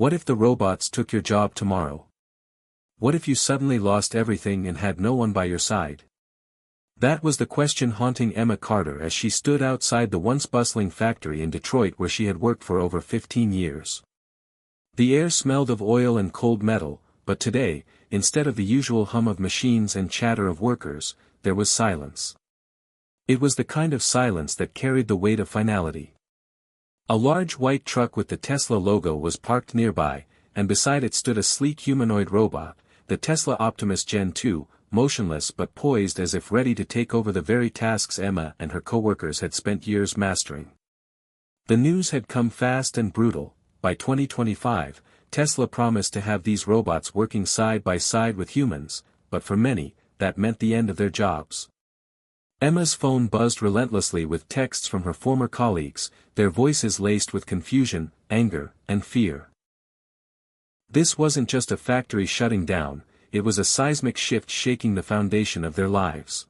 What if the robots took your job tomorrow? What if you suddenly lost everything and had no one by your side? That was the question haunting Emma Carter as she stood outside the once bustling factory in Detroit where she had worked for over 15 years. The air smelled of oil and cold metal, but today, instead of the usual hum of machines and chatter of workers, there was silence. It was the kind of silence that carried the weight of finality. A large white truck with the Tesla logo was parked nearby, and beside it stood a sleek humanoid robot, the Tesla Optimus Gen 2, motionless but poised as if ready to take over the very tasks Emma and her co-workers had spent years mastering. The news had come fast and brutal. By 2025, Tesla promised to have these robots working side by side with humans, but for many, that meant the end of their jobs. Emma's phone buzzed relentlessly with texts from her former colleagues, their voices laced with confusion, anger, and fear. This wasn't just a factory shutting down, it was a seismic shift shaking the foundation of their lives.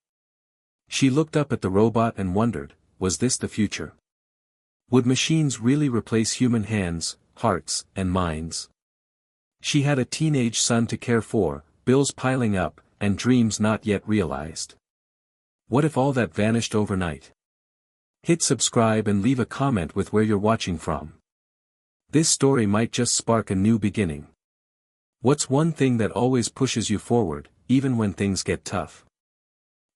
She looked up at the robot and wondered, was this the future? Would machines really replace human hands, hearts, and minds? She had a teenage son to care for, bills piling up, and dreams not yet realized. What if all that vanished overnight? Hit subscribe and leave a comment with where you're watching from. This story might just spark a new beginning. What's one thing that always pushes you forward, even when things get tough?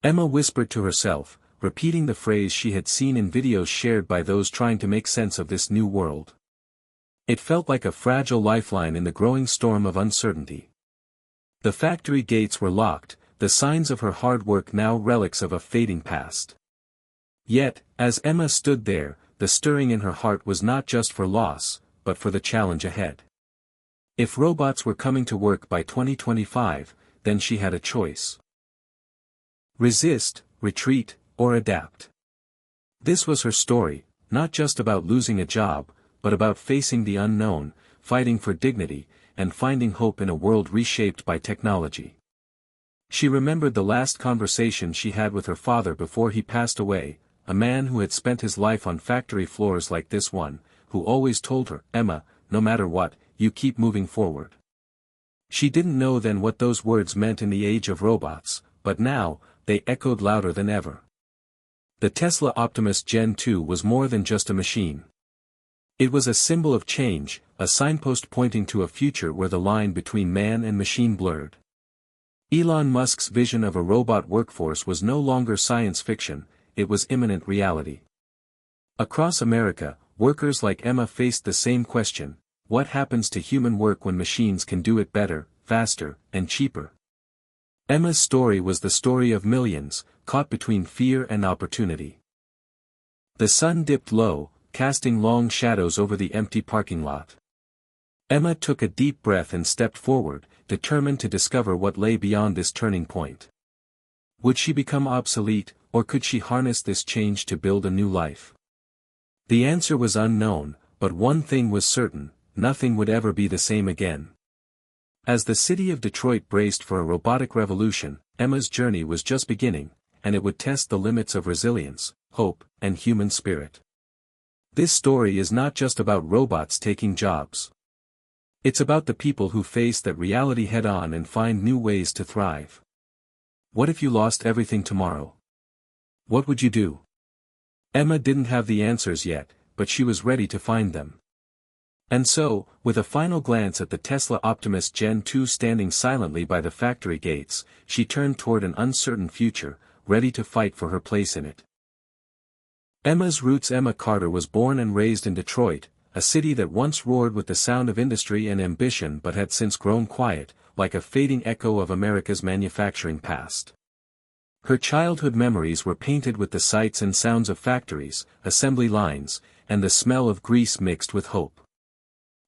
Emma whispered to herself, repeating the phrase she had seen in videos shared by those trying to make sense of this new world. It felt like a fragile lifeline in the growing storm of uncertainty. The factory gates were locked, the signs of her hard work now relics of a fading past. Yet, as Emma stood there, the stirring in her heart was not just for loss, but for the challenge ahead. If robots were coming to work by 2025, then she had a choice. Resist, retreat, or adapt. This was her story, not just about losing a job, but about facing the unknown, fighting for dignity, and finding hope in a world reshaped by technology. She remembered the last conversation she had with her father before he passed away, a man who had spent his life on factory floors like this one, who always told her, "Emma, no matter what, you keep moving forward." She didn't know then what those words meant in the age of robots, but now, they echoed louder than ever. The Tesla Optimus Gen 2 was more than just a machine. It was a symbol of change, a signpost pointing to a future where the line between man and machine blurred. Elon Musk's vision of a robot workforce was no longer science fiction, it was imminent reality. Across America, workers like Emma faced the same question: what happens to human work when machines can do it better, faster, and cheaper? Emma's story was the story of millions, caught between fear and opportunity. The sun dipped low, casting long shadows over the empty parking lot. Emma took a deep breath and stepped forward, determined to discover what lay beyond this turning point. Would she become obsolete, or could she harness this change to build a new life? The answer was unknown, but one thing was certain: nothing would ever be the same again. As the city of Detroit braced for a robotic revolution, Emma's journey was just beginning, and it would test the limits of resilience, hope, and human spirit. This story is not just about robots taking jobs. It's about the people who face that reality head-on and find new ways to thrive. What if you lost everything tomorrow? What would you do? Emma didn't have the answers yet, but she was ready to find them. And so, with a final glance at the Tesla Optimus Gen 2 standing silently by the factory gates, she turned toward an uncertain future, ready to fight for her place in it. Emma's roots. Emma Carter was born and raised in Detroit, a city that once roared with the sound of industry and ambition but had since grown quiet, like a fading echo of America's manufacturing past. Her childhood memories were painted with the sights and sounds of factories, assembly lines, and the smell of grease mixed with hope.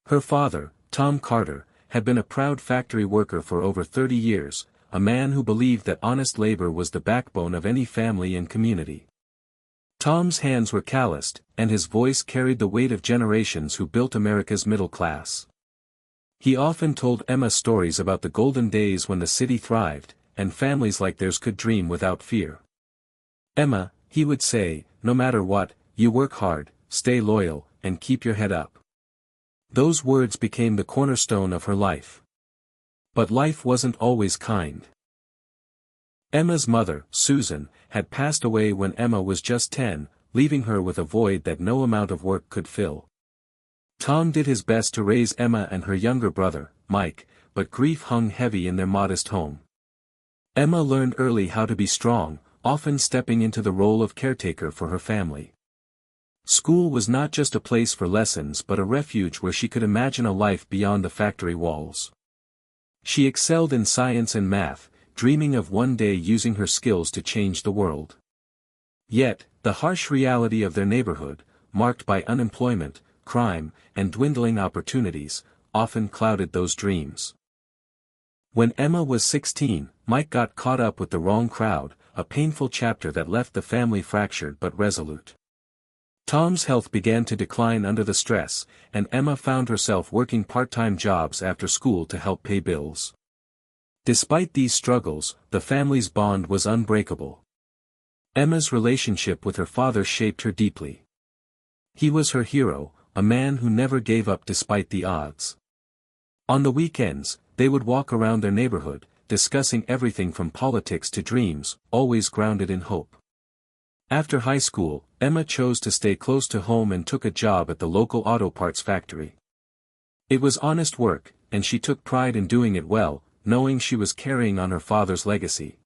Her father, Tom Carter, had been a proud factory worker for over 30 years, a man who believed that honest labor was the backbone of any family and community. Tom's hands were calloused, and his voice carried the weight of generations who built America's middle class. He often told Emma stories about the golden days when the city thrived, and families like theirs could dream without fear. "Emma," he would say, "no matter what, you work hard, stay loyal, and keep your head up. Those words became the cornerstone of her life. But life wasn't always kind. Emma's mother, Susan, had passed away when Emma was just 10, leaving her with a void that no amount of work could fill. Tom did his best to raise Emma and her younger brother, Mike, but grief hung heavy in their modest home. Emma learned early how to be strong, often stepping into the role of caretaker for her family. School was not just a place for lessons but a refuge where she could imagine a life beyond the factory walls. She excelled in science and math, dreaming of one day using her skills to change the world. Yet, the harsh reality of their neighborhood, marked by unemployment, crime, and dwindling opportunities, often clouded those dreams. When Emma was 16, Mike got caught up with the wrong crowd, a painful chapter that left the family fractured but resolute. Tom's health began to decline under the stress, and Emma found herself working part-time jobs after school to help pay bills. Despite these struggles, the family's bond was unbreakable. Emma's relationship with her father shaped her deeply. He was her hero, a man who never gave up despite the odds. On the weekends, they would walk around their neighborhood, discussing everything from politics to dreams, always grounded in hope. After high school, Emma chose to stay close to home and took a job at the local auto parts factory. It was honest work, and she took pride in doing it well, knowing she was carrying on her father's legacy.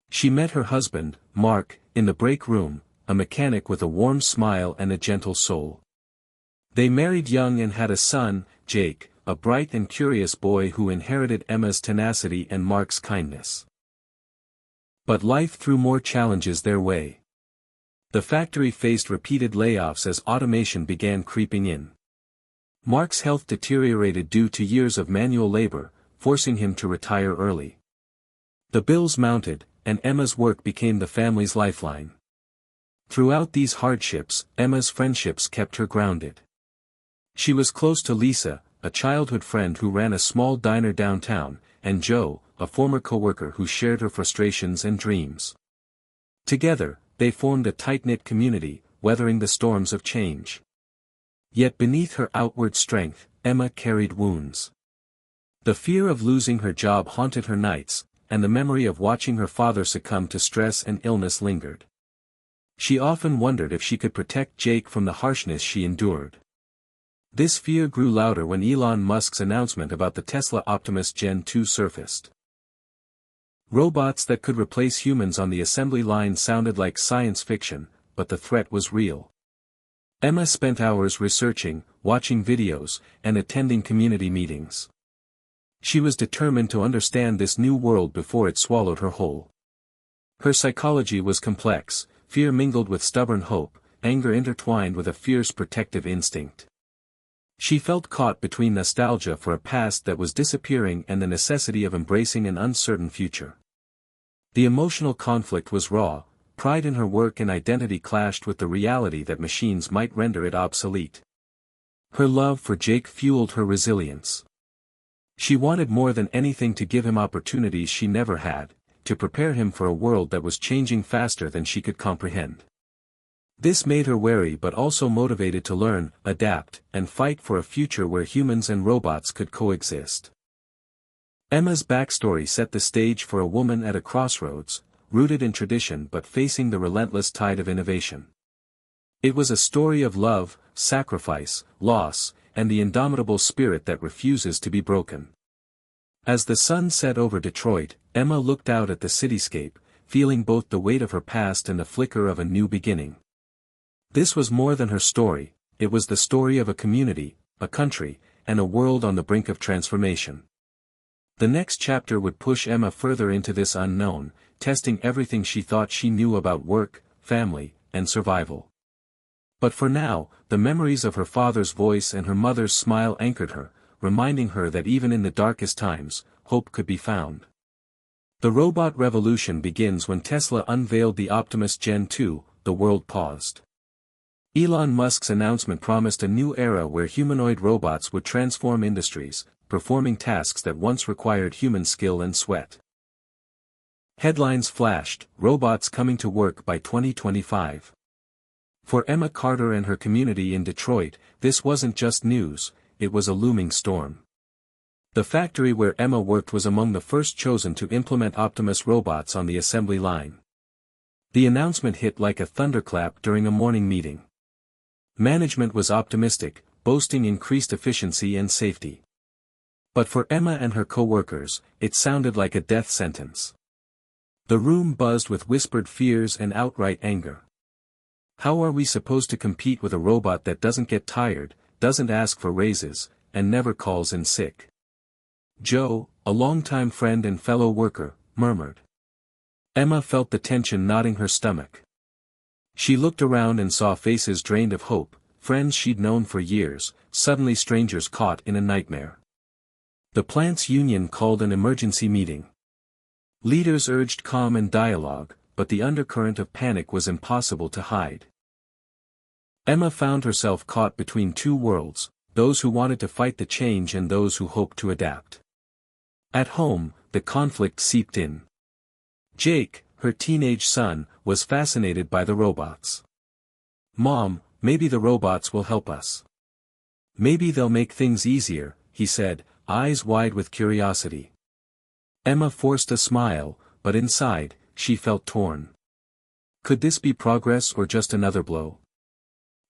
She met her husband, Mark, in the break room, a mechanic with a warm smile and a gentle soul. They married young and had a son, Jake, a bright and curious boy who inherited Emma's tenacity and Mark's kindness. But life threw more challenges their way. The factory faced repeated layoffs as automation began creeping in. Mark's health deteriorated due to years of manual labor, forcing him to retire early. The bills mounted, and Emma's work became the family's lifeline. Throughout these hardships, Emma's friendships kept her grounded. She was close to Lisa, a childhood friend who ran a small diner downtown, and Joe, a former coworker who shared her frustrations and dreams. Together, they formed a tight-knit community, weathering the storms of change. Yet beneath her outward strength, Emma carried wounds. The fear of losing her job haunted her nights, and the memory of watching her father succumb to stress and illness lingered. She often wondered if she could protect Jake from the harshness she endured. This fear grew louder when Elon Musk's announcement about the Tesla Optimus Gen 2 surfaced. Robots that could replace humans on the assembly line sounded like science fiction, but the threat was real. Emma spent hours researching, watching videos, and attending community meetings. She was determined to understand this new world before it swallowed her whole. Her psychology was complex, fear mingled with stubborn hope, anger intertwined with a fierce protective instinct. She felt caught between nostalgia for a past that was disappearing and the necessity of embracing an uncertain future. The emotional conflict was raw, pride in her work and identity clashed with the reality that machines might render it obsolete. Her love for Jake fueled her resilience. She wanted more than anything to give him opportunities she never had, to prepare him for a world that was changing faster than she could comprehend. This made her wary but also motivated to learn, adapt, and fight for a future where humans and robots could coexist. Emma's backstory set the stage for a woman at a crossroads, rooted in tradition but facing the relentless tide of innovation. It was a story of love, sacrifice, loss, and the indomitable spirit that refuses to be broken. As the sun set over Detroit, Emma looked out at the cityscape, feeling both the weight of her past and the flicker of a new beginning. This was more than her story, it was the story of a community, a country, and a world on the brink of transformation. The next chapter would push Emma further into this unknown, testing everything she thought she knew about work, family, and survival. But for now, the memories of her father's voice and her mother's smile anchored her, reminding her that even in the darkest times, hope could be found. The robot revolution begins when Tesla unveiled the Optimus Gen 2, the world paused. Elon Musk's announcement promised a new era where humanoid robots would transform industries, performing tasks that once required human skill and sweat. Headlines flashed, robots coming to work by 2025. For Emma Carter and her community in Detroit, this wasn't just news, it was a looming storm. The factory where Emma worked was among the first chosen to implement Optimus robots on the assembly line. The announcement hit like a thunderclap during a morning meeting. Management was optimistic, boasting increased efficiency and safety. But for Emma and her co-workers, it sounded like a death sentence. The room buzzed with whispered fears and outright anger. How are we supposed to compete with a robot that doesn't get tired, doesn't ask for raises, and never calls in sick? Joe, a longtime friend and fellow worker, murmured. Emma felt the tension knotting her stomach. She looked around and saw faces drained of hope, friends she'd known for years, suddenly strangers caught in a nightmare. The plant's union called an emergency meeting. Leaders urged calm and dialogue, but the undercurrent of panic was impossible to hide. Emma found herself caught between two worlds, those who wanted to fight the change and those who hoped to adapt. At home, the conflict seeped in. Jake, her teenage son, was fascinated by the robots. "Mom, maybe the robots will help us. Maybe they'll make things easier," he said, eyes wide with curiosity. Emma forced a smile, but inside, she felt torn. Could this be progress or just another blow?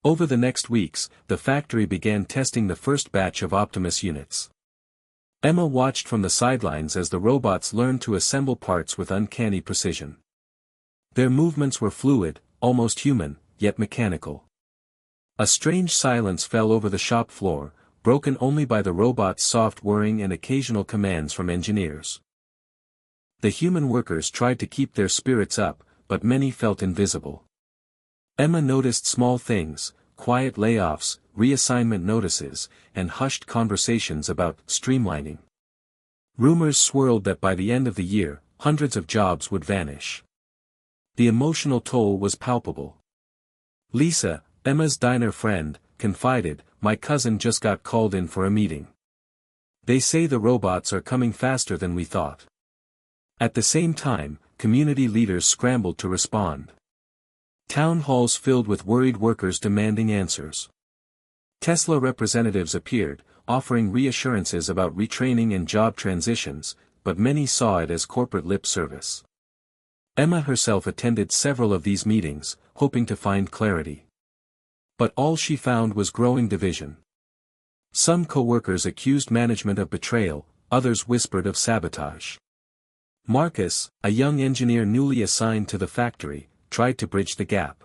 Over the next weeks, the factory began testing the first batch of Optimus units. Emma watched from the sidelines as the robots learned to assemble parts with uncanny precision. Their movements were fluid, almost human, yet mechanical. A strange silence fell over the shop floor, broken only by the robot's soft whirring and occasional commands from engineers. The human workers tried to keep their spirits up, but many felt invisible. Emma noticed small things, quiet layoffs, reassignment notices, and hushed conversations about streamlining. Rumors swirled that by the end of the year, hundreds of jobs would vanish. The emotional toll was palpable. Lisa, Emma's diner friend, confided, "My cousin just got called in for a meeting. They say the robots are coming faster than we thought." At the same time, community leaders scrambled to respond. Town halls filled with worried workers demanding answers. Tesla representatives appeared, offering reassurances about retraining and job transitions, but many saw it as corporate lip service. Emma herself attended several of these meetings, hoping to find clarity. But all she found was growing division. Some co-workers accused management of betrayal, others whispered of sabotage. Marcus, a young engineer newly assigned to the factory, tried to bridge the gap.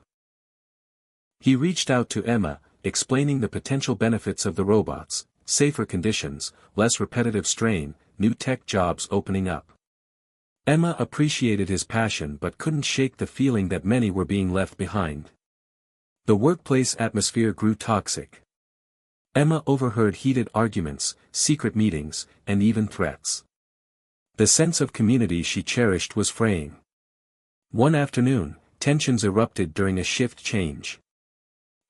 He reached out to Emma, explaining the potential benefits of the robots, safer conditions, less repetitive strain, new tech jobs opening up. Emma appreciated his passion but couldn't shake the feeling that many were being left behind. The workplace atmosphere grew toxic. Emma overheard heated arguments, secret meetings, and even threats. The sense of community she cherished was fraying. One afternoon, tensions erupted during a shift change.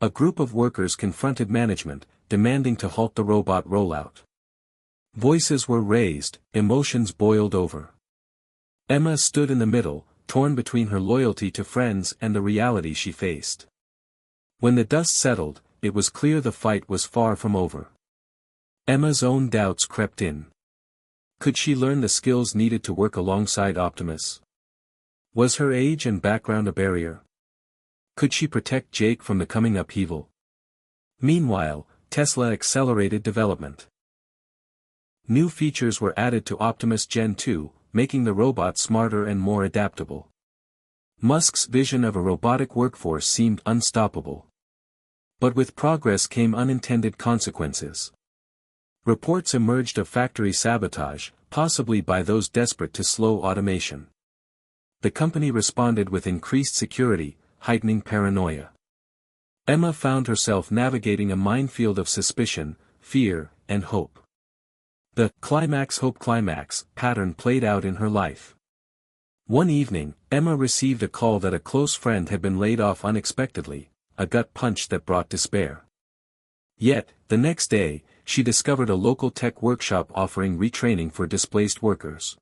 A group of workers confronted management, demanding to halt the robot rollout. Voices were raised, emotions boiled over. Emma stood in the middle, torn between her loyalty to friends and the reality she faced. When the dust settled, it was clear the fight was far from over. Emma's own doubts crept in. Could she learn the skills needed to work alongside Optimus? Was her age and background a barrier? Could she protect Jake from the coming upheaval? Meanwhile, Tesla accelerated development. New features were added to Optimus Gen 2, making the robot smarter and more adaptable. Musk's vision of a robotic workforce seemed unstoppable. But with progress came unintended consequences. Reports emerged of factory sabotage, possibly by those desperate to slow automation. The company responded with increased security, heightening paranoia. Emma found herself navigating a minefield of suspicion, fear, and hope. The climax-hope-climax pattern played out in her life. One evening, Emma received a call that a close friend had been laid off unexpectedly, a gut punch that brought despair. Yet, the next day, she discovered a local tech workshop offering retraining for displaced workers.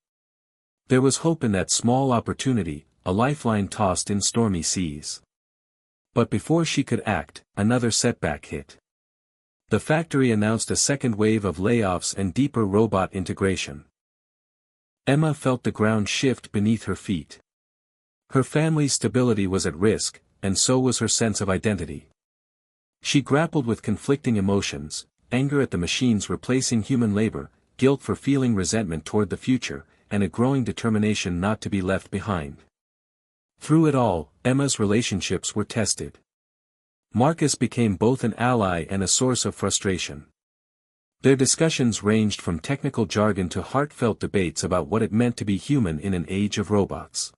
There was hope in that small opportunity, a lifeline tossed in stormy seas. But before she could act, another setback hit. The factory announced a second wave of layoffs and deeper robot integration. Emma felt the ground shift beneath her feet. Her family's stability was at risk, and so was her sense of identity. She grappled with conflicting emotions, anger at the machines replacing human labor, guilt for feeling resentment toward the future, and a growing determination not to be left behind. Through it all, Emma's relationships were tested. Marcus became both an ally and a source of frustration. Their discussions ranged from technical jargon to heartfelt debates about what it meant to be human in an age of robots.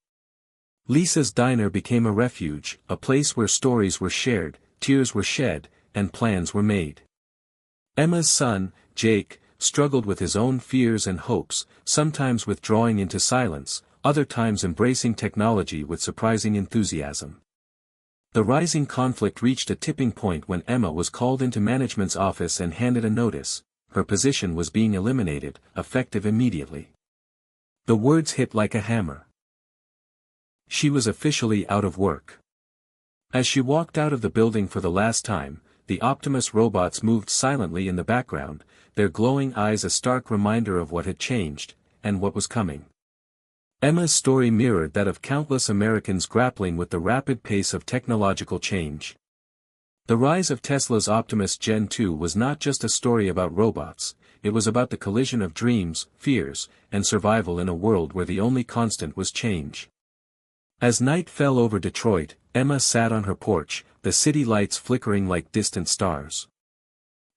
Lisa's diner became a refuge, a place where stories were shared, tears were shed, and plans were made. Emma's son, Jake, struggled with his own fears and hopes, sometimes withdrawing into silence, other times embracing technology with surprising enthusiasm. The rising conflict reached a tipping point when Emma was called into management's office and handed a notice. Her position was being eliminated, effective immediately. The words hit like a hammer. She was officially out of work. As she walked out of the building for the last time, the Optimus robots moved silently in the background, their glowing eyes a stark reminder of what had changed, and what was coming. Emma's story mirrored that of countless Americans grappling with the rapid pace of technological change. The rise of Tesla's Optimus Gen 2 was not just a story about robots, it was about the collision of dreams, fears, and survival in a world where the only constant was change. As night fell over Detroit, Emma sat on her porch, the city lights flickering like distant stars.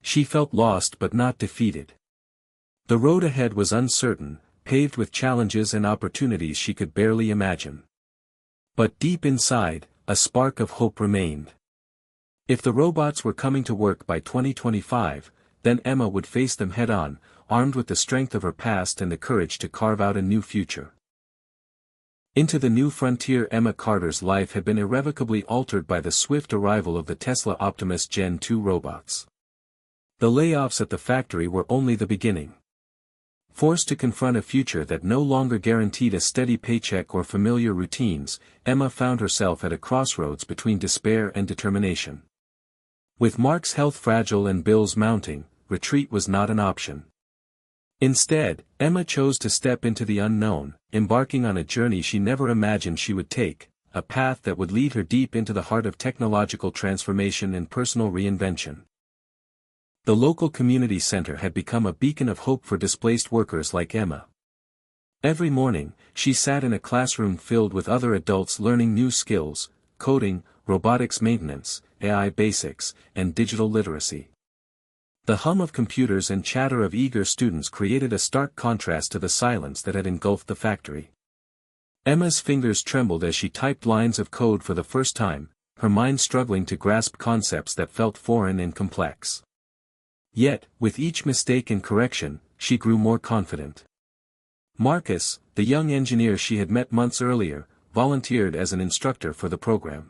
She felt lost but not defeated. The road ahead was uncertain, paved with challenges and opportunities she could barely imagine. But deep inside, a spark of hope remained. If the robots were coming to work by 2025, then Emma would face them head-on, armed with the strength of her past and the courage to carve out a new future. Into the new frontier. Emma Carter's life had been irrevocably altered by the swift arrival of the Tesla Optimus Gen 2 robots. The layoffs at the factory were only the beginning. Forced to confront a future that no longer guaranteed a steady paycheck or familiar routines, Emma found herself at a crossroads between despair and determination. With Mark's health fragile and bills mounting, retreat was not an option. Instead, Emma chose to step into the unknown, embarking on a journey she never imagined she would take, a path that would lead her deep into the heart of technological transformation and personal reinvention. The local community center had become a beacon of hope for displaced workers like Emma. Every morning, she sat in a classroom filled with other adults learning new skills, coding, robotics maintenance, AI basics, and digital literacy. The hum of computers and chatter of eager students created a stark contrast to the silence that had engulfed the factory. Emma's fingers trembled as she typed lines of code for the first time, her mind struggling to grasp concepts that felt foreign and complex. Yet, with each mistake and correction, she grew more confident. Marcus, the young engineer she had met months earlier, volunteered as an instructor for the program.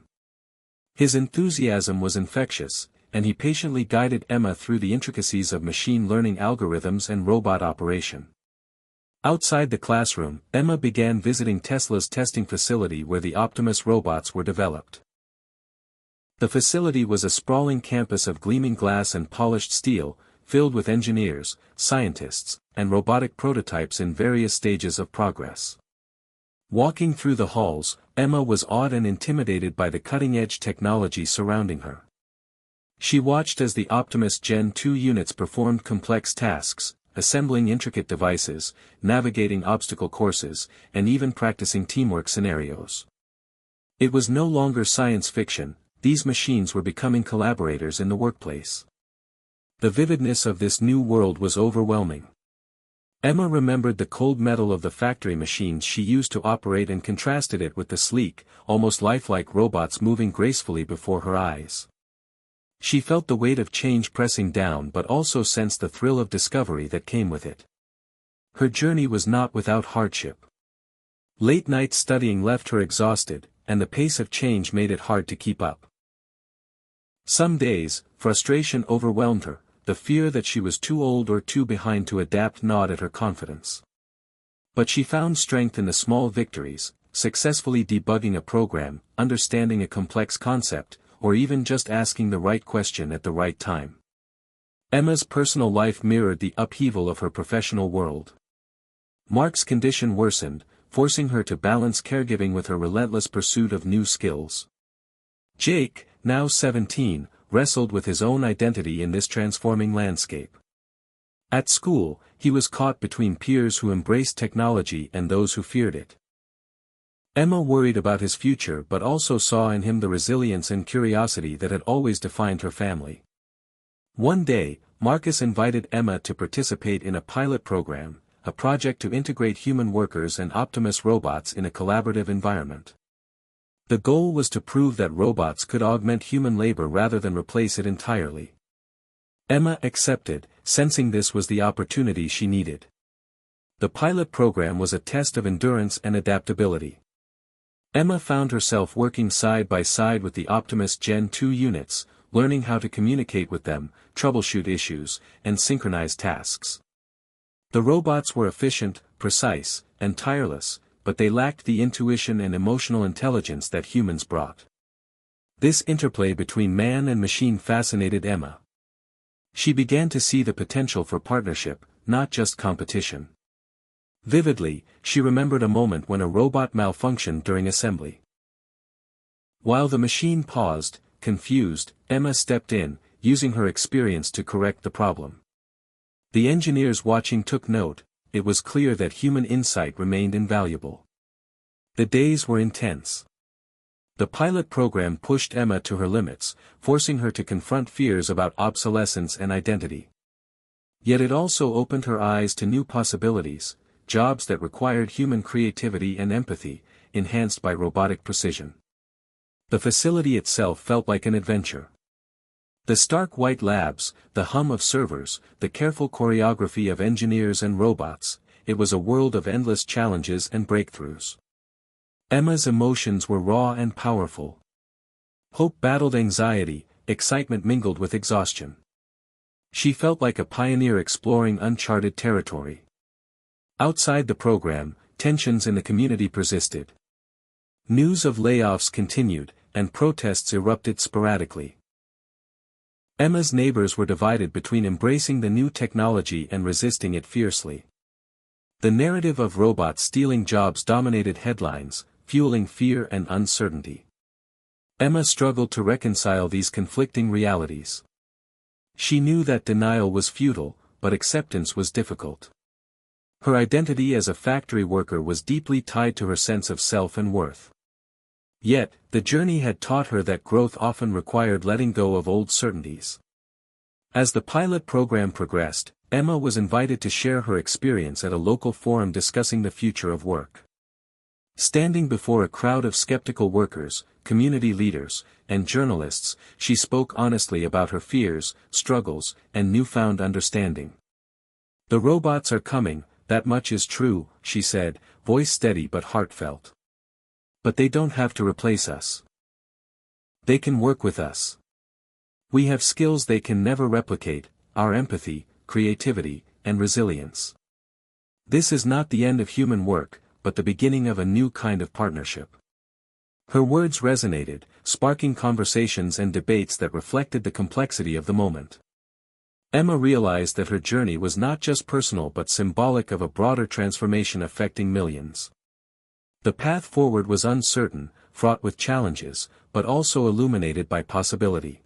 His enthusiasm was infectious, and he patiently guided Emma through the intricacies of machine learning algorithms and robot operation. Outside the classroom, Emma began visiting Tesla's testing facility where the Optimus robots were developed. The facility was a sprawling campus of gleaming glass and polished steel, filled with engineers, scientists, and robotic prototypes in various stages of progress. Walking through the halls, Emma was awed and intimidated by the cutting-edge technology surrounding her. She watched as the Optimus Gen 2 units performed complex tasks, assembling intricate devices, navigating obstacle courses, and even practicing teamwork scenarios. It was no longer science fiction, these machines were becoming collaborators in the workplace. The vividness of this new world was overwhelming. Emma remembered the cold metal of the factory machines she used to operate and contrasted it with the sleek, almost lifelike robots moving gracefully before her eyes. She felt the weight of change pressing down but also sensed the thrill of discovery that came with it. Her journey was not without hardship. Late night studying left her exhausted, and the pace of change made it hard to keep up. Some days, frustration overwhelmed her, the fear that she was too old or too behind to adapt gnawed at her confidence. But she found strength in the small victories, successfully debugging a program, understanding a complex concept, or even just asking the right question at the right time. Emma's personal life mirrored the upheaval of her professional world. Mark's condition worsened, forcing her to balance caregiving with her relentless pursuit of new skills. Jake, now 17, wrestled with his own identity in this transforming landscape. At school, he was caught between peers who embraced technology and those who feared it. Emma worried about his future but also saw in him the resilience and curiosity that had always defined her family. One day, Marcus invited Emma to participate in a pilot program, a project to integrate human workers and Optimus robots in a collaborative environment. The goal was to prove that robots could augment human labor rather than replace it entirely. Emma accepted, sensing this was the opportunity she needed. The pilot program was a test of endurance and adaptability. Emma found herself working side by side with the Optimus Gen 2 units, learning how to communicate with them, troubleshoot issues, and synchronize tasks. The robots were efficient, precise, and tireless, but they lacked the intuition and emotional intelligence that humans brought. This interplay between man and machine fascinated Emma. She began to see the potential for partnership, not just competition. Vividly, she remembered a moment when a robot malfunctioned during assembly. While the machine paused, confused, Emma stepped in, using her experience to correct the problem. The engineers watching took note. It was clear that human insight remained invaluable. The days were intense. The pilot program pushed Emma to her limits, forcing her to confront fears about obsolescence and identity. Yet it also opened her eyes to new possibilities, jobs that required human creativity and empathy, enhanced by robotic precision. The facility itself felt like an adventure. The stark white labs, the hum of servers, the careful choreography of engineers and robots, it was a world of endless challenges and breakthroughs. Emma's emotions were raw and powerful. Hope battled anxiety, excitement mingled with exhaustion. She felt like a pioneer exploring uncharted territory. Outside the program, tensions in the community persisted. News of layoffs continued, and protests erupted sporadically. Emma's neighbors were divided between embracing the new technology and resisting it fiercely. The narrative of robots stealing jobs dominated headlines, fueling fear and uncertainty. Emma struggled to reconcile these conflicting realities. She knew that denial was futile, but acceptance was difficult. Her identity as a factory worker was deeply tied to her sense of self and worth. Yet, the journey had taught her that growth often required letting go of old certainties. As the pilot program progressed, Emma was invited to share her experience at a local forum discussing the future of work. Standing before a crowd of skeptical workers, community leaders, and journalists, she spoke honestly about her fears, struggles, and newfound understanding. "The robots are coming, that much is true," she said, voice steady but heartfelt. "But they don't have to replace us. They can work with us. We have skills they can never replicate, our empathy, creativity, and resilience. This is not the end of human work, but the beginning of a new kind of partnership." Her words resonated, sparking conversations and debates that reflected the complexity of the moment. Emma realized that her journey was not just personal but symbolic of a broader transformation affecting millions. The path forward was uncertain, fraught with challenges, but also illuminated by possibility.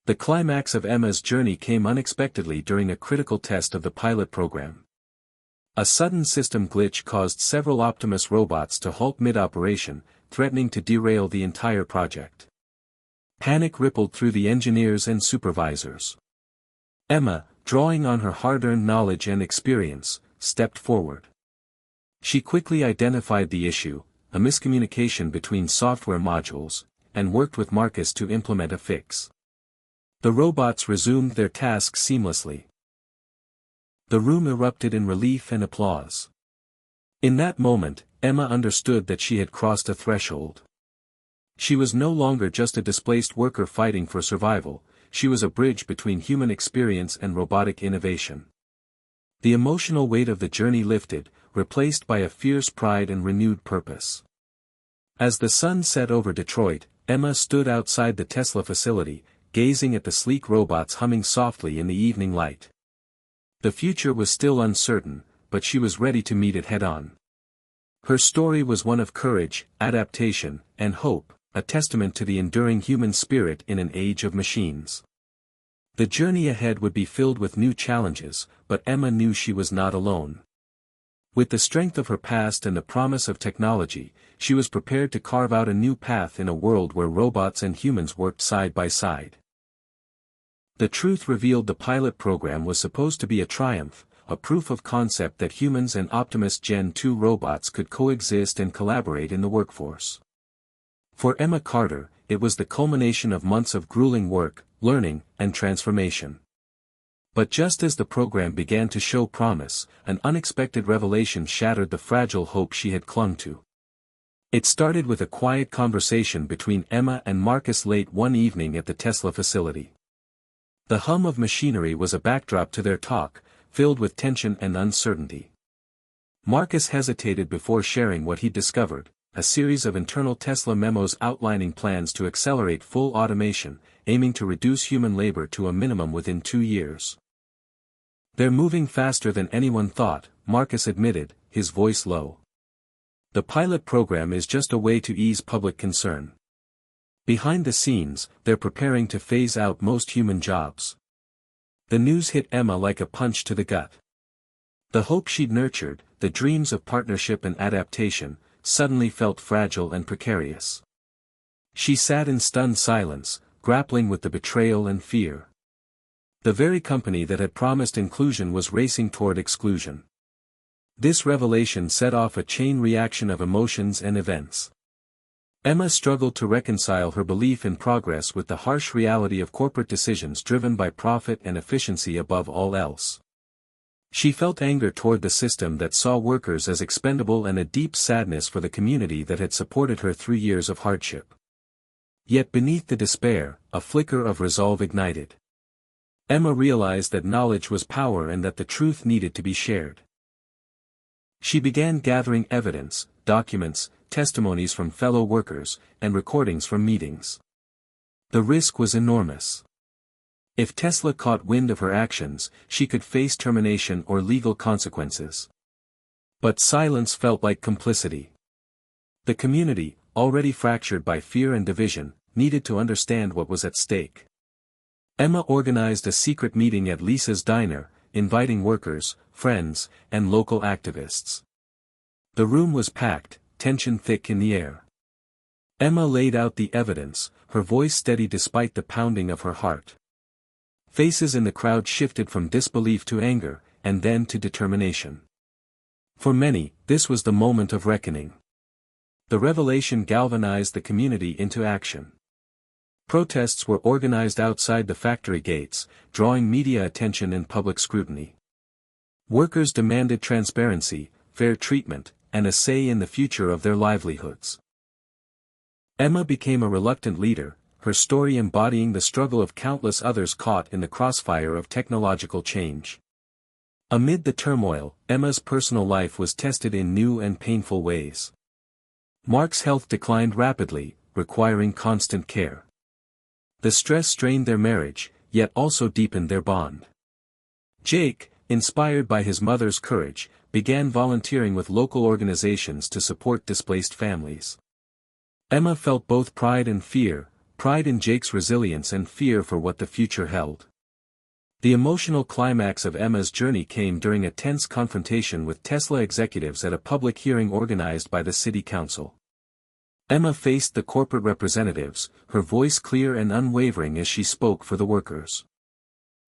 The climax of Emma's journey came unexpectedly during a critical test of the pilot program. A sudden system glitch caused several Optimus robots to halt mid-operation, threatening to derail the entire project. Panic rippled through the engineers and supervisors. Emma, drawing on her hard-earned knowledge and experience, stepped forward. She quickly identified the issue, a miscommunication between software modules, and worked with Marcus to implement a fix. The robots resumed their tasks seamlessly. The room erupted in relief and applause. In that moment, Emma understood that she had crossed a threshold. She was no longer just a displaced worker fighting for survival, she was a bridge between human experience and robotic innovation. The emotional weight of the journey lifted, replaced by a fierce pride and renewed purpose. As the sun set over Detroit, Emma stood outside the Tesla facility, gazing at the sleek robots humming softly in the evening light. The future was still uncertain, but she was ready to meet it head-on. Her story was one of courage, adaptation, and hope, a testament to the enduring human spirit in an age of machines. The journey ahead would be filled with new challenges, but Emma knew she was not alone. With the strength of her past and the promise of technology, she was prepared to carve out a new path in a world where robots and humans worked side by side. The truth revealed: the pilot program was supposed to be a triumph, a proof of concept that humans and Optimus Gen 2 robots could coexist and collaborate in the workforce. For Emma Carter, it was the culmination of months of grueling work, learning, and transformation. But just as the program began to show promise, an unexpected revelation shattered the fragile hope she had clung to. It started with a quiet conversation between Emma and Marcus late one evening at the Tesla facility. The hum of machinery was a backdrop to their talk, filled with tension and uncertainty. Marcus hesitated before sharing what he'd discovered: a series of internal Tesla memos outlining plans to accelerate full automation, aiming to reduce human labor to a minimum within 2 years. "They're moving faster than anyone thought," Marcus admitted, his voice low. "The pilot program is just a way to ease public concern. Behind the scenes, they're preparing to phase out most human jobs." The news hit Emma like a punch to the gut. The hope she'd nurtured, the dreams of partnership and adaptation, suddenly felt fragile and precarious. She sat in stunned silence, grappling with the betrayal and fear. The very company that had promised inclusion was racing toward exclusion. This revelation set off a chain reaction of emotions and events. Emma struggled to reconcile her belief in progress with the harsh reality of corporate decisions driven by profit and efficiency above all else. She felt anger toward the system that saw workers as expendable and a deep sadness for the community that had supported her through years of hardship. Yet beneath the despair, a flicker of resolve ignited. Emma realized that knowledge was power and that the truth needed to be shared. She began gathering evidence, documents, testimonies from fellow workers, and recordings from meetings. The risk was enormous. If Tesla caught wind of her actions, she could face termination or legal consequences. But silence felt like complicity. The community, already fractured by fear and division, needed to understand what was at stake. Emma organized a secret meeting at Lisa's diner, inviting workers, friends, and local activists. The room was packed, tension thick in the air. Emma laid out the evidence, her voice steady despite the pounding of her heart. Faces in the crowd shifted from disbelief to anger, and then to determination. For many, this was the moment of reckoning. The revelation galvanized the community into action. Protests were organized outside the factory gates, drawing media attention and public scrutiny. Workers demanded transparency, fair treatment, and a say in the future of their livelihoods. Emma became a reluctant leader, her story embodying the struggle of countless others caught in the crossfire of technological change. Amid the turmoil, Emma's personal life was tested in new and painful ways. Mark's health declined rapidly, requiring constant care. The stress strained their marriage, yet also deepened their bond. Jake, inspired by his mother's courage, began volunteering with local organizations to support displaced families. Emma felt both pride and fear, pride in Jake's resilience and fear for what the future held. The emotional climax of Emma's journey came during a tense confrontation with Tesla executives at a public hearing organized by the city council. Emma faced the corporate representatives, her voice clear and unwavering as she spoke for the workers.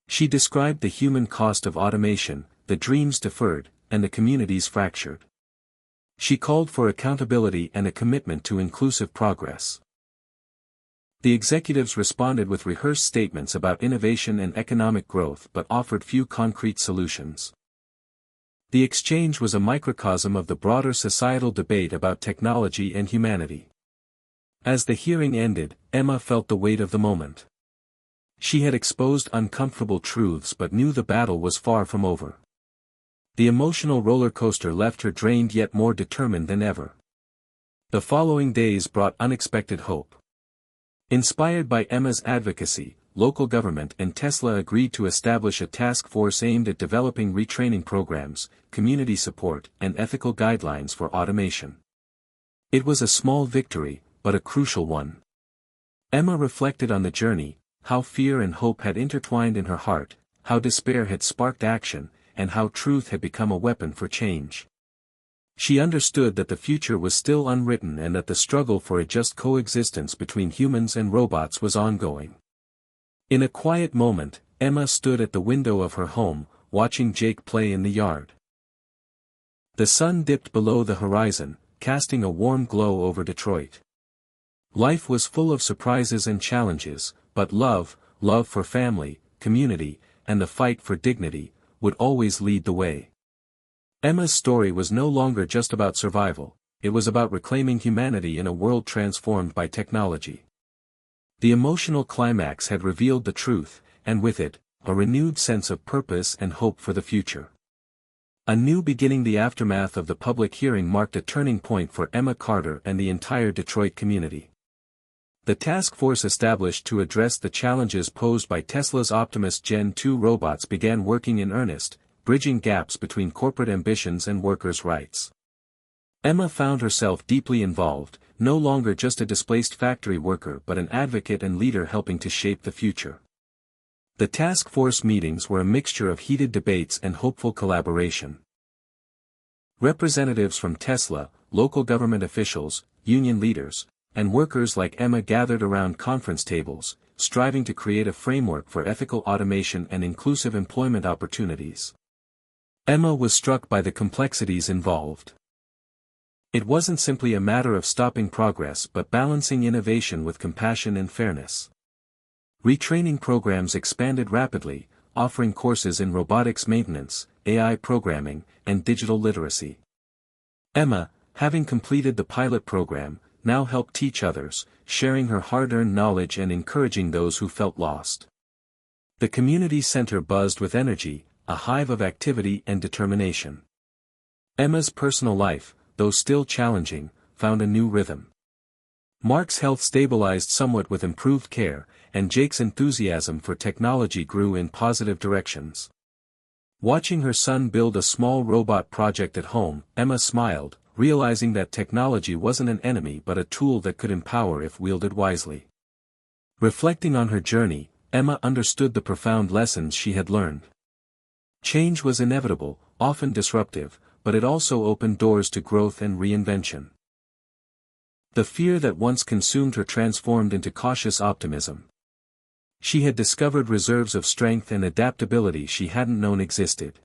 She described the human cost of automation, the dreams deferred, and the communities fractured. She called for accountability and a commitment to inclusive progress. The executives responded with rehearsed statements about innovation and economic growth but offered few concrete solutions. The exchange was a microcosm of the broader societal debate about technology and humanity. As the hearing ended, Emma felt the weight of the moment. She had exposed uncomfortable truths but knew the battle was far from over. The emotional roller coaster left her drained yet more determined than ever. The following days brought unexpected hope. Inspired by Emma's advocacy, local government and Tesla agreed to establish a task force aimed at developing retraining programs, community support, and ethical guidelines for automation. It was a small victory, but a crucial one. Emma reflected on the journey, how fear and hope had intertwined in her heart, how despair had sparked action, and how truth had become a weapon for change. She understood that the future was still unwritten and that the struggle for a just coexistence between humans and robots was ongoing. In a quiet moment, Emma stood at the window of her home, watching Jake play in the yard. The sun dipped below the horizon, casting a warm glow over Detroit. Life was full of surprises and challenges, but love for family, community, and the fight for dignity, would always lead the way. Emma's story was no longer just about survival, it was about reclaiming humanity in a world transformed by technology. The emotional climax had revealed the truth, and with it, a renewed sense of purpose and hope for the future. A new beginning. The aftermath of the public hearing marked a turning point for Emma Carter and the entire Detroit community. The task force established to address the challenges posed by Tesla's Optimus Gen 2 robots began working in earnest, bridging gaps between corporate ambitions and workers' rights. Emma found herself deeply involved, no longer just a displaced factory worker but an advocate and leader helping to shape the future. The task force meetings were a mixture of heated debates and hopeful collaboration. Representatives from Tesla, local government officials, union leaders, and workers like Emma gathered around conference tables, striving to create a framework for ethical automation and inclusive employment opportunities. Emma was struck by the complexities involved. It wasn't simply a matter of stopping progress but balancing innovation with compassion and fairness. Retraining programs expanded rapidly, offering courses in robotics maintenance, AI programming, and digital literacy. Emma, having completed the pilot program, now helped teach others, sharing her hard-earned knowledge and encouraging those who felt lost. The community center buzzed with energy, a hive of activity and determination. Emma's personal life, though still challenging, found a new rhythm. Mark's health stabilized somewhat with improved care, and Jake's enthusiasm for technology grew in positive directions. Watching her son build a small robot project at home, Emma smiled, realizing that technology wasn't an enemy but a tool that could empower if wielded wisely. Reflecting on her journey, Emma understood the profound lessons she had learned. Change was inevitable, often disruptive, but it also opened doors to growth and reinvention. The fear that once consumed her transformed into cautious optimism. She had discovered reserves of strength and adaptability she hadn't known existed.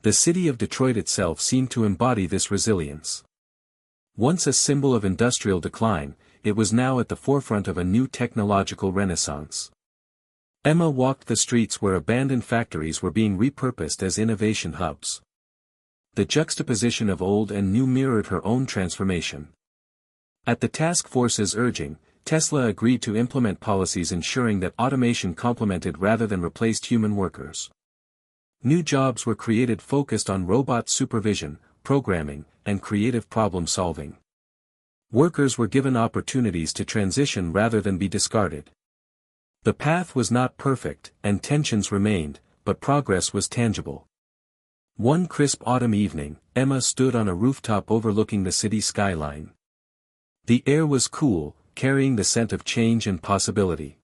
The city of Detroit itself seemed to embody this resilience. Once a symbol of industrial decline, it was now at the forefront of a new technological renaissance. Emma walked the streets where abandoned factories were being repurposed as innovation hubs. The juxtaposition of old and new mirrored her own transformation. At the task force's urging, Tesla agreed to implement policies ensuring that automation complemented rather than replaced human workers. New jobs were created focused on robot supervision, programming, and creative problem-solving. Workers were given opportunities to transition rather than be discarded. The path was not perfect, and tensions remained, but progress was tangible. One crisp autumn evening, Emma stood on a rooftop overlooking the city skyline. The air was cool, carrying the scent of change and possibility.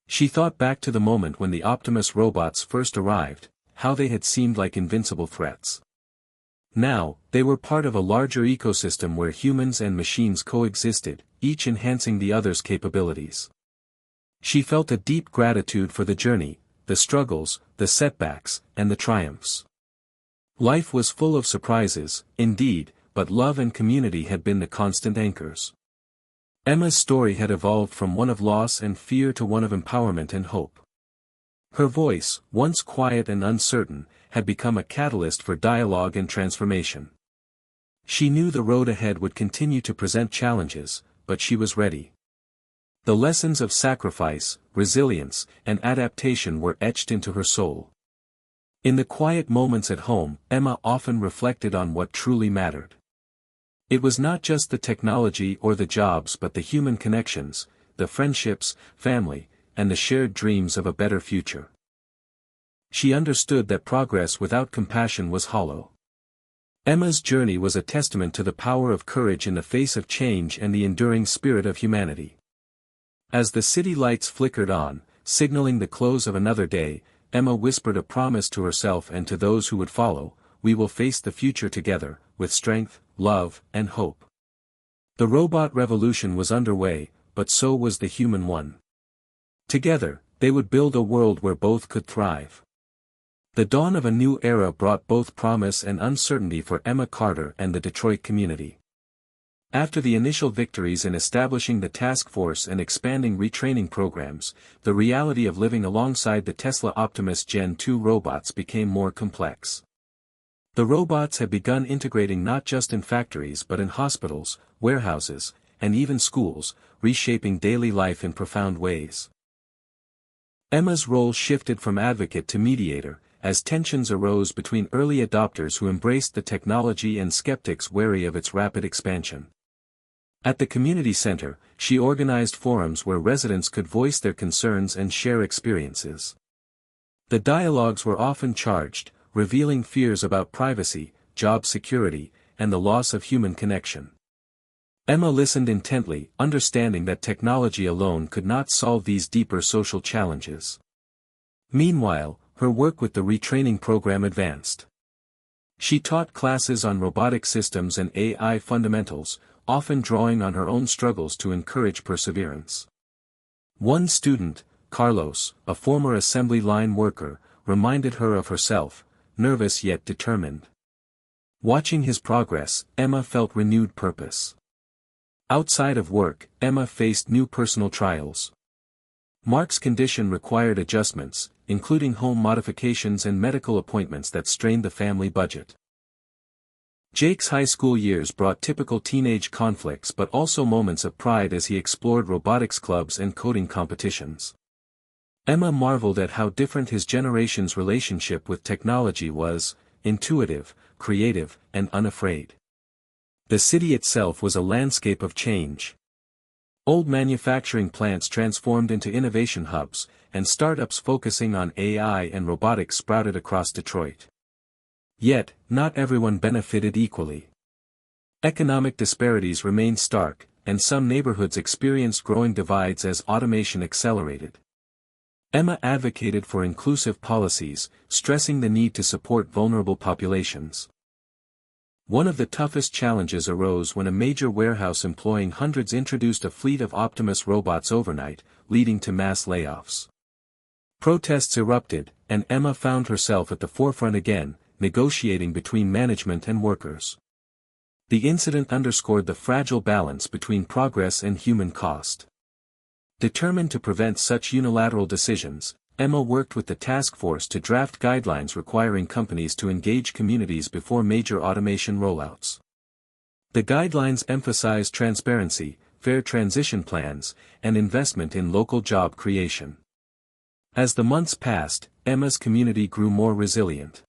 She thought back to the moment when the Optimus robots first arrived, how they had seemed like invincible threats. Now, they were part of a larger ecosystem where humans and machines coexisted, each enhancing the other's capabilities. She felt a deep gratitude for the journey, the struggles, the setbacks, and the triumphs. Life was full of surprises, indeed, but love and community had been the constant anchors. Emma's story had evolved from one of loss and fear to one of empowerment and hope. Her voice, once quiet and uncertain, had become a catalyst for dialogue and transformation. She knew the road ahead would continue to present challenges, but she was ready. The lessons of sacrifice, resilience, and adaptation were etched into her soul. In the quiet moments at home, Emma often reflected on what truly mattered. It was not just the technology or the jobs but the human connections, the friendships, family, and the shared dreams of a better future. She understood that progress without compassion was hollow. Emma's journey was a testament to the power of courage in the face of change and the enduring spirit of humanity. As the city lights flickered on, signaling the close of another day, Emma whispered a promise to herself and to those who would follow: "We will face the future together, with strength, love, and hope." The robot revolution was underway, but so was the human one. Together, they would build a world where both could thrive. The dawn of a new era brought both promise and uncertainty for Emma Carter and the Detroit community. After the initial victories in establishing the task force and expanding retraining programs, the reality of living alongside the Tesla Optimus Gen 2 robots became more complex. The robots had begun integrating not just in factories but in hospitals, warehouses, and even schools, reshaping daily life in profound ways. Emma's role shifted from advocate to mediator, as tensions arose between early adopters who embraced the technology and skeptics wary of its rapid expansion. At the community center, she organized forums where residents could voice their concerns and share experiences. The dialogues were often charged, revealing fears about privacy, job security, and the loss of human connection. Emma listened intently, understanding that technology alone could not solve these deeper social challenges. Meanwhile, her work with the retraining program advanced. She taught classes on robotic systems and AI fundamentals, often drawing on her own struggles to encourage perseverance. One student, Carlos, a former assembly line worker, reminded her of herself, nervous yet determined. Watching his progress, Emma felt renewed purpose. Outside of work, Emma faced new personal trials. Mark's condition required adjustments, including home modifications and medical appointments that strained the family budget. Jake's high school years brought typical teenage conflicts but also moments of pride as he explored robotics clubs and coding competitions. Emma marveled at how different his generation's relationship with technology was: intuitive, creative, and unafraid. The city itself was a landscape of change. Old manufacturing plants transformed into innovation hubs, and startups focusing on AI and robotics sprouted across Detroit. Yet, not everyone benefited equally. Economic disparities remained stark, and some neighborhoods experienced growing divides as automation accelerated. Emma advocated for inclusive policies, stressing the need to support vulnerable populations. One of the toughest challenges arose when a major warehouse employing hundreds introduced a fleet of Optimus robots overnight, leading to mass layoffs. Protests erupted, and Emma found herself at the forefront again, negotiating between management and workers. The incident underscored the fragile balance between progress and human cost. Determined to prevent such unilateral decisions, Emma worked with the task force to draft guidelines requiring companies to engage communities before major automation rollouts. The guidelines emphasized transparency, fair transition plans, and investment in local job creation. As the months passed, Emma's community grew more resilient.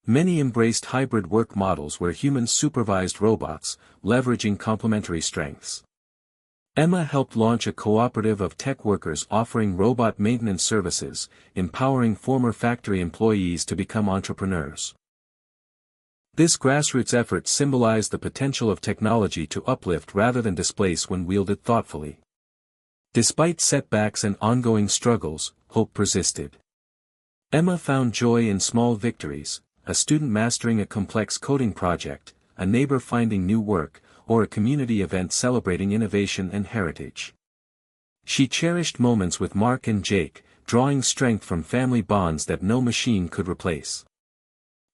Many embraced hybrid work models where humans supervised robots, leveraging complementary strengths. Emma helped launch a cooperative of tech workers offering robot maintenance services, empowering former factory employees to become entrepreneurs. This grassroots effort symbolized the potential of technology to uplift rather than displace when wielded thoughtfully. Despite setbacks and ongoing struggles, hope persisted. Emma found joy in small victories: a student mastering a complex coding project, a neighbor finding new work, or a community event celebrating innovation and heritage. She cherished moments with Mark and Jake, drawing strength from family bonds that no machine could replace.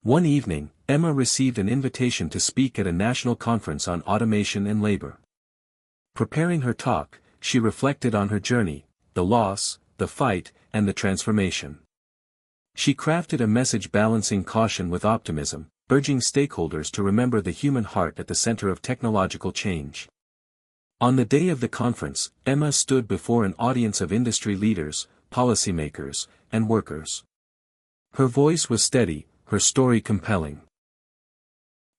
One evening, Emma received an invitation to speak at a national conference on automation and labor. Preparing her talk, she reflected on her journey, the loss, the fight, and the transformation. She crafted a message balancing caution with optimism, urging stakeholders to remember the human heart at the center of technological change. On the day of the conference, Emma stood before an audience of industry leaders, policymakers, and workers. Her voice was steady, her story compelling.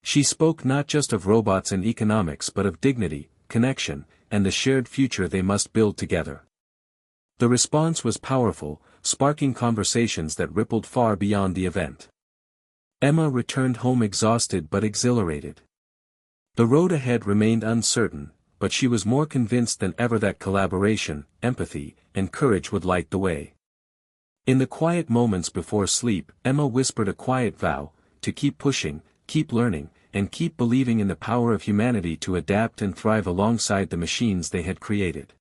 She spoke not just of robots and economics but of dignity, connection, and the shared future they must build together. The response was powerful, sparking conversations that rippled far beyond the event. Emma returned home exhausted but exhilarated. The road ahead remained uncertain, but she was more convinced than ever that collaboration, empathy, and courage would light the way. In the quiet moments before sleep, Emma whispered a quiet vow, to keep pushing, keep learning, and keep believing in the power of humanity to adapt and thrive alongside the machines they had created.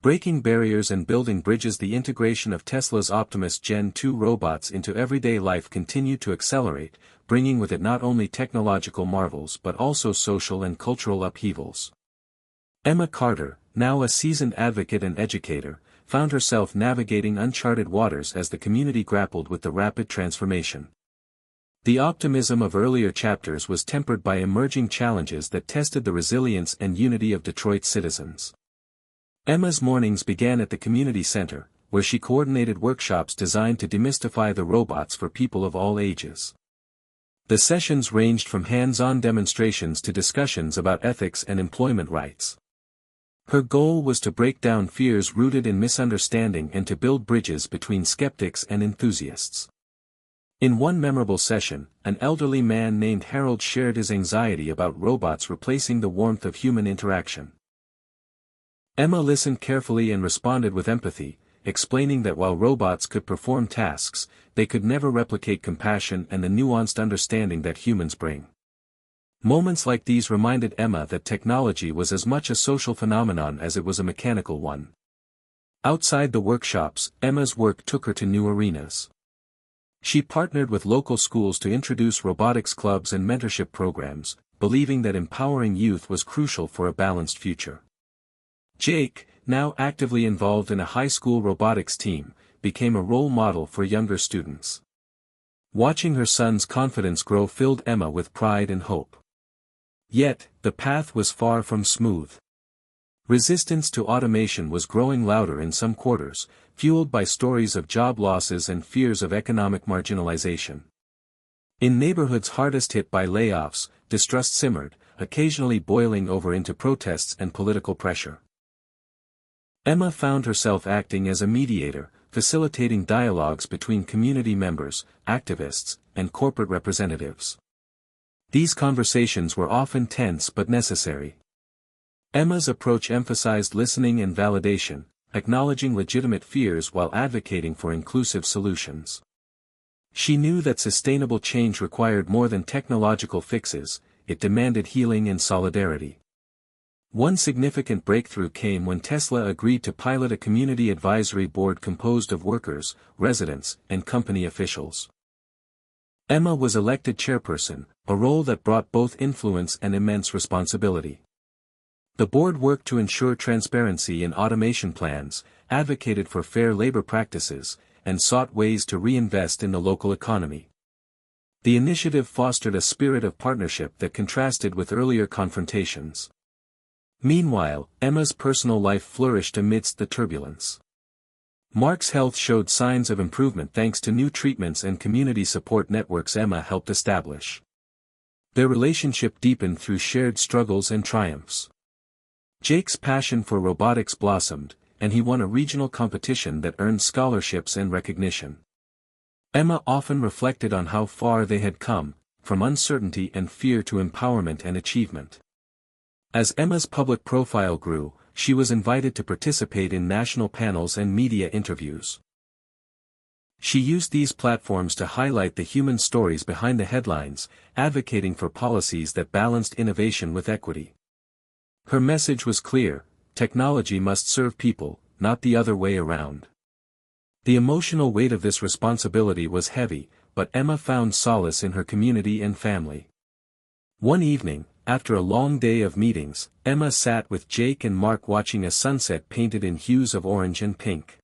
Breaking barriers and building bridges. The integration of Tesla's Optimus Gen 2 robots into everyday life continued to accelerate, bringing with it not only technological marvels but also social and cultural upheavals. Emma Carter, now a seasoned advocate and educator, found herself navigating uncharted waters as the community grappled with the rapid transformation. The optimism of earlier chapters was tempered by emerging challenges that tested the resilience and unity of Detroit's citizens. Emma's mornings began at the community center, where she coordinated workshops designed to demystify the robots for people of all ages. The sessions ranged from hands-on demonstrations to discussions about ethics and employment rights. Her goal was to break down fears rooted in misunderstanding and to build bridges between skeptics and enthusiasts. In one memorable session, an elderly man named Harold shared his anxiety about robots replacing the warmth of human interaction. Emma listened carefully and responded with empathy, explaining that while robots could perform tasks, they could never replicate compassion and the nuanced understanding that humans bring. Moments like these reminded Emma that technology was as much a social phenomenon as it was a mechanical one. Outside the workshops, Emma's work took her to new arenas. She partnered with local schools to introduce robotics clubs and mentorship programs, believing that empowering youth was crucial for a balanced future. Jake, now actively involved in a high school robotics team, became a role model for younger students. Watching her son's confidence grow filled Emma with pride and hope. Yet, the path was far from smooth. Resistance to automation was growing louder in some quarters, fueled by stories of job losses and fears of economic marginalization. In neighborhoods hardest hit by layoffs, distrust simmered, occasionally boiling over into protests and political pressure. Emma found herself acting as a mediator, facilitating dialogues between community members, activists, and corporate representatives. These conversations were often tense but necessary. Emma's approach emphasized listening and validation, acknowledging legitimate fears while advocating for inclusive solutions. She knew that sustainable change required more than technological fixes, it demanded healing and solidarity. One significant breakthrough came when Tesla agreed to pilot a community advisory board composed of workers, residents, and company officials. Emma was elected chairperson, a role that brought both influence and immense responsibility. The board worked to ensure transparency in automation plans, advocated for fair labor practices, and sought ways to reinvest in the local economy. The initiative fostered a spirit of partnership that contrasted with earlier confrontations. Meanwhile, Emma's personal life flourished amidst the turbulence. Mark's health showed signs of improvement thanks to new treatments and community support networks Emma helped establish. Their relationship deepened through shared struggles and triumphs. Jake's passion for robotics blossomed, and he won a regional competition that earned scholarships and recognition. Emma often reflected on how far they had come, from uncertainty and fear to empowerment and achievement. As Emma's public profile grew, she was invited to participate in national panels and media interviews. She used these platforms to highlight the human stories behind the headlines, advocating for policies that balanced innovation with equity. Her message was clear: technology must serve people, not the other way around. The emotional weight of this responsibility was heavy, but Emma found solace in her community and family. One evening, after a long day of meetings, Emma sat with Jake and Mark watching a sunset painted in hues of orange and pink.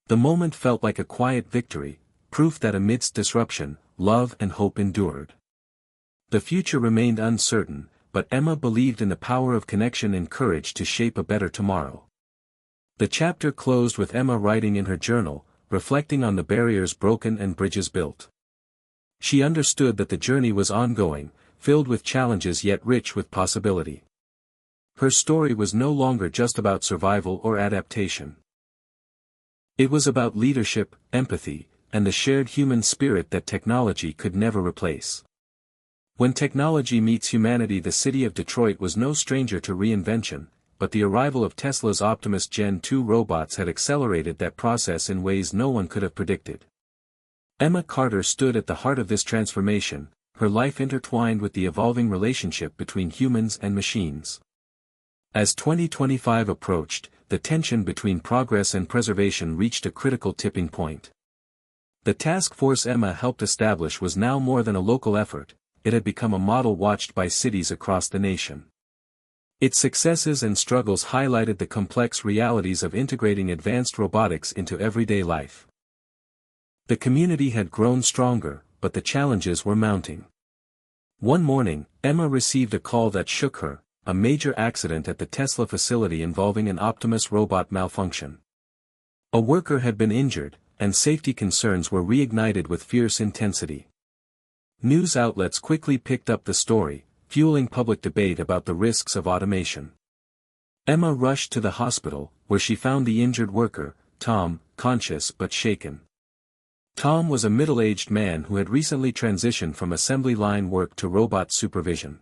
The moment felt like a quiet victory, proof that amidst disruption, love and hope endured. The future remained uncertain, but Emma believed in the power of connection and courage to shape a better tomorrow. The chapter closed with Emma writing in her journal, reflecting on the barriers broken and bridges built. She understood that the journey was ongoing, filled with challenges yet rich with possibility. Her story was no longer just about survival or adaptation. It was about leadership, empathy, and the shared human spirit that technology could never replace. When technology meets humanity, the city of Detroit was no stranger to reinvention, but the arrival of Tesla's Optimus Gen 2 robots had accelerated that process in ways no one could have predicted. Emma Carter stood at the heart of this transformation, her life intertwined with the evolving relationship between humans and machines. As 2025 approached, the tension between progress and preservation reached a critical tipping point. The task force Emma helped establish was now more than a local effort, it had become a model watched by cities across the nation. Its successes and struggles highlighted the complex realities of integrating advanced robotics into everyday life. The community had grown stronger, but the challenges were mounting. One morning, Emma received a call that shook her, a major accident at the Tesla facility involving an Optimus robot malfunction. A worker had been injured, and safety concerns were reignited with fierce intensity. News outlets quickly picked up the story, fueling public debate about the risks of automation. Emma rushed to the hospital, where she found the injured worker, Tom, conscious but shaken. Tom was a middle-aged man who had recently transitioned from assembly line work to robot supervision.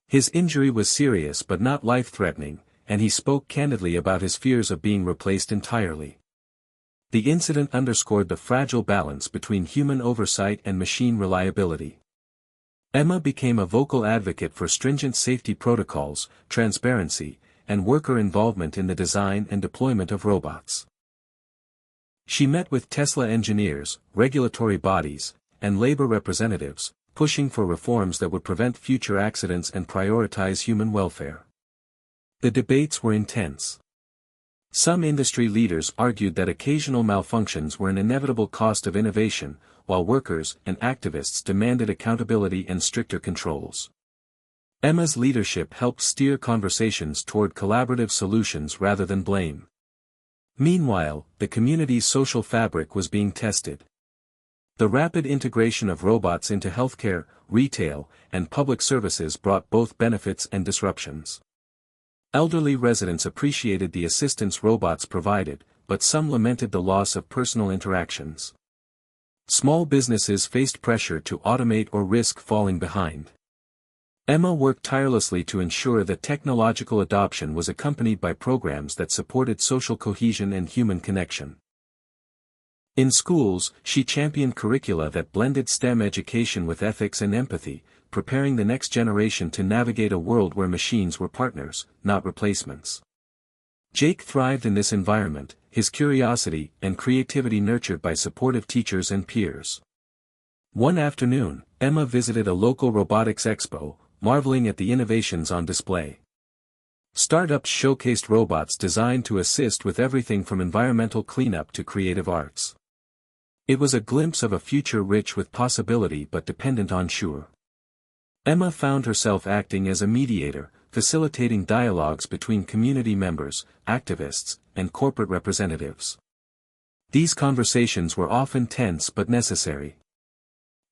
His injury was serious but not life-threatening, and he spoke candidly about his fears of being replaced entirely. The incident underscored the fragile balance between human oversight and machine reliability. Emma became a vocal advocate for stringent safety protocols, transparency, and worker involvement in the design and deployment of robots. She met with Tesla engineers, regulatory bodies, and labor representatives, pushing for reforms that would prevent future accidents and prioritize human welfare. The debates were intense. Some industry leaders argued that occasional malfunctions were an inevitable cost of innovation, while workers and activists demanded accountability and stricter controls. Emma's leadership helped steer conversations toward collaborative solutions rather than blame. Meanwhile, the community's social fabric was being tested. The rapid integration of robots into healthcare, retail, and public services brought both benefits and disruptions. Elderly residents appreciated the assistance robots provided, but some lamented the loss of personal interactions. Small businesses faced pressure to automate or risk falling behind. Emma worked tirelessly to ensure that technological adoption was accompanied by programs that supported social cohesion and human connection. In schools, she championed curricula that blended STEM education with ethics and empathy, preparing the next generation to navigate a world where machines were partners, not replacements. Jake thrived in this environment, his curiosity and creativity nurtured by supportive teachers and peers. One afternoon, Emma visited a local robotics expo, marveling at the innovations on display. Startups showcased robots designed to assist with everything from environmental cleanup to creative arts. It was a glimpse of a future rich with possibility but dependent on sure. Emma found herself acting as a mediator, facilitating dialogues between community members, activists, and corporate representatives. These conversations were often tense but necessary.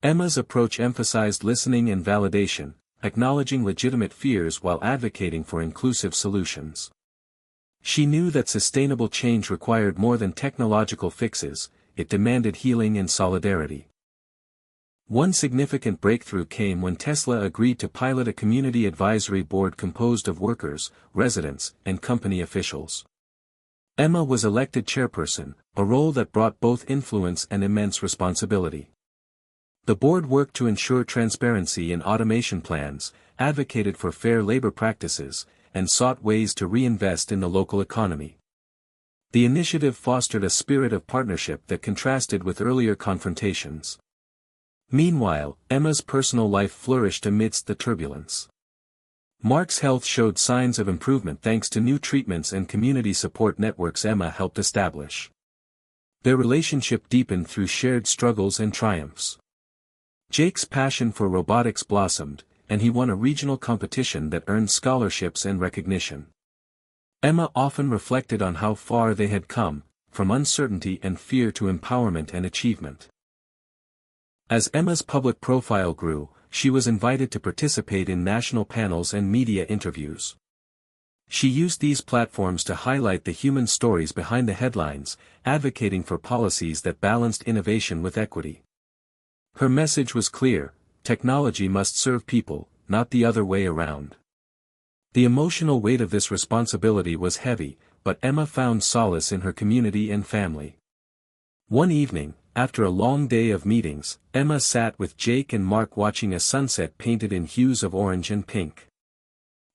Emma's approach emphasized listening and validation, acknowledging legitimate fears while advocating for inclusive solutions. She knew that sustainable change required more than technological fixes, it demanded healing and solidarity. One significant breakthrough came when Tesla agreed to pilot a community advisory board composed of workers, residents, and company officials. Emma was elected chairperson, a role that brought both influence and immense responsibility. The board worked to ensure transparency in automation plans, advocated for fair labor practices, and sought ways to reinvest in the local economy. The initiative fostered a spirit of partnership that contrasted with earlier confrontations. Meanwhile, Emma's personal life flourished amidst the turbulence. Mark's health showed signs of improvement thanks to new treatments and community support networks Emma helped establish. Their relationship deepened through shared struggles and triumphs. Jake's passion for robotics blossomed, and he won a regional competition that earned scholarships and recognition. Emma often reflected on how far they had come, from uncertainty and fear to empowerment and achievement. As Emma's public profile grew, she was invited to participate in national panels and media interviews. She used these platforms to highlight the human stories behind the headlines, advocating for policies that balanced innovation with equity. Her message was clear: technology must serve people, not the other way around. The emotional weight of this responsibility was heavy, but Emma found solace in her community and family. One evening, after a long day of meetings, Emma sat with Jake and Mark watching a sunset painted in hues of orange and pink.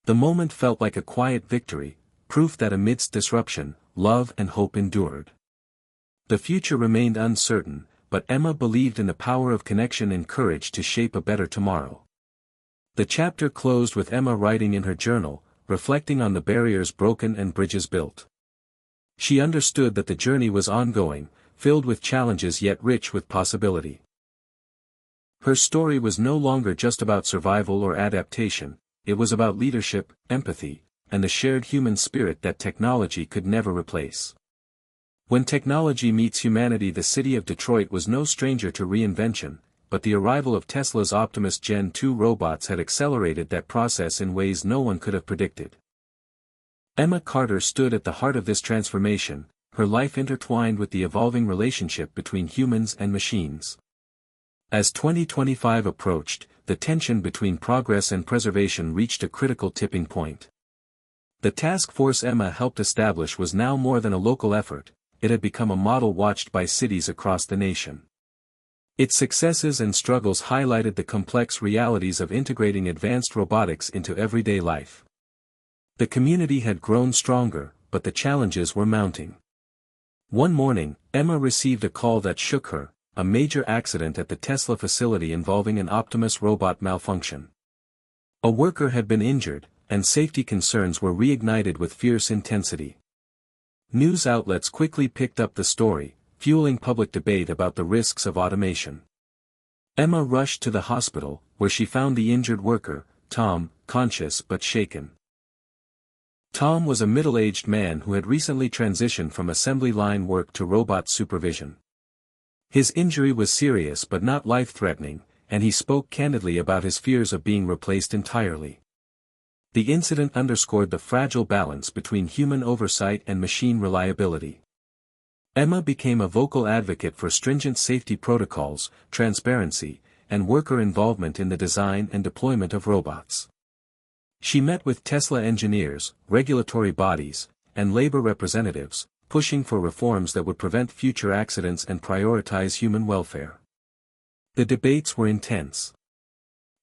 The moment felt like a quiet victory, proof that amidst disruption, love and hope endured. The future remained uncertain, but Emma believed in the power of connection and courage to shape a better tomorrow. The chapter closed with Emma writing in her journal, reflecting on the barriers broken and bridges built. She understood that the journey was ongoing, filled with challenges yet rich with possibility. Her story was no longer just about survival or adaptation, it was about leadership, empathy, and the shared human spirit that technology could never replace. When technology meets humanity, the city of Detroit was no stranger to reinvention, but the arrival of Tesla's Optimus Gen 2 robots had accelerated that process in ways no one could have predicted. Emma Carter stood at the heart of this transformation, her life intertwined with the evolving relationship between humans and machines. As 2025 approached, the tension between progress and preservation reached a critical tipping point. The task force Emma helped establish was now more than a local effort, it had become a model watched by cities across the nation. Its successes and struggles highlighted the complex realities of integrating advanced robotics into everyday life. The community had grown stronger, but the challenges were mounting. One morning, Emma received a call that shook her: a major accident at the Tesla facility involving an Optimus robot malfunction. A worker had been injured, and safety concerns were reignited with fierce intensity. News outlets quickly picked up the story, fueling public debate about the risks of automation. Emma rushed to the hospital, where she found the injured worker, Tom, conscious but shaken. Tom was a middle-aged man who had recently transitioned from assembly line work to robot supervision. His injury was serious but not life-threatening, and he spoke candidly about his fears of being replaced entirely. The incident underscored the fragile balance between human oversight and machine reliability. Emma became a vocal advocate for stringent safety protocols, transparency, and worker involvement in the design and deployment of robots. She met with Tesla engineers, regulatory bodies, and labor representatives, pushing for reforms that would prevent future accidents and prioritize human welfare. The debates were intense.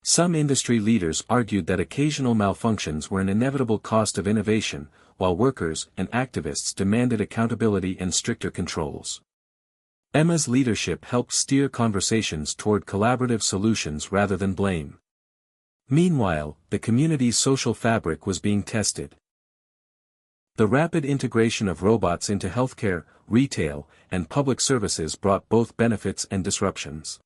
Some industry leaders argued that occasional malfunctions were an inevitable cost of innovation, while workers and activists demanded accountability and stricter controls. Emma's leadership helped steer conversations toward collaborative solutions rather than blame. Meanwhile, the community's social fabric was being tested. The rapid integration of robots into healthcare, retail, and public services brought both benefits and disruptions.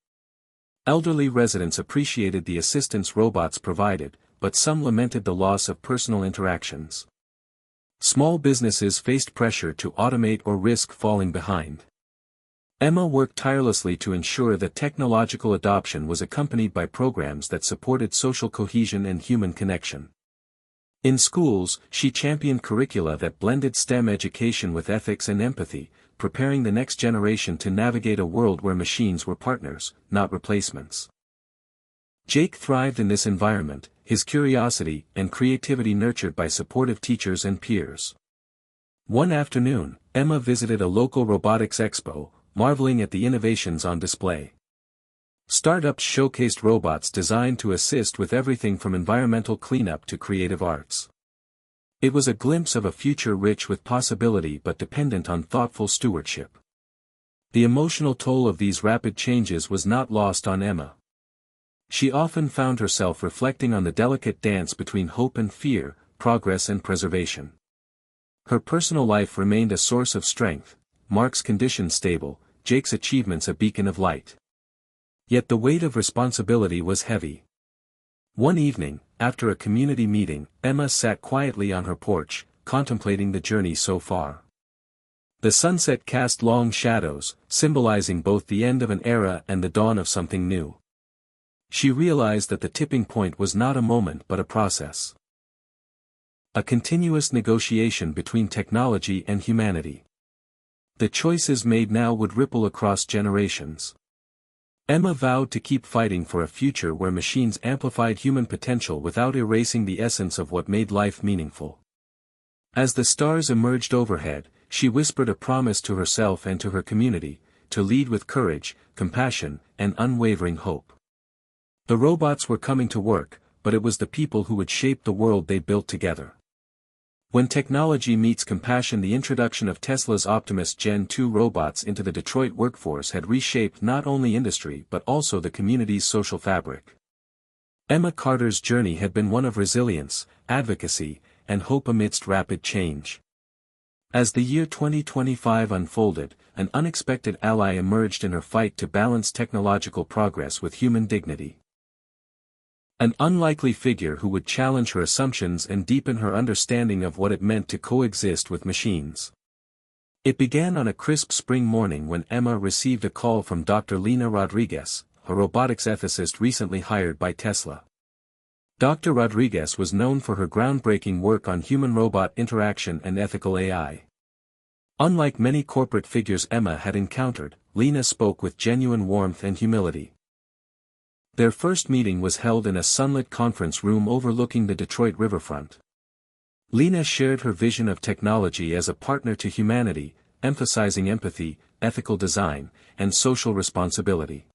Elderly residents appreciated the assistance robots provided, but some lamented the loss of personal interactions. Small businesses faced pressure to automate or risk falling behind. Emma worked tirelessly to ensure that technological adoption was accompanied by programs that supported social cohesion and human connection. In schools, she championed curricula that blended STEM education with ethics and empathy, preparing the next generation to navigate a world where machines were partners, not replacements. Jake thrived in this environment, his curiosity and creativity nurtured by supportive teachers and peers. One afternoon, Emma visited a local robotics expo, marveling at the innovations on display. Startups showcased robots designed to assist with everything from environmental cleanup to creative arts. It was a glimpse of a future rich with possibility but dependent on thoughtful stewardship. The emotional toll of these rapid changes was not lost on Emma. She often found herself reflecting on the delicate dance between hope and fear, progress and preservation. Her personal life remained a source of strength, Mark's condition stable, Jake's achievements a beacon of light. Yet the weight of responsibility was heavy. One evening, after a community meeting, Emma sat quietly on her porch, contemplating the journey so far. The sunset cast long shadows, symbolizing both the end of an era and the dawn of something new. She realized that the tipping point was not a moment but a process. A continuous negotiation between technology and humanity. The choices made now would ripple across generations. Emma vowed to keep fighting for a future where machines amplified human potential without erasing the essence of what made life meaningful. As the stars emerged overhead, she whispered a promise to herself and to her community, to lead with courage, compassion, and unwavering hope. The robots were coming to work, but it was the people who would shape the world they built together. When technology meets compassion, the introduction of Tesla's Optimus Gen 2 robots into the Detroit workforce had reshaped not only industry but also the community's social fabric. Emma Carter's journey had been one of resilience, advocacy, and hope amidst rapid change. As the year 2025 unfolded, an unexpected ally emerged in her fight to balance technological progress with human dignity. An unlikely figure who would challenge her assumptions and deepen her understanding of what it meant to coexist with machines. It began on a crisp spring morning when Emma received a call from Dr. Lina Rodriguez, a robotics ethicist recently hired by Tesla. Dr. Rodriguez was known for her groundbreaking work on human-robot interaction and ethical AI. Unlike many corporate figures Emma had encountered, Lina spoke with genuine warmth and humility. Their first meeting was held in a sunlit conference room overlooking the Detroit riverfront. Lina shared her vision of technology as a partner to humanity, emphasizing empathy, ethical design, and social responsibility.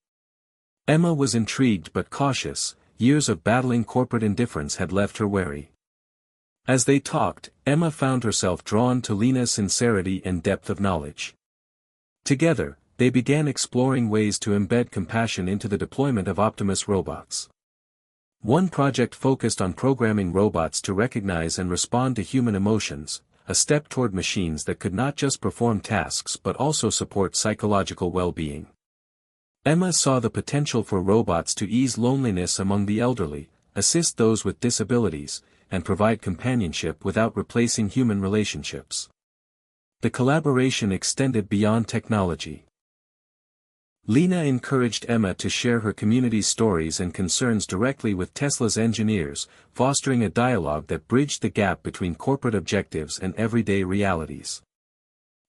Emma was intrigued but cautious. Years of battling corporate indifference had left her wary. As they talked, Emma found herself drawn to Lina's sincerity and depth of knowledge. Together, they began exploring ways to embed compassion into the deployment of Optimus robots. One project focused on programming robots to recognize and respond to human emotions, a step toward machines that could not just perform tasks but also support psychological well-being. Emma saw the potential for robots to ease loneliness among the elderly, assist those with disabilities, and provide companionship without replacing human relationships. The collaboration extended beyond technology. Lina encouraged Emma to share her community's stories and concerns directly with Tesla's engineers, fostering a dialogue that bridged the gap between corporate objectives and everyday realities.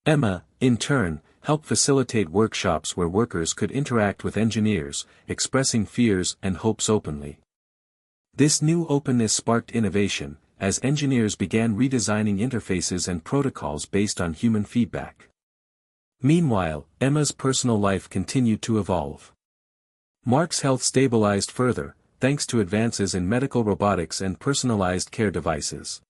Emma, in turn, helped facilitate workshops where workers could interact with engineers, expressing fears and hopes openly. This new openness sparked innovation, as engineers began redesigning interfaces and protocols based on human feedback. Meanwhile, Emma's personal life continued to evolve. Mark's health stabilized further, thanks to advances in medical robotics and personalized care devices.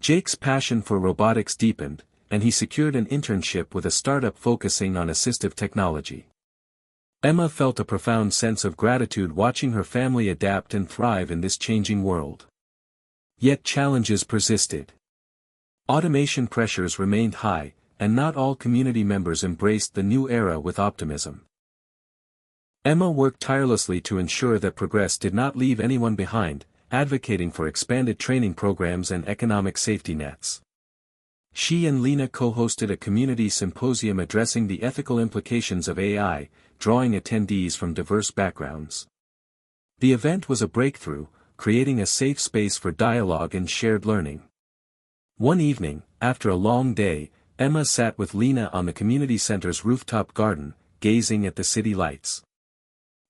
Jake's passion for robotics deepened, and he secured an internship with a startup focusing on assistive technology. Emma felt a profound sense of gratitude watching her family adapt and thrive in this changing world. Yet challenges persisted. Automation pressures remained high, and not all community members embraced the new era with optimism. Emma worked tirelessly to ensure that progress did not leave anyone behind, advocating for expanded training programs and economic safety nets. She and Lina co-hosted a community symposium addressing the ethical implications of AI, drawing attendees from diverse backgrounds. The event was a breakthrough, creating a safe space for dialogue and shared learning. One evening, after a long day, Emma sat with Lina on the community center's rooftop garden, gazing at the city lights.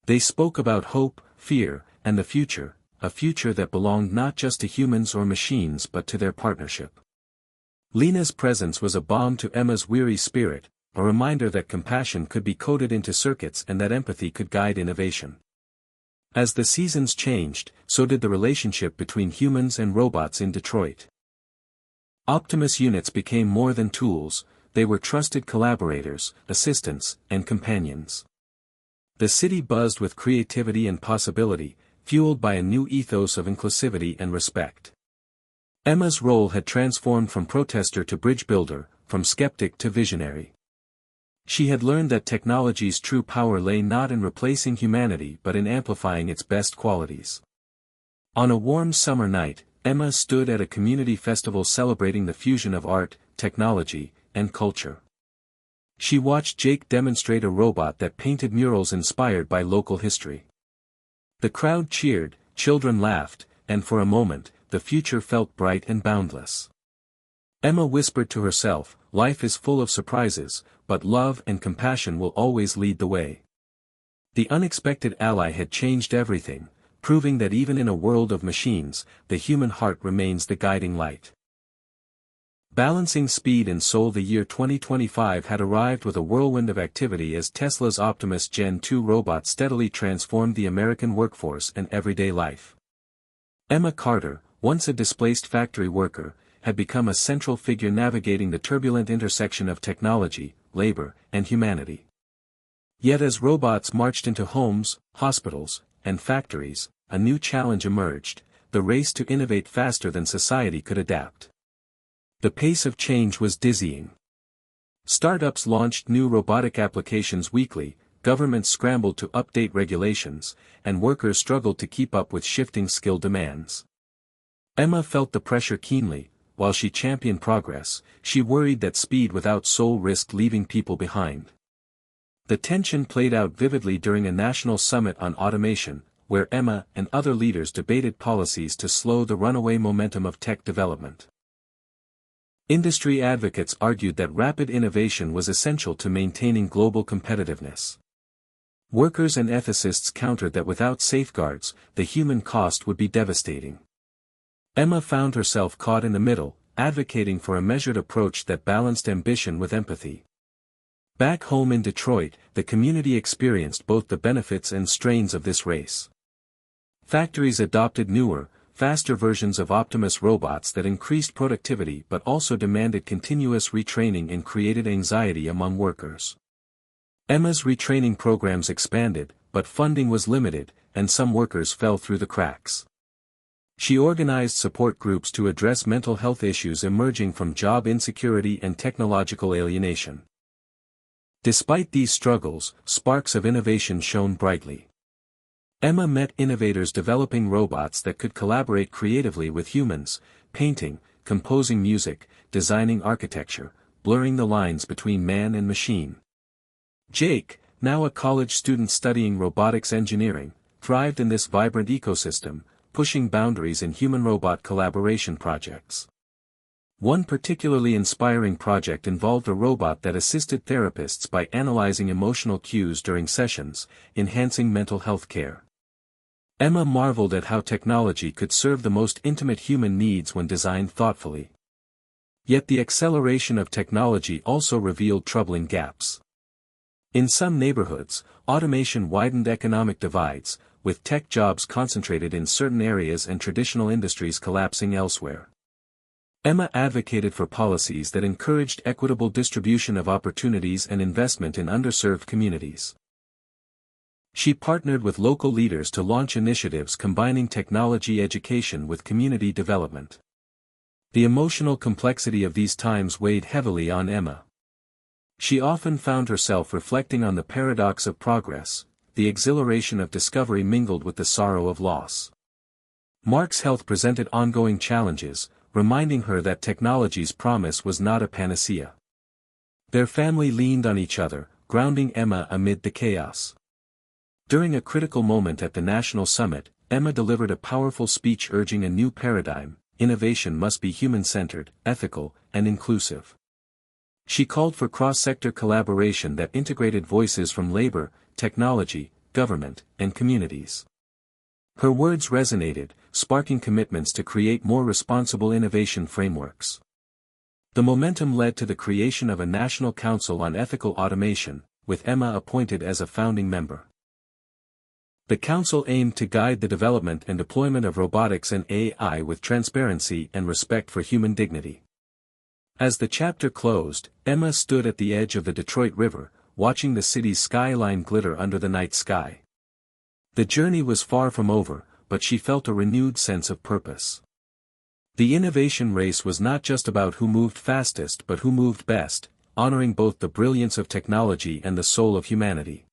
They spoke about hope, fear, and the future, a future that belonged not just to humans or machines but to their partnership. Lina's presence was a balm to Emma's weary spirit, a reminder that compassion could be coded into circuits and that empathy could guide innovation. As the seasons changed, so did the relationship between humans and robots in Detroit. Optimus units became more than tools, they were trusted collaborators, assistants, and companions. The city buzzed with creativity and possibility, fueled by a new ethos of inclusivity and respect. Emma's role had transformed from protester to bridge builder, from skeptic to visionary. She had learned that technology's true power lay not in replacing humanity but in amplifying its best qualities. On a warm summer night, Emma stood at a community festival celebrating the fusion of art, technology, and culture. She watched Jake demonstrate a robot that painted murals inspired by local history. The crowd cheered, children laughed, and for a moment, the future felt bright and boundless. Emma whispered to herself, "Life is full of surprises, but love and compassion will always lead the way." The unexpected ally had changed everything, proving that even in a world of machines, the human heart remains the guiding light. Balancing speed and soul. The year 2025 had arrived with a whirlwind of activity as Tesla's Optimus Gen 2 robot steadily transformed the American workforce and everyday life. Emma Carter, once a displaced factory worker, had become a central figure navigating the turbulent intersection of technology, labor, and humanity. Yet as robots marched into homes, hospitals, and factories, a new challenge emerged: the race to innovate faster than society could adapt. The pace of change was dizzying. Startups launched new robotic applications weekly, governments scrambled to update regulations, and workers struggled to keep up with shifting skill demands. Emma felt the pressure keenly. While she championed progress, she worried that speed without soul risked leaving people behind. The tension played out vividly during a national summit on automation, where Emma and other leaders debated policies to slow the runaway momentum of tech development. Industry advocates argued that rapid innovation was essential to maintaining global competitiveness. Workers and ethicists countered that without safeguards, the human cost would be devastating. Emma found herself caught in the middle, advocating for a measured approach that balanced ambition with empathy. Back home in Detroit, the community experienced both the benefits and strains of this race. Factories adopted newer, faster versions of Optimus robots that increased productivity but also demanded continuous retraining and created anxiety among workers. Emma's retraining programs expanded, but funding was limited, and some workers fell through the cracks. She organized support groups to address mental health issues emerging from job insecurity and technological alienation. Despite these struggles, sparks of innovation shone brightly. Emma met innovators developing robots that could collaborate creatively with humans, painting, composing music, designing architecture, blurring the lines between man and machine. Jake, now a college student studying robotics engineering, thrived in this vibrant ecosystem, pushing boundaries in human-robot collaboration projects. One particularly inspiring project involved a robot that assisted therapists by analyzing emotional cues during sessions, enhancing mental health care. Emma marveled at how technology could serve the most intimate human needs when designed thoughtfully. Yet the acceleration of technology also revealed troubling gaps. In some neighborhoods, automation widened economic divides, with tech jobs concentrated in certain areas and traditional industries collapsing elsewhere. Emma advocated for policies that encouraged equitable distribution of opportunities and investment in underserved communities. She partnered with local leaders to launch initiatives combining technology education with community development. The emotional complexity of these times weighed heavily on Emma. She often found herself reflecting on the paradox of progress, the exhilaration of discovery mingled with the sorrow of loss. Mark's health presented ongoing challenges, reminding her that technology's promise was not a panacea. Their family leaned on each other, grounding Emma amid the chaos. During a critical moment at the national summit, Emma delivered a powerful speech urging a new paradigm: innovation must be human-centered, ethical, and inclusive. She called for cross-sector collaboration that integrated voices from labor, technology, government, and communities. Her words resonated, sparking commitments to create more responsible innovation frameworks. The momentum led to the creation of a National Council on Ethical Automation, with Emma appointed as a founding member. The council aimed to guide the development and deployment of robotics and AI with transparency and respect for human dignity. As the chapter closed, Emma stood at the edge of the Detroit River, watching the city's skyline glitter under the night sky. The journey was far from over, but she felt a renewed sense of purpose. The innovation race was not just about who moved fastest but who moved best, honoring both the brilliance of technology and the soul of humanity.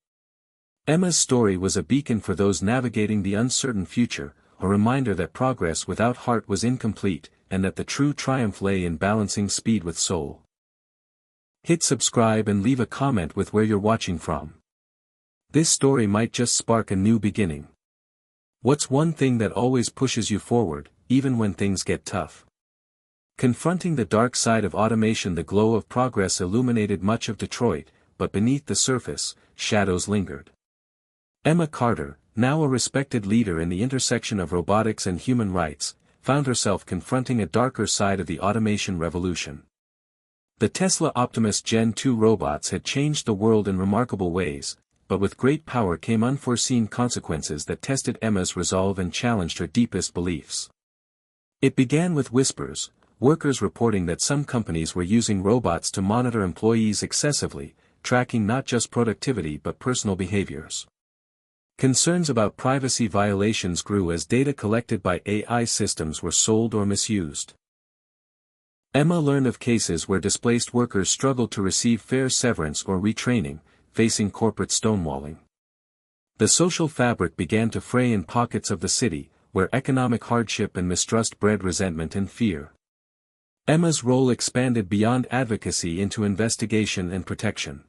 Emma's story was a beacon for those navigating the uncertain future, a reminder that progress without heart was incomplete, and that the true triumph lay in balancing speed with soul. Hit subscribe and leave a comment with where you're watching from. This story might just spark a new beginning. What's one thing that always pushes you forward, even when things get tough. Confronting the dark side of automation, the glow of progress illuminated much of Detroit, but beneath the surface, shadows lingered. Emma Carter, now a respected leader in the intersection of robotics and human rights, found herself confronting a darker side of the automation revolution. The Tesla Optimus Gen 2 robots had changed the world in remarkable ways, but with great power came unforeseen consequences that tested Emma's resolve and challenged her deepest beliefs. It began with whispers, workers reporting that some companies were using robots to monitor employees excessively, tracking not just productivity but personal behaviors. Concerns about privacy violations grew as data collected by AI systems were sold or misused. Emma learned of cases where displaced workers struggled to receive fair severance or retraining, facing corporate stonewalling. The social fabric began to fray in pockets of the city, where economic hardship and mistrust bred resentment and fear. Emma's role expanded beyond advocacy into investigation and protection.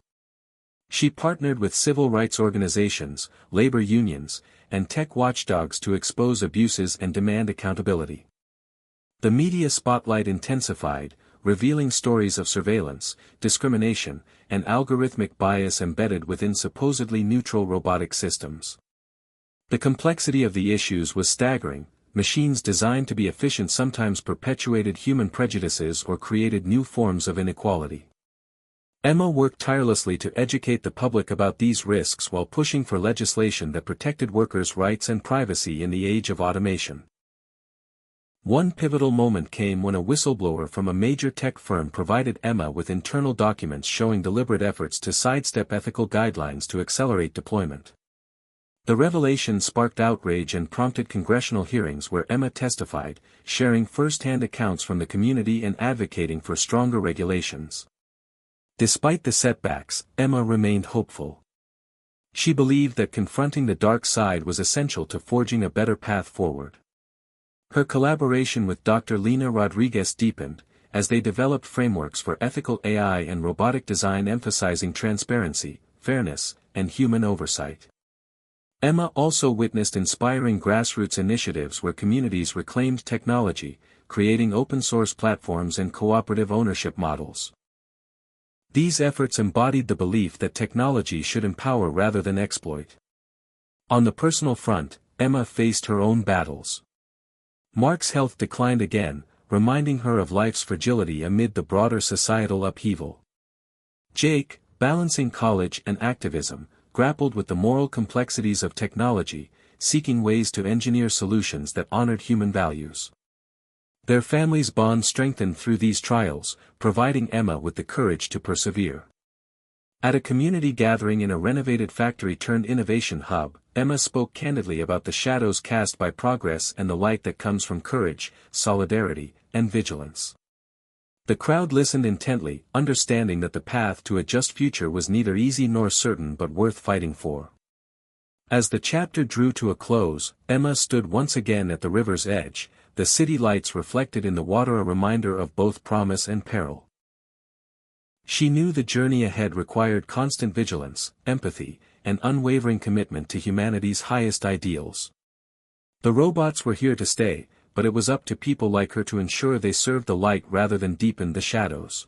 She partnered with civil rights organizations, labor unions, and tech watchdogs to expose abuses and demand accountability. The media spotlight intensified, revealing stories of surveillance, discrimination, and algorithmic bias embedded within supposedly neutral robotic systems. The complexity of the issues was staggering. Machines designed to be efficient sometimes perpetuated human prejudices or created new forms of inequality. Emma worked tirelessly to educate the public about these risks while pushing for legislation that protected workers' rights and privacy in the age of automation. One pivotal moment came when a whistleblower from a major tech firm provided Emma with internal documents showing deliberate efforts to sidestep ethical guidelines to accelerate deployment. The revelation sparked outrage and prompted congressional hearings where Emma testified, sharing first-hand accounts from the community and advocating for stronger regulations. Despite the setbacks, Emma remained hopeful. She believed that confronting the dark side was essential to forging a better path forward. Her collaboration with Dr. Lina Rodriguez deepened, as they developed frameworks for ethical AI and robotic design emphasizing transparency, fairness, and human oversight. Emma also witnessed inspiring grassroots initiatives where communities reclaimed technology, creating open-source platforms and cooperative ownership models. These efforts embodied the belief that technology should empower rather than exploit. On the personal front, Emma faced her own battles. Mark's health declined again, reminding her of life's fragility amid the broader societal upheaval. Jake, balancing college and activism, grappled with the moral complexities of technology, seeking ways to engineer solutions that honored human values. Their family's bond strengthened through these trials, providing Emma with the courage to persevere. At a community gathering in a renovated factory-turned-innovation hub, Emma spoke candidly about the shadows cast by progress and the light that comes from courage, solidarity, and vigilance. The crowd listened intently, understanding that the path to a just future was neither easy nor certain but worth fighting for. As the chapter drew to a close, Emma stood once again at the river's edge, the city lights reflected in the water a reminder of both promise and peril. She knew the journey ahead required constant vigilance, empathy, and unwavering commitment to humanity's highest ideals. The robots were here to stay, but it was up to people like her to ensure they served the light rather than deepened the shadows.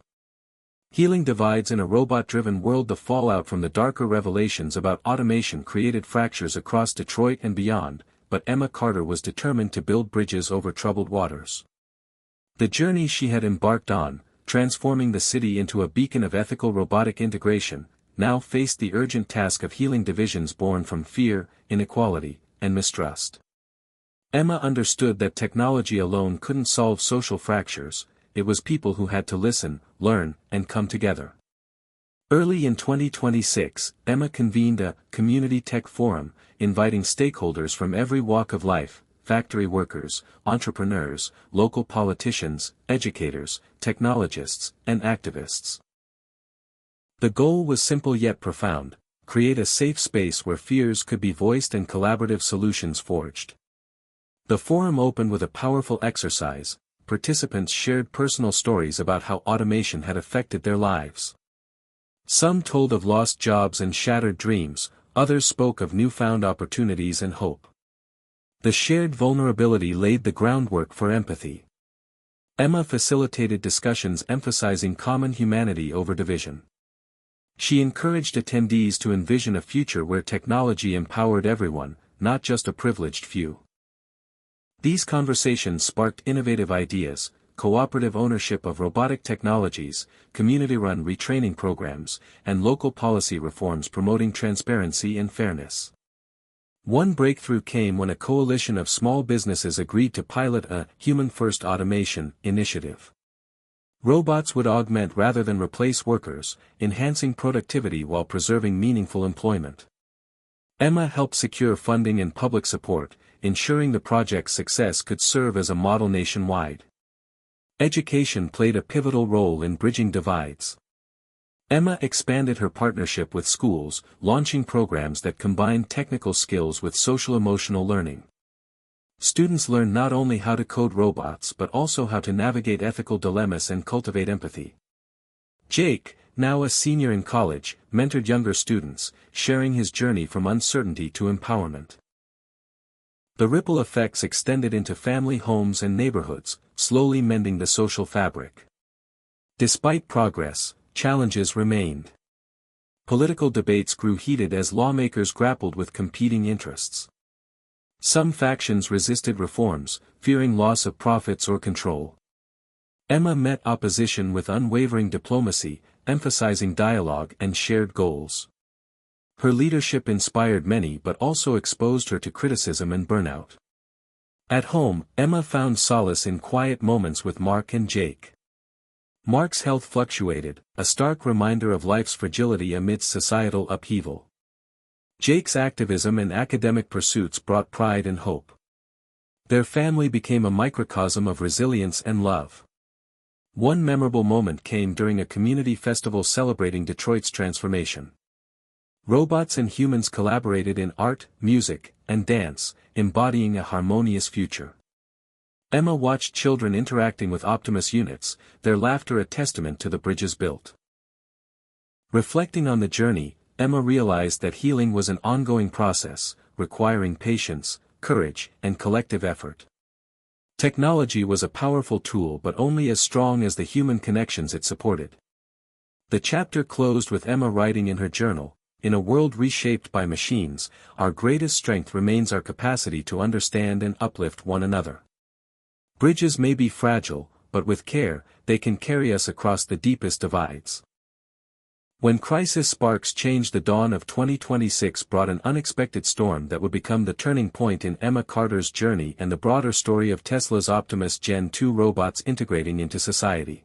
Healing divides in a robot-driven world. The fallout from the darker revelations about automation created fractures across Detroit and beyond, but Emma Carter was determined to build bridges over troubled waters. The journey she had embarked on, transforming the city into a beacon of ethical robotic integration, now faced the urgent task of healing divisions born from fear, inequality, and mistrust. Emma understood that technology alone couldn't solve social fractures. It was people who had to listen, learn, and come together. Early in 2026, Emma convened a community tech forum, inviting stakeholders from every walk of life: factory workers, entrepreneurs, local politicians, educators, technologists, and activists. The goal was simple yet profound: create a safe space where fears could be voiced and collaborative solutions forged. The forum opened with a powerful exercise. Participants shared personal stories about how automation had affected their lives. Some told of lost jobs and shattered dreams, others spoke of newfound opportunities and hope. The shared vulnerability laid the groundwork for empathy. Emma facilitated discussions emphasizing common humanity over division. She encouraged attendees to envision a future where technology empowered everyone, not just a privileged few. These conversations sparked innovative ideas, cooperative ownership of robotic technologies, community-run retraining programs, and local policy reforms promoting transparency and fairness. One breakthrough came when a coalition of small businesses agreed to pilot a human-first automation initiative. Robots would augment rather than replace workers, enhancing productivity while preserving meaningful employment. Emma helped secure funding and public support, ensuring the project's success could serve as a model nationwide. Education played a pivotal role in bridging divides. Emma expanded her partnership with schools, launching programs that combined technical skills with social-emotional learning. Students learn not only how to code robots but also how to navigate ethical dilemmas and cultivate empathy. Jake, now a senior in college, mentored younger students, sharing his journey from uncertainty to empowerment. The ripple effects extended into family homes and neighborhoods, slowly mending the social fabric. Despite progress, challenges remained. Political debates grew heated as lawmakers grappled with competing interests. Some factions resisted reforms, fearing loss of profits or control. Emma met opposition with unwavering diplomacy, emphasizing dialogue and shared goals. Her leadership inspired many but also exposed her to criticism and burnout. At home, Emma found solace in quiet moments with Mark and Jake. Mark's health fluctuated, a stark reminder of life's fragility amidst societal upheaval. Jake's activism and academic pursuits brought pride and hope. Their family became a microcosm of resilience and love. One memorable moment came during a community festival celebrating Detroit's transformation. Robots and humans collaborated in art, music, and dance, embodying a harmonious future. Emma watched children interacting with Optimus units, their laughter a testament to the bridges built. Reflecting on the journey, Emma realized that healing was an ongoing process, requiring patience, courage, and collective effort. Technology was a powerful tool but only as strong as the human connections it supported. The chapter closed with Emma writing in her journal, "In a world reshaped by machines, our greatest strength remains our capacity to understand and uplift one another. Bridges may be fragile, but with care, they can carry us across the deepest divides." When crisis sparks changed, the dawn of 2026 brought an unexpected storm that would become the turning point in Emma Carter's journey and the broader story of Tesla's Optimus Gen 2 robots integrating into society.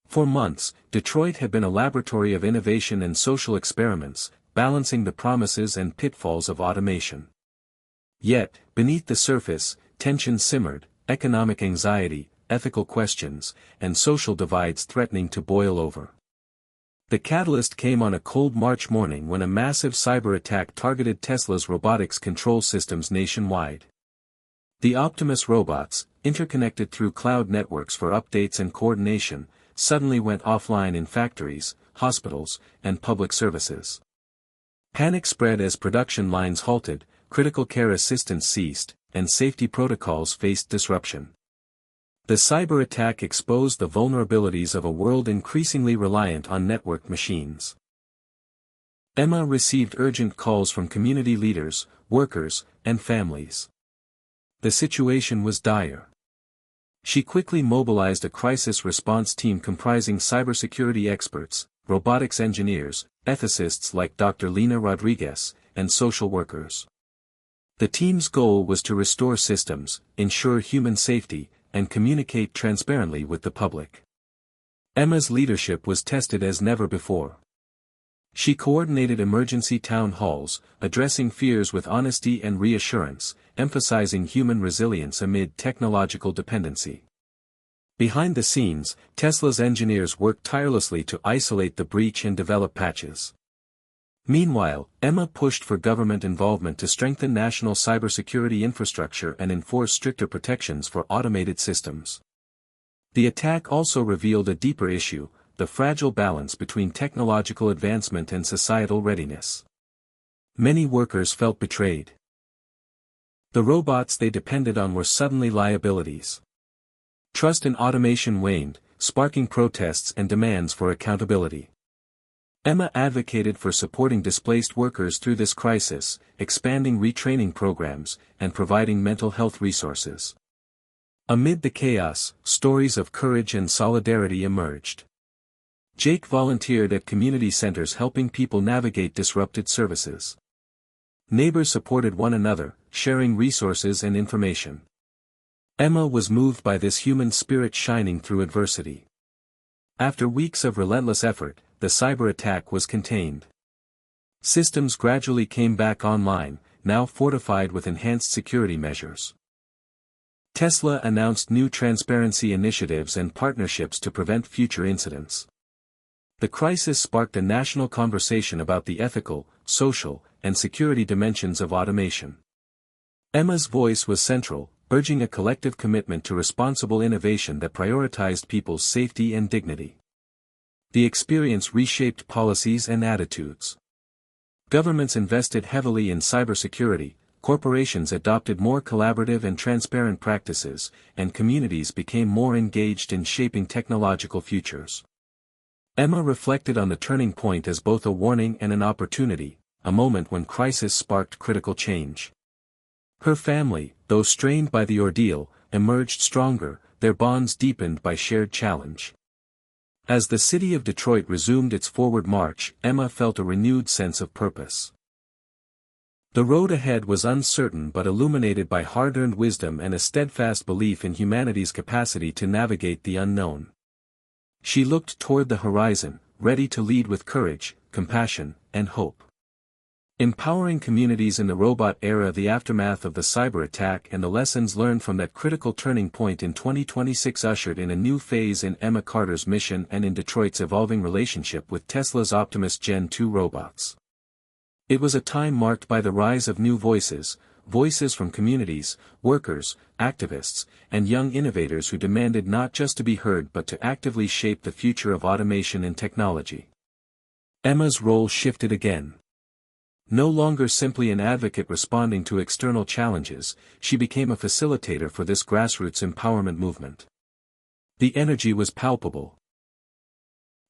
For months, Detroit had been a laboratory of innovation and social experiments, balancing the promises and pitfalls of automation. Yet, beneath the surface, tension simmered, economic anxiety, ethical questions, and social divides threatening to boil over. The catalyst came on a cold March morning when a massive cyber attack targeted Tesla's robotics control systems nationwide. The Optimus robots, interconnected through cloud networks for updates and coordination, suddenly went offline in factories, hospitals, and public services. Panic spread as production lines halted, critical care assistance ceased, and safety protocols faced disruption. The cyber attack exposed the vulnerabilities of a world increasingly reliant on networked machines. Emma received urgent calls from community leaders, workers, and families. The situation was dire. She quickly mobilized a crisis response team comprising cybersecurity experts, robotics engineers, ethicists like Dr. Lena Rodriguez, and social workers. The team's goal was to restore systems, ensure human safety, and communicate transparently with the public. Emma's leadership was tested as never before. She coordinated emergency town halls, addressing fears with honesty and reassurance, emphasizing human resilience amid technological dependency. Behind the scenes, Tesla's engineers worked tirelessly to isolate the breach and develop patches. Meanwhile, Emma pushed for government involvement to strengthen national cybersecurity infrastructure and enforce stricter protections for automated systems. The attack also revealed a deeper issue, the fragile balance between technological advancement and societal readiness. Many workers felt betrayed. The robots they depended on were suddenly liabilities. Trust in automation waned, sparking protests and demands for accountability. Emma advocated for supporting displaced workers through this crisis, expanding retraining programs, and providing mental health resources. Amid the chaos, stories of courage and solidarity emerged. Jake volunteered at community centers helping people navigate disrupted services. Neighbors supported one another, sharing resources and information. Emma was moved by this human spirit shining through adversity. After weeks of relentless effort, the cyber attack was contained. Systems gradually came back online, now fortified with enhanced security measures. Tesla announced new transparency initiatives and partnerships to prevent future incidents. The crisis sparked a national conversation about the ethical, social, and security dimensions of automation. Emma's voice was central, urging a collective commitment to responsible innovation that prioritized people's safety and dignity. The experience reshaped policies and attitudes. Governments invested heavily in cybersecurity, corporations adopted more collaborative and transparent practices, and communities became more engaged in shaping technological futures. Emma reflected on the turning point as both a warning and an opportunity, a moment when crisis sparked critical change. Her family, though strained by the ordeal, emerged stronger, their bonds deepened by shared challenge. As the city of Detroit resumed its forward march, Emma felt a renewed sense of purpose. The road ahead was uncertain but illuminated by hard-earned wisdom and a steadfast belief in humanity's capacity to navigate the unknown. She looked toward the horizon, ready to lead with courage, compassion, and hope. Empowering communities in the robot era. The aftermath of the cyber attack and the lessons learned from that critical turning point in 2026 ushered in a new phase in Emma Carter's mission and in Detroit's evolving relationship with Tesla's Optimus Gen 2 robots. It was a time marked by the rise of new voices from communities, workers, activists, and young innovators who demanded not just to be heard but to actively shape the future of automation and technology. Emma's role shifted again. No longer simply an advocate responding to external challenges, she became a facilitator for this grassroots empowerment movement. The energy was palpable.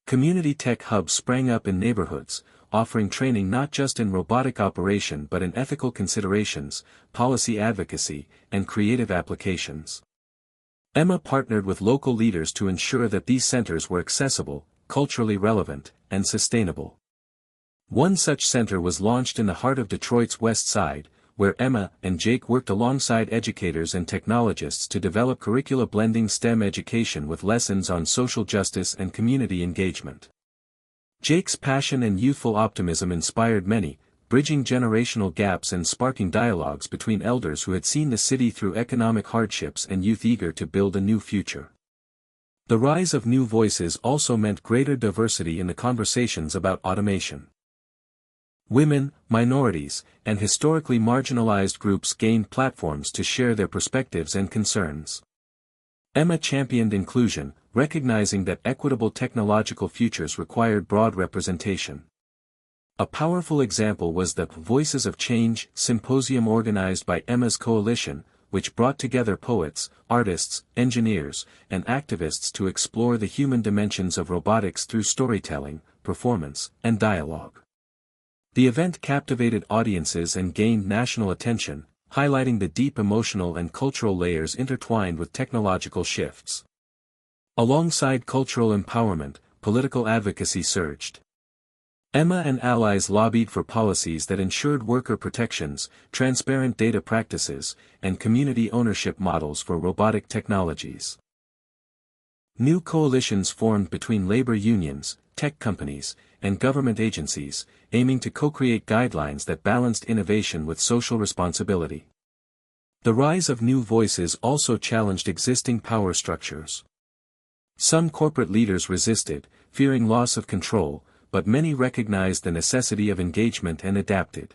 Community tech hubs sprang up in neighborhoods, offering training not just in robotic operation but in ethical considerations, policy advocacy, and creative applications. Emma partnered with local leaders to ensure that these centers were accessible, culturally relevant, and sustainable. One such center was launched in the heart of Detroit's West Side, where Emma and Jake worked alongside educators and technologists to develop curricula blending STEM education with lessons on social justice and community engagement. Jake's passion and youthful optimism inspired many, bridging generational gaps and sparking dialogues between elders who had seen the city through economic hardships and youth eager to build a new future. The rise of new voices also meant greater diversity in the conversations about automation. Women, minorities, and historically marginalized groups gained platforms to share their perspectives and concerns. Emma championed inclusion, recognizing that equitable technological futures required broad representation. A powerful example was the Voices of Change symposium organized by Emma's coalition, which brought together poets, artists, engineers, and activists to explore the human dimensions of robotics through storytelling, performance, and dialogue. The event captivated audiences and gained national attention, highlighting the deep emotional and cultural layers intertwined with technological shifts. Alongside cultural empowerment, political advocacy surged. Emma and allies lobbied for policies that ensured worker protections, transparent data practices, and community ownership models for robotic technologies. New coalitions formed between labor unions, tech companies, and government agencies, aiming to co-create guidelines that balanced innovation with social responsibility. The rise of new voices also challenged existing power structures. Some corporate leaders resisted, fearing loss of control, but many recognized the necessity of engagement and adapted.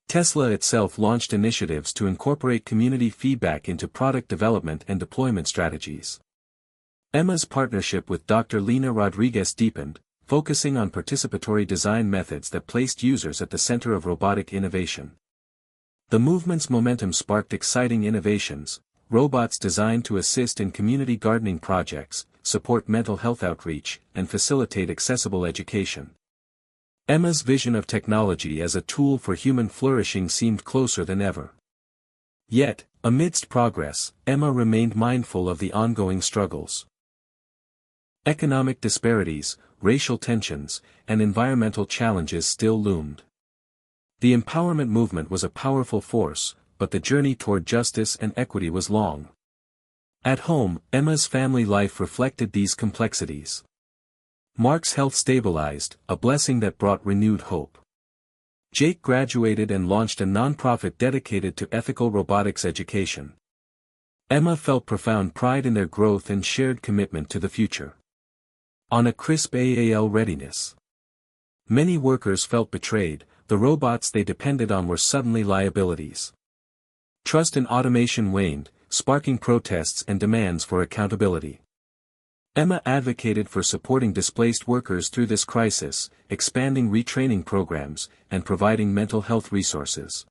Tesla itself launched initiatives to incorporate community feedback into product development and deployment strategies. Emma's partnership with Dr. Lina Rodriguez deepened, focusing on participatory design methods that placed users at the center of robotic innovation. The movement's momentum sparked exciting innovations: robots designed to assist in community gardening projects, support mental health outreach, and facilitate accessible education. Emma's vision of technology as a tool for human flourishing seemed closer than ever. Yet, amidst progress, Emma remained mindful of the ongoing struggles. Economic disparities, racial tensions, and environmental challenges still loomed. The empowerment movement was a powerful force, but the journey toward justice and equity was long. At home, Emma's family life reflected these complexities. Mark's health stabilized, a blessing that brought renewed hope. Jake graduated and launched a nonprofit dedicated to ethical robotics education. Emma felt profound pride in their growth and shared commitment to the future. On a crisp AAL readiness. Many workers felt betrayed. The robots they depended on were suddenly liabilities. Trust in automation waned, sparking protests and demands for accountability. Emma advocated for supporting displaced workers through this crisis, expanding retraining programs, and providing mental health resources.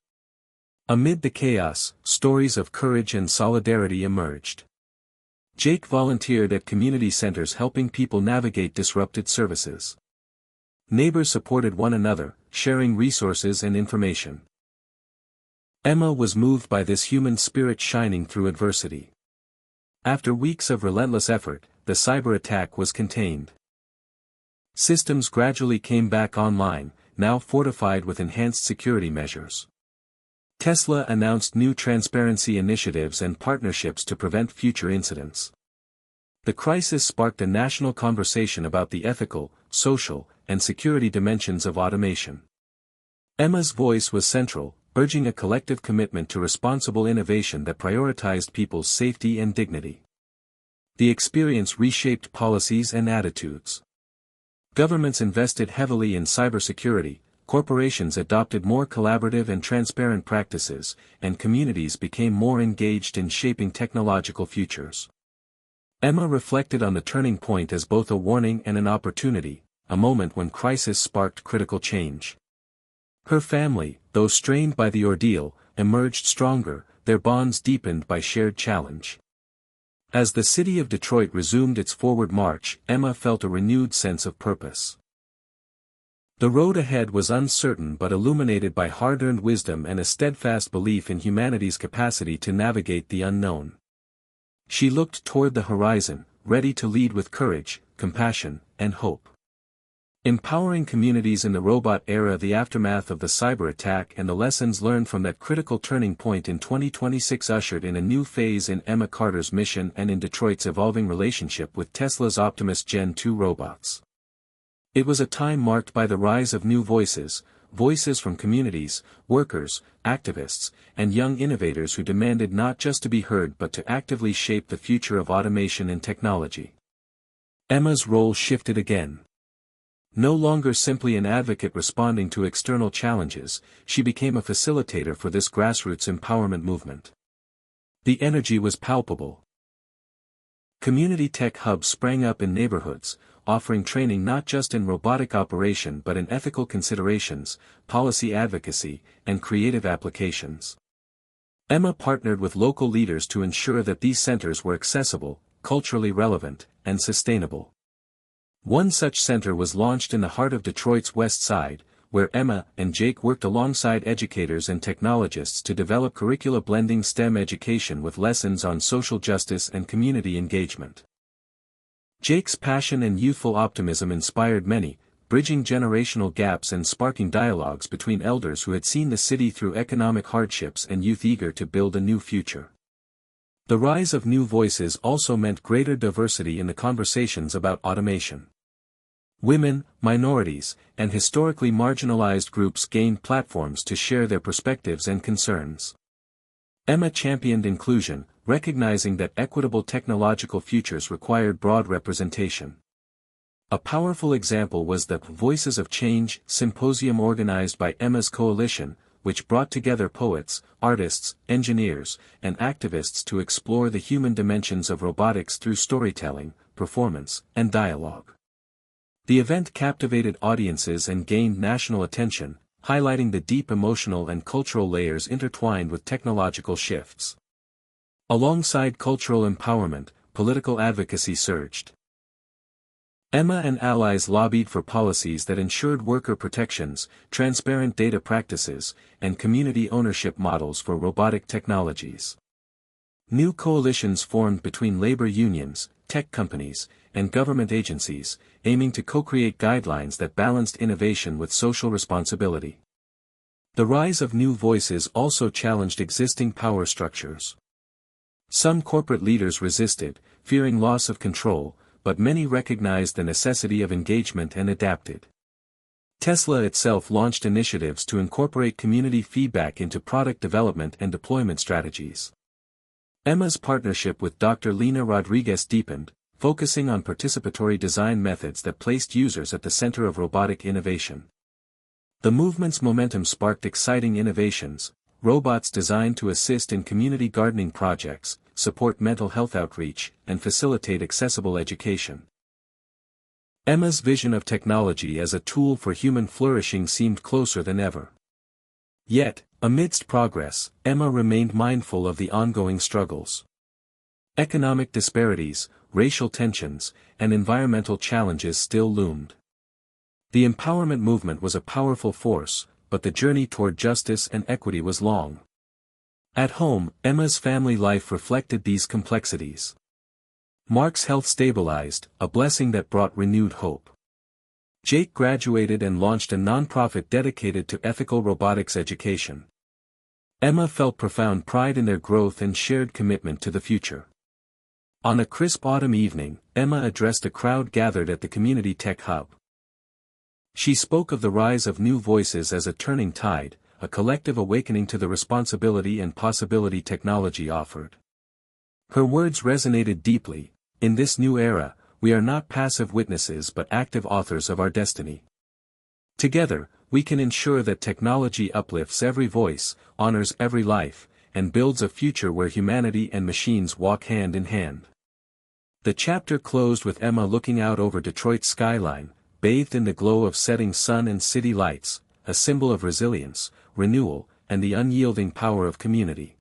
Amid the chaos, stories of courage and solidarity emerged. Jake volunteered at community centers helping people navigate disrupted services. Neighbors supported one another, sharing resources and information. Emma was moved by this human spirit shining through adversity. After weeks of relentless effort, the cyber attack was contained. Systems gradually came back online, now fortified with enhanced security measures. Tesla announced new transparency initiatives and partnerships to prevent future incidents. The crisis sparked a national conversation about the ethical, social, and security dimensions of automation. Emma's voice was central, urging a collective commitment to responsible innovation that prioritized people's safety and dignity. The experience reshaped policies and attitudes. Governments invested heavily in cybersecurity, corporations adopted more collaborative and transparent practices, and communities became more engaged in shaping technological futures. Emma reflected on the turning point as both a warning and an opportunity, a moment when crisis sparked critical change. Her family, though strained by the ordeal, emerged stronger, their bonds deepened by shared challenge. As the city of Detroit resumed its forward march, Emma felt a renewed sense of purpose. The road ahead was uncertain but illuminated by hard-earned wisdom and a steadfast belief in humanity's capacity to navigate the unknown. She looked toward the horizon, ready to lead with courage, compassion, and hope. Empowering communities in the robot era. The aftermath of the cyber attack and the lessons learned from that critical turning point in 2026 ushered in a new phase in Emma Carter's mission and in Detroit's evolving relationship with Tesla's Optimus Gen 2 robots. It was a time marked by the rise of new voices from communities, workers, activists, and young innovators who demanded not just to be heard but to actively shape the future of automation and technology. Emma's role shifted again. No longer simply an advocate responding to external challenges, she became a facilitator for this grassroots empowerment movement. The energy was palpable. Community tech hubs sprang up in neighborhoods, offering training not just in robotic operation but in ethical considerations, policy advocacy, and creative applications. Emma partnered with local leaders to ensure that these centers were accessible, culturally relevant, and sustainable. One such center was launched in the heart of Detroit's West Side, where Emma and Jake worked alongside educators and technologists to develop curricula blending STEM education with lessons on social justice and community engagement. Jake's passion and youthful optimism inspired many, bridging generational gaps and sparking dialogues between elders who had seen the city through economic hardships and youth eager to build a new future. The rise of new voices also meant greater diversity in the conversations about automation. Women, minorities, and historically marginalized groups gained platforms to share their perspectives and concerns. Emma championed inclusion, recognizing that equitable technological futures required broad representation. A powerful example was the Voices of Change symposium organized by Emma's coalition, which brought together poets, artists, engineers, and activists to explore the human dimensions of robotics through storytelling, performance, and dialogue. The event captivated audiences and gained national attention, highlighting the deep emotional and cultural layers intertwined with technological shifts. Alongside cultural empowerment, political advocacy surged. Emma and allies lobbied for policies that ensured worker protections, transparent data practices, and community ownership models for robotic technologies. New coalitions formed between labor unions, tech companies, and government agencies, aiming to co-create guidelines that balanced innovation with social responsibility. The rise of new voices also challenged existing power structures. Some corporate leaders resisted, fearing loss of control, but many recognized the necessity of engagement and adapted. Tesla itself launched initiatives to incorporate community feedback into product development and deployment strategies. Emma's partnership with Dr. Lina Rodriguez deepened, focusing on participatory design methods that placed users at the center of robotic innovation. The movement's momentum sparked exciting innovations, robots designed to assist in community gardening projects, support mental health outreach, and facilitate accessible education. Emma's vision of technology as a tool for human flourishing seemed closer than ever. Yet, amidst progress, Emma remained mindful of the ongoing struggles. Economic disparities, racial tensions, and environmental challenges still loomed. The empowerment movement was a powerful force, but the journey toward justice and equity was long. At home, Emma's family life reflected these complexities. Mark's health stabilized, a blessing that brought renewed hope. Jake graduated and launched a nonprofit dedicated to ethical robotics education. Emma felt profound pride in their growth and shared commitment to the future. On a crisp autumn evening, Emma addressed a crowd gathered at the Community Tech Hub. She spoke of the rise of new voices as a turning tide, a collective awakening to the responsibility and possibility technology offered. Her words resonated deeply. In this new era, we are not passive witnesses but active authors of our destiny. Together, we can ensure that technology uplifts every voice, honors every life, and builds a future where humanity and machines walk hand in hand. The chapter closed with Emma looking out over Detroit's skyline, bathed in the glow of setting sun and city lights, a symbol of resilience, renewal, and the unyielding power of community.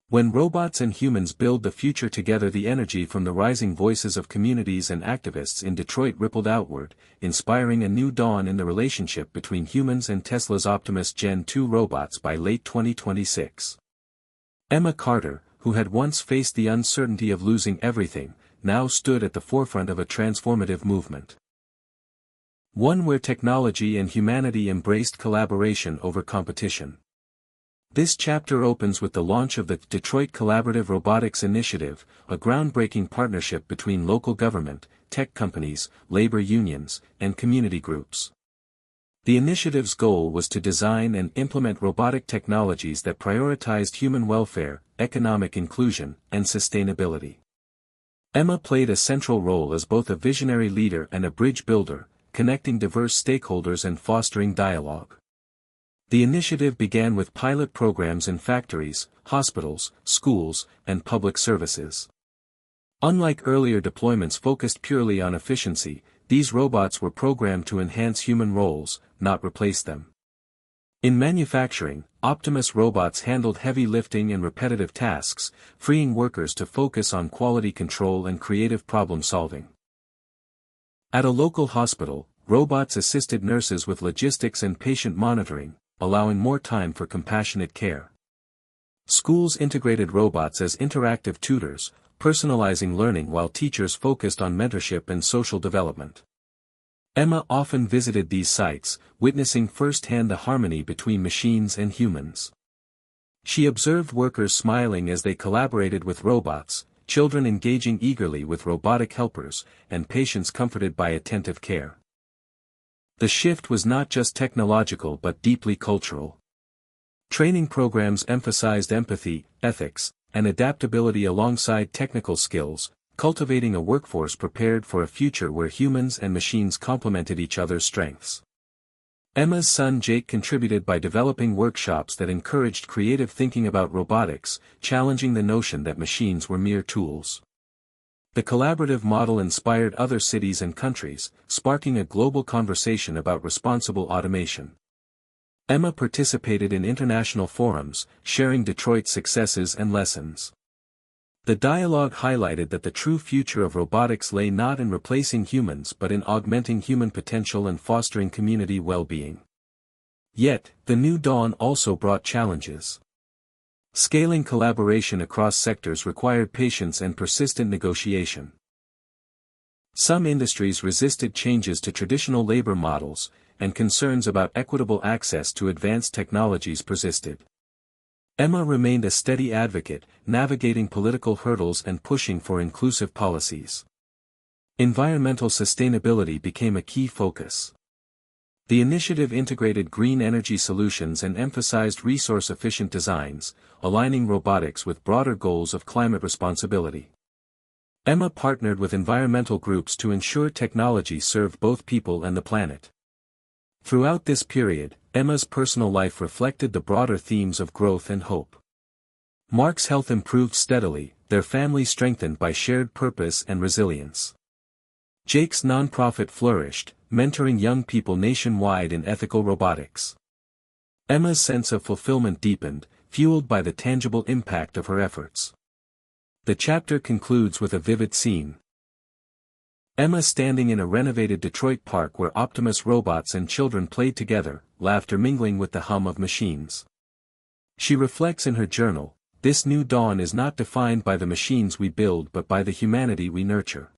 When robots and humans build the future together, the energy from the rising voices of communities and activists in Detroit rippled outward, inspiring a new dawn in the relationship between humans and Tesla's Optimus Gen 2 robots by late 2026. Emma Carter, who had once faced the uncertainty of losing everything, now stood at the forefront of a transformative movement. One where technology and humanity embraced collaboration over competition. This chapter opens with the launch of the Detroit Collaborative Robotics Initiative, a groundbreaking partnership between local government, tech companies, labor unions, and community groups. The initiative's goal was to design and implement robotic technologies that prioritized human welfare, economic inclusion, and sustainability. Emma played a central role as both a visionary leader and a bridge builder, connecting diverse stakeholders and fostering dialogue. The initiative began with pilot programs in factories, hospitals, schools, and public services. Unlike earlier deployments focused purely on efficiency, these robots were programmed to enhance human roles, not replace them. In manufacturing, Optimus robots handled heavy lifting and repetitive tasks, freeing workers to focus on quality control and creative problem solving. At a local hospital, robots assisted nurses with logistics and patient monitoring, allowing more time for compassionate care. Schools integrated robots as interactive tutors, personalizing learning while teachers focused on mentorship and social development. Emma often visited these sites, witnessing firsthand the harmony between machines and humans. She observed workers smiling as they collaborated with robots, children engaging eagerly with robotic helpers, and patients comforted by attentive care. The shift was not just technological but deeply cultural. Training programs emphasized empathy, ethics, and adaptability alongside technical skills, cultivating a workforce prepared for a future where humans and machines complemented each other's strengths. Emma's son Jake contributed by developing workshops that encouraged creative thinking about robotics, challenging the notion that machines were mere tools. The collaborative model inspired other cities and countries, sparking a global conversation about responsible automation. Emma participated in international forums, sharing Detroit's successes and lessons. The dialogue highlighted that the true future of robotics lay not in replacing humans but in augmenting human potential and fostering community well-being. Yet, the new dawn also brought challenges. Scaling collaboration across sectors required patience and persistent negotiation. Some industries resisted changes to traditional labor models, and concerns about equitable access to advanced technologies persisted. Emma remained a steady advocate, navigating political hurdles and pushing for inclusive policies. Environmental sustainability became a key focus. The initiative integrated green energy solutions and emphasized resource-efficient designs, aligning robotics with broader goals of climate responsibility. Emma partnered with environmental groups to ensure technology served both people and the planet. Throughout this period, Emma's personal life reflected the broader themes of growth and hope. Mark's health improved steadily, their family strengthened by shared purpose and resilience. Jake's nonprofit flourished, mentoring young people nationwide in ethical robotics. Emma's sense of fulfillment deepened, fueled by the tangible impact of her efforts. The chapter concludes with a vivid scene. Emma standing in a renovated Detroit park where Optimus robots and children played together, laughter mingling with the hum of machines. She reflects in her journal, "This new dawn is not defined by the machines we build but by the humanity we nurture.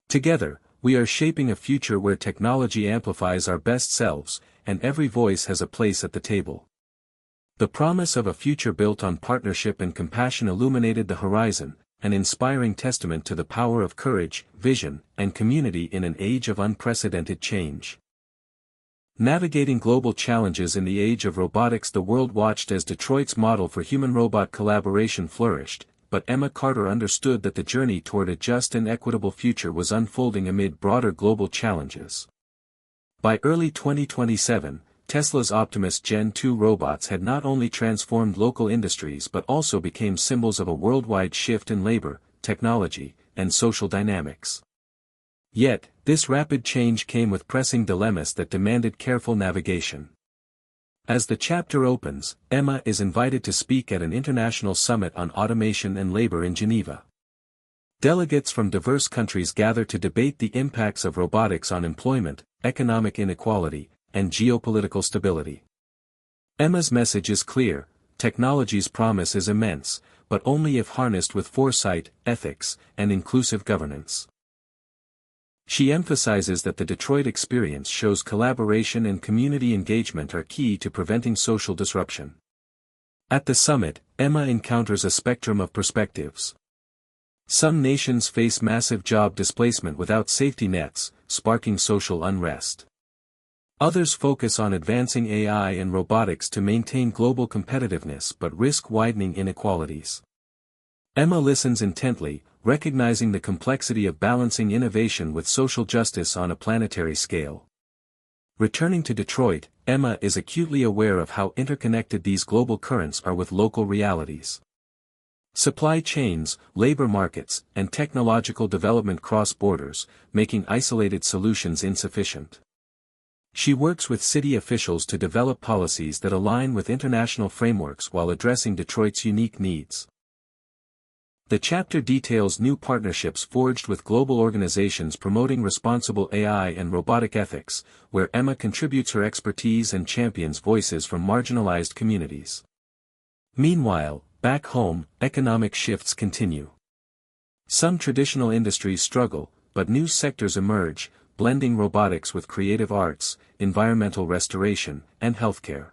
Together, we are shaping a future where technology amplifies our best selves, and every voice has a place at the table." The promise of a future built on partnership and compassion illuminated the horizon, an inspiring testament to the power of courage, vision, and community in an age of unprecedented change. Navigating global challenges in the age of robotics. The world watched as Detroit's model for human-robot collaboration flourished, but Emma Carter understood that the journey toward a just and equitable future was unfolding amid broader global challenges. By early 2027, Tesla's Optimus Gen 2 robots had not only transformed local industries but also became symbols of a worldwide shift in labor, technology, and social dynamics. Yet, this rapid change came with pressing dilemmas that demanded careful navigation. As the chapter opens, Emma is invited to speak at an international summit on automation and labor in Geneva. Delegates from diverse countries gather to debate the impacts of robotics on employment, economic inequality, and geopolitical stability. Emma's message is clear: technology's promise is immense, but only if harnessed with foresight, ethics, and inclusive governance. She emphasizes that the Detroit experience shows collaboration and community engagement are key to preventing social disruption. At the summit, Emma encounters a spectrum of perspectives. Some nations face massive job displacement without safety nets, sparking social unrest. Others focus on advancing AI and robotics to maintain global competitiveness but risk widening inequalities. Emma listens intently, recognizing the complexity of balancing innovation with social justice on a planetary scale. Returning to Detroit, Emma is acutely aware of how interconnected these global currents are with local realities. Supply chains, labor markets, and technological development cross borders, making isolated solutions insufficient. She works with city officials to develop policies that align with international frameworks while addressing Detroit's unique needs. The chapter details new partnerships forged with global organizations promoting responsible AI and robotic ethics, where Emma contributes her expertise and champions voices from marginalized communities. Meanwhile, back home, economic shifts continue. Some traditional industries struggle, but new sectors emerge, blending robotics with creative arts, environmental restoration, and healthcare.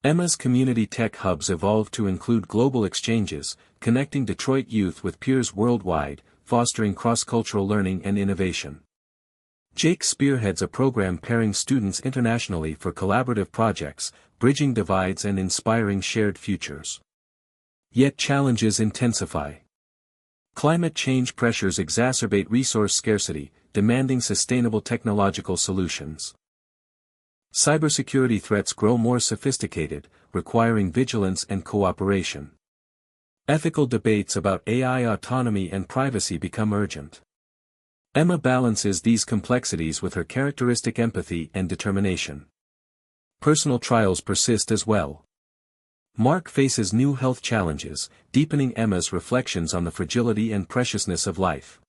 Emma's community tech hubs evolved to include global exchanges, connecting Detroit youth with peers worldwide, fostering cross-cultural learning and innovation. Jake spearheads a program pairing students internationally for collaborative projects, bridging divides and inspiring shared futures. Yet challenges intensify. Climate change pressures exacerbate resource scarcity, demanding sustainable technological solutions. Cybersecurity threats grow more sophisticated, requiring vigilance and cooperation. Ethical debates about AI autonomy and privacy become urgent. Emma balances these complexities with her characteristic empathy and determination. personal trials persist as well. Mark faces new health challenges, deepening Emma's reflections on the fragility and preciousness of life.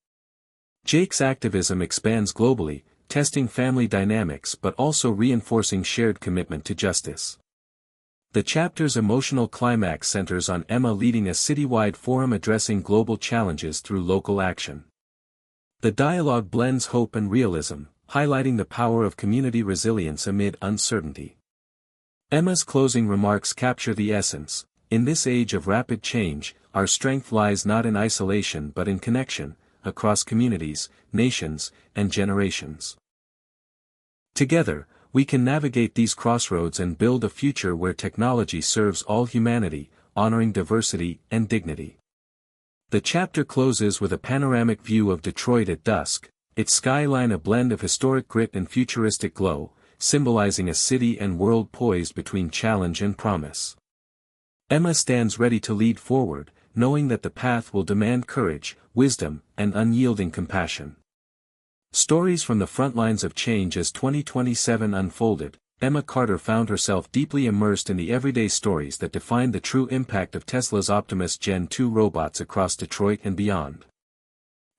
Jake's activism expands globally, testing family dynamics but also reinforcing shared commitment to justice. The chapter's emotional climax centers on Emma leading a citywide forum addressing global challenges through local action. The dialogue blends hope and realism, highlighting the power of community resilience amid uncertainty. Emma's closing remarks capture the essence: in this age of rapid change, our strength lies not in isolation but in connection, across communities, nations, and generations. Together, we can navigate these crossroads and build a future where technology serves all humanity, honoring diversity and dignity. The chapter closes with a panoramic view of Detroit at dusk, its skyline a blend of historic grit and futuristic glow, symbolizing a city and world poised between challenge and promise. Emma stands ready to lead forward, knowing that the path will demand courage, wisdom, and unyielding compassion. Stories from the front lines of change. As 2027 unfolded, Emma Carter found herself deeply immersed in the everyday stories that defined the true impact of Tesla's Optimus Gen 2 robots across Detroit and beyond.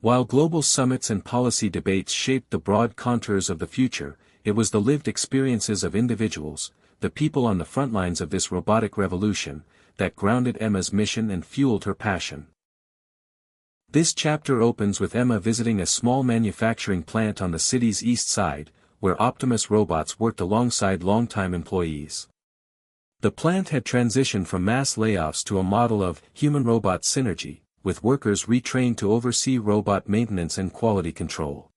While global summits and policy debates shaped the broad contours of the future, it was the lived experiences of individuals, the people on the front lines of this robotic revolution, that grounded Emma's mission and fueled her passion. This chapter opens with Emma visiting a small manufacturing plant on the city's east side, where Optimus robots worked alongside longtime employees. The plant had transitioned from mass layoffs to a model of human-robot synergy, with workers retrained to oversee robot maintenance and quality control.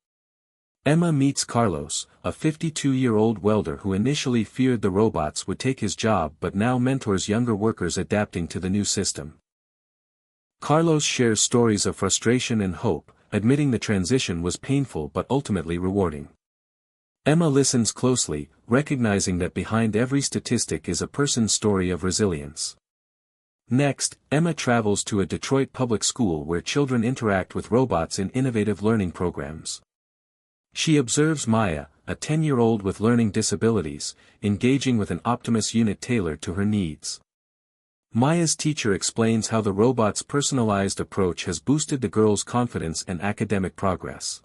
Emma meets Carlos, a 52-year-old welder who initially feared the robots would take his job but now mentors younger workers adapting to the new system. Carlos shares stories of frustration and hope, admitting the transition was painful but ultimately rewarding. Emma listens closely, recognizing that behind every statistic is a person's story of resilience. Next, Emma travels to a Detroit public school where children interact with robots in innovative learning programs. She observes Maya, a 10-year-old with learning disabilities, engaging with an Optimus unit tailored to her needs. Maya's teacher explains how the robot's personalized approach has boosted the girl's confidence and academic progress.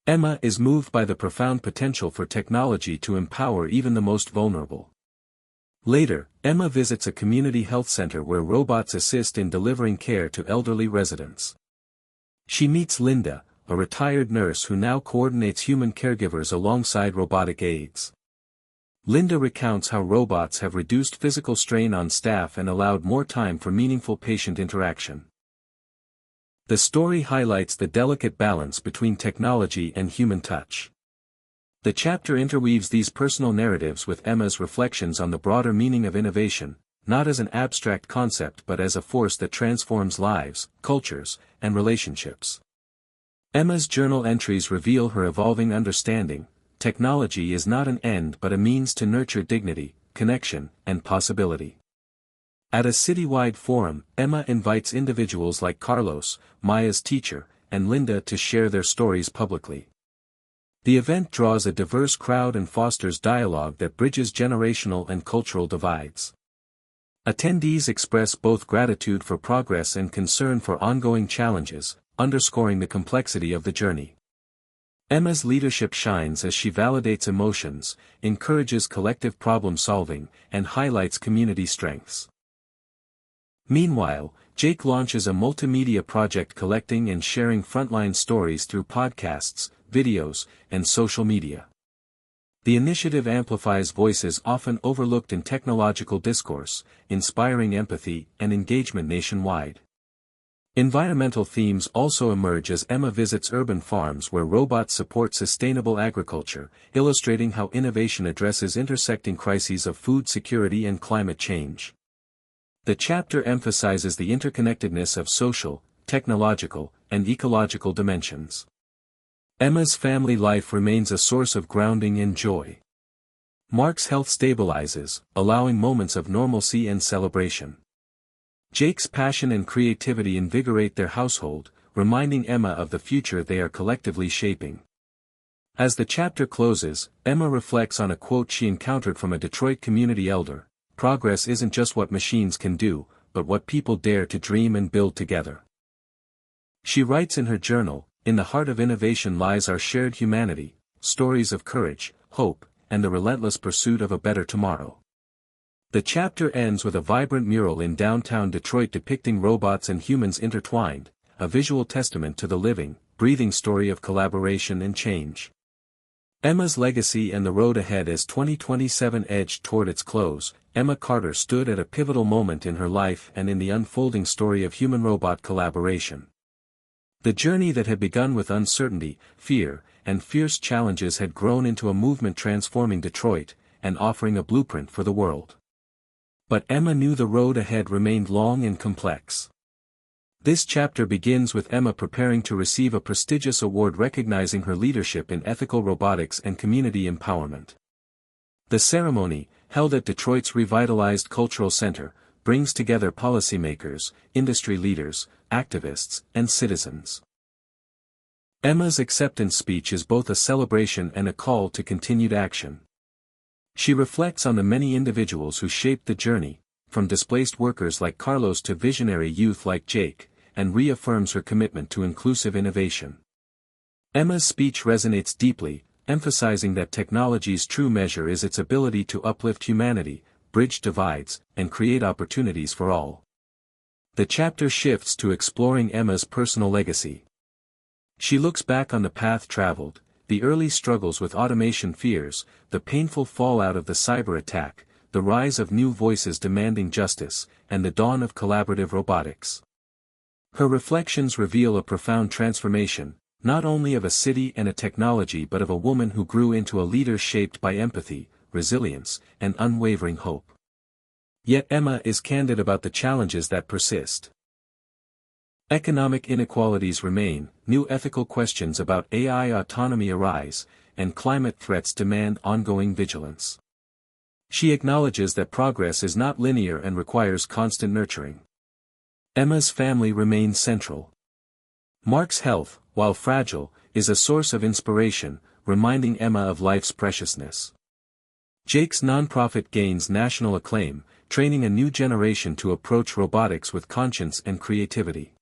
Emma is moved by the profound potential for technology to empower even the most vulnerable. Later, Emma visits a community health center where robots assist in delivering care to elderly residents. She meets Linda, a retired nurse who now coordinates human caregivers alongside robotic aides. Linda recounts how robots have reduced physical strain on staff and allowed more time for meaningful patient interaction. The story highlights the delicate balance between technology and human touch. The chapter interweaves these personal narratives with Emma's reflections on the broader meaning of innovation, not as an abstract concept but as a force that transforms lives, cultures, and relationships. Emma's journal entries reveal her evolving understanding: technology is not an end but a means to nurture dignity, connection, and possibility. At a citywide forum, Emma invites individuals like Carlos, Maya's teacher, and Linda to share their stories publicly. The event draws a diverse crowd and fosters dialogue that bridges generational and cultural divides. Attendees express both gratitude for progress and concern for ongoing challenges, underscoring the complexity of the journey. Emma's leadership shines as she validates emotions, encourages collective problem-solving, and highlights community strengths. Meanwhile, Jake launches a multimedia project collecting and sharing frontline stories through podcasts, videos, and social media. The initiative amplifies voices often overlooked in technological discourse, inspiring empathy and engagement nationwide. Environmental themes also emerge as Emma visits urban farms where robots support sustainable agriculture, illustrating how innovation addresses intersecting crises of food security and climate change. The chapter emphasizes the interconnectedness of social, technological, and ecological dimensions. Emma's family life remains a source of grounding and joy. Mark's health stabilizes, allowing moments of normalcy and celebration. Jake's passion and creativity invigorate their household, reminding Emma of the future they are collectively shaping. As the chapter closes, Emma reflects on a quote she encountered from a Detroit community elder: "Progress isn't just what machines can do, but what people dare to dream and build together." She writes in her journal, "In the heart of innovation lies our shared humanity, stories of courage, hope, and the relentless pursuit of a better tomorrow." The chapter ends with a vibrant mural in downtown Detroit depicting robots and humans intertwined, a visual testament to the living, breathing story of collaboration and change. Emma's legacy and the road ahead. As 2027 edged toward its close, Emma Carter stood at a pivotal moment in her life and in the unfolding story of human-robot collaboration. The journey that had begun with uncertainty, fear, and fierce challenges had grown into a movement transforming Detroit, and offering a blueprint for the world. But Emma knew the road ahead remained long and complex. This chapter begins with Emma preparing to receive a prestigious award recognizing her leadership in ethical robotics and community empowerment. The ceremony, held at Detroit's revitalized Cultural Center, brings together policymakers, industry leaders, activists, and citizens. Emma's acceptance speech is both a celebration and a call to continued action. She reflects on the many individuals who shaped the journey, from displaced workers like Carlos to visionary youth like Jake, and reaffirms her commitment to inclusive innovation. Emma's speech resonates deeply, emphasizing that technology's true measure is its ability to uplift humanity, bridge divides, and create opportunities for all. The chapter shifts to exploring Emma's personal legacy. She looks back on the path traveled, the early struggles with automation fears, the painful fallout of the cyber attack, the rise of new voices demanding justice, and the dawn of collaborative robotics. Her reflections reveal a profound transformation, not only of a city and a technology but of a woman who grew into a leader shaped by empathy, resilience, and unwavering hope. Yet Emma is candid about the challenges that persist. Economic inequalities remain, new ethical questions about AI autonomy arise, and climate threats demand ongoing vigilance. She acknowledges that progress is not linear and requires constant nurturing. Emma's family remains central. Mark's health, while fragile, is a source of inspiration, reminding Emma of life's preciousness. Jake's nonprofit gains national acclaim, training a new generation to approach robotics with conscience and creativity.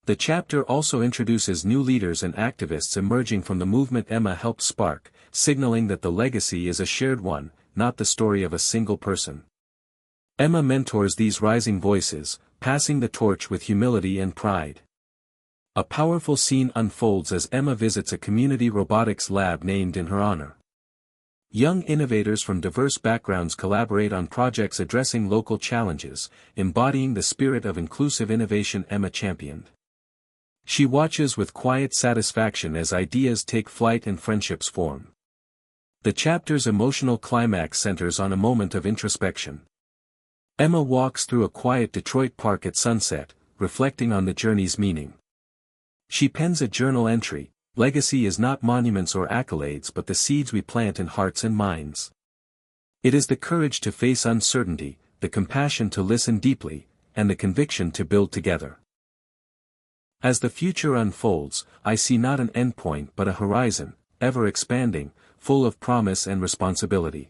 The chapter also introduces new leaders and activists emerging from the movement Emma helped spark, signaling that the legacy is a shared one, not the story of a single person. Emma mentors these rising voices, passing the torch with humility and pride. A powerful scene unfolds as Emma visits a community robotics lab named in her honor. Young innovators from diverse backgrounds collaborate on projects addressing local challenges, embodying the spirit of inclusive innovation Emma championed. She watches with quiet satisfaction as ideas take flight and friendships form. The chapter's emotional climax centers on a moment of introspection. Emma walks through a quiet Detroit park at sunset, reflecting on the journey's meaning. She pens a journal entry: "Legacy is not monuments or accolades but the seeds we plant in hearts and minds. It is the courage to face uncertainty, the compassion to listen deeply, and the conviction to build together. As the future unfolds, I see not an endpoint but a horizon, ever expanding, full of promise and responsibility."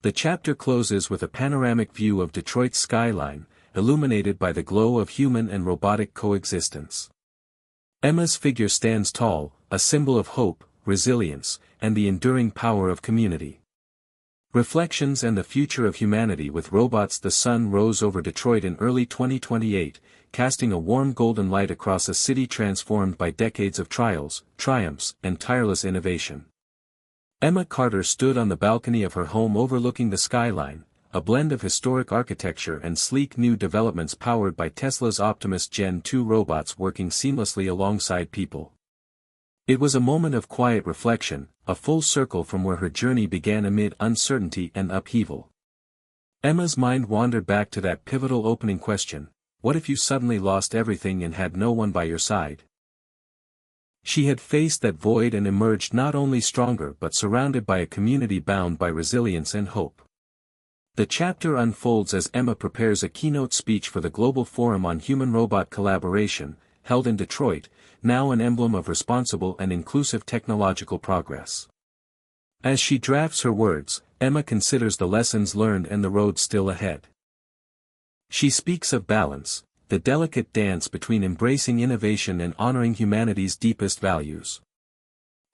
The chapter closes with a panoramic view of Detroit's skyline, illuminated by the glow of human and robotic coexistence. Emma's figure stands tall, a symbol of hope, resilience, and the enduring power of community. Reflections and the future of humanity with robots. The sun rose over Detroit in early 2028, casting a warm golden light across a city transformed by decades of trials, triumphs, and tireless innovation. Emma Carter stood on the balcony of her home overlooking the skyline, a blend of historic architecture and sleek new developments powered by Tesla's Optimus Gen 2 robots working seamlessly alongside people. It was a moment of quiet reflection, a full circle from where her journey began amid uncertainty and upheaval. Emma's mind wandered back to that pivotal opening question: what if you suddenly lost everything and had no one by your side? She had faced that void and emerged not only stronger but surrounded by a community bound by resilience and hope. The chapter unfolds as Emma prepares a keynote speech for the Global Forum on Human-Robot Collaboration, held in Detroit, now an emblem of responsible and inclusive technological progress. As she drafts her words, Emma considers the lessons learned and the road still ahead. She speaks of balance, the delicate dance between embracing innovation and honoring humanity's deepest values.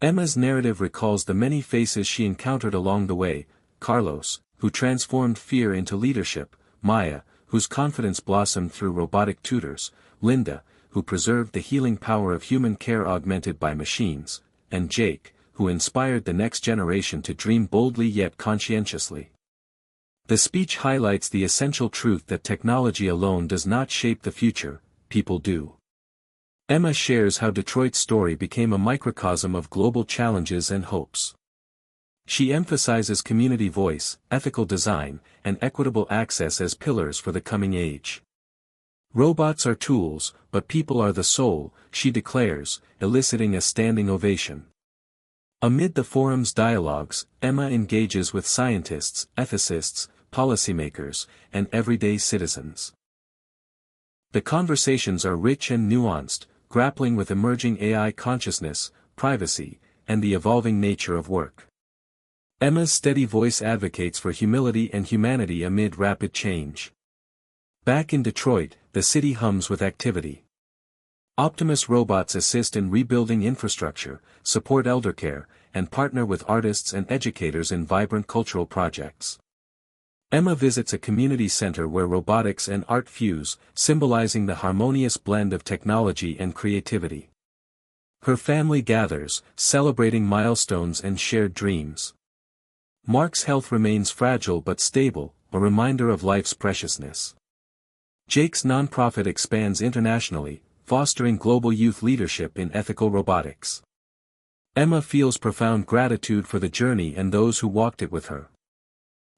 Emma's narrative recalls the many faces she encountered along the way: Carlos, who transformed fear into leadership; Maya, whose confidence blossomed through robotic tutors; Linda, who preserved the healing power of human care augmented by machines; and Jake, who inspired the next generation to dream boldly yet conscientiously. The speech highlights the essential truth that technology alone does not shape the future, people do. Emma shares how Detroit's story became a microcosm of global challenges and hopes. She emphasizes community voice, ethical design, and equitable access as pillars for the coming age. Robots are tools, but people are the soul, she declares, eliciting a standing ovation. Amid the forum's dialogues, Emma engages with scientists, ethicists, policymakers, and everyday citizens. The conversations are rich and nuanced, grappling with emerging AI consciousness, privacy, and the evolving nature of work. Emma's steady voice advocates for humility and humanity amid rapid change. Back in Detroit, the city hums with activity. Optimus robots assist in rebuilding infrastructure, support eldercare, and partner with artists and educators in vibrant cultural projects. Emma visits a community center where robotics and art fuse, symbolizing the harmonious blend of technology and creativity. Her family gathers, celebrating milestones and shared dreams. Mark's health remains fragile but stable, a reminder of life's preciousness. Jake's nonprofit expands internationally, fostering global youth leadership in ethical robotics. Emma feels profound gratitude for the journey and those who walked it with her.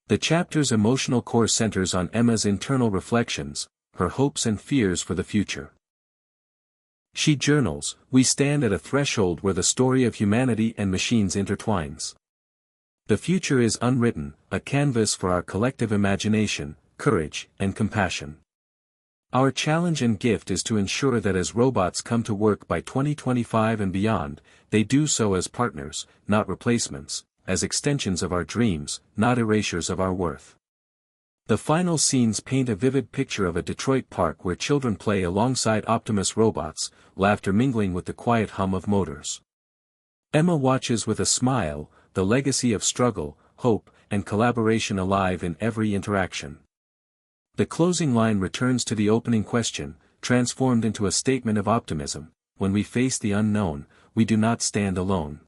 The chapter's emotional core centers on Emma's internal reflections, her hopes and fears for the future. She journals, "We stand at a threshold where the story of humanity and machines intertwines. The future is unwritten, a canvas for our collective imagination, courage, and compassion. Our challenge and gift is to ensure that as robots come to work by 2025 and beyond, they do so as partners, not replacements, as extensions of our dreams, not erasures of our worth." The final scenes paint a vivid picture of a Detroit park where children play alongside Optimus robots, laughter mingling with the quiet hum of motors. Emma watches with a smile, the legacy of struggle, hope, and collaboration alive in every interaction. The closing line returns to the opening question, transformed into a statement of optimism: when we face the unknown, we do not stand alone.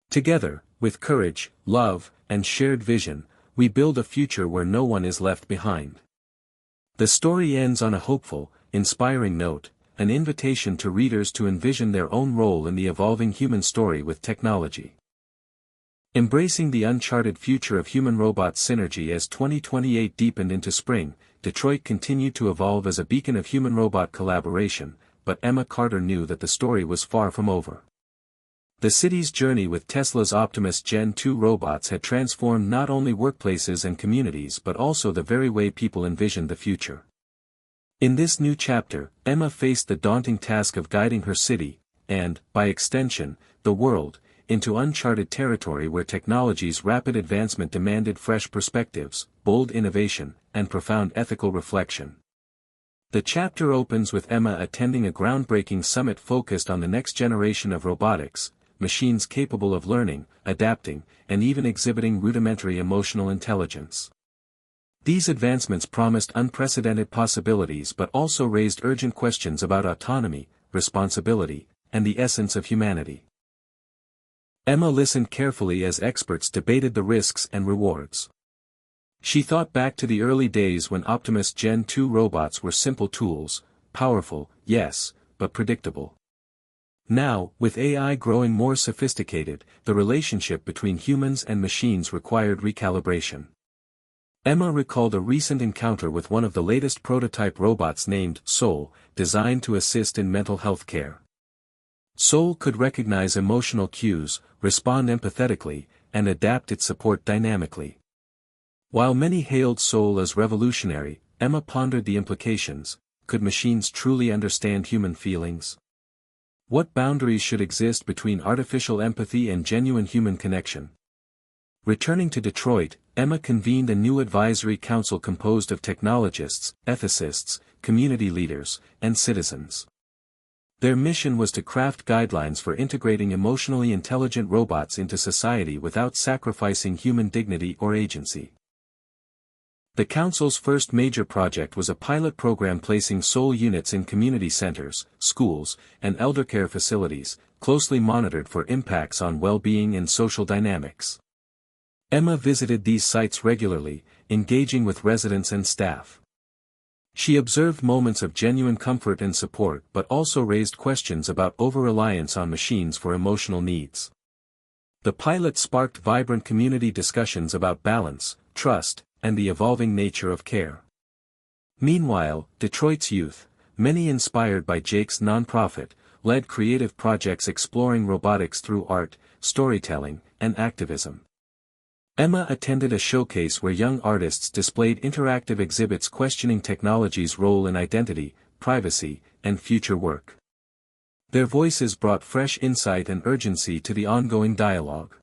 Together, with courage, love, and shared vision, we build a future where no one is left behind. The story ends on a hopeful, inspiring note, an invitation to readers to envision their own role in the evolving human story with technology. Embracing the uncharted future of human-robot synergy. As 2028 deepened into spring, Detroit continued to evolve as a beacon of human-robot collaboration, but Emma Carter knew that the story was far from over. The city's journey with Tesla's Optimus Gen 2 robots had transformed not only workplaces and communities but also the very way people envisioned the future. In this new chapter, Emma faced the daunting task of guiding her city, and, by extension, the world, into uncharted territory where technology's rapid advancement demanded fresh perspectives, bold innovation, and profound ethical reflection. The chapter opens with Emma attending a groundbreaking summit focused on the next generation of robotics, machines capable of learning, adapting, and even exhibiting rudimentary emotional intelligence. These advancements promised unprecedented possibilities but also raised urgent questions about autonomy, responsibility, and the essence of humanity. Emma listened carefully as experts debated the risks and rewards. She thought back to the early days when Optimus Gen 2 robots were simple tools, powerful, yes, but predictable. Now, with AI growing more sophisticated, the relationship between humans and machines required recalibration. Emma recalled a recent encounter with one of the latest prototype robots named Soul, designed to assist in mental health care. Soul could recognize emotional cues, respond empathetically, and adapt its support dynamically. While many hailed Soul as revolutionary, Emma pondered the implications: could machines truly understand human feelings? What boundaries should exist between artificial empathy and genuine human connection? Returning to Detroit, Emma convened a new advisory council composed of technologists, ethicists, community leaders, and citizens. Their mission was to craft guidelines for integrating emotionally intelligent robots into society without sacrificing human dignity or agency. The council's first major project was a pilot program placing soul units in community centers, schools, and eldercare facilities, closely monitored for impacts on well-being and social dynamics. Emma visited these sites regularly, engaging with residents and staff. She observed moments of genuine comfort and support but also raised questions about over-reliance on machines for emotional needs. The pilot sparked vibrant community discussions about balance, trust, and the evolving nature of care. Meanwhile, Detroit's youth, many inspired by Jake's nonprofit, led creative projects exploring robotics through art, storytelling, and activism. Emma attended a showcase where young artists displayed interactive exhibits questioning technology's role in identity, privacy, and future work. Their voices brought fresh insight and urgency to the ongoing dialogue.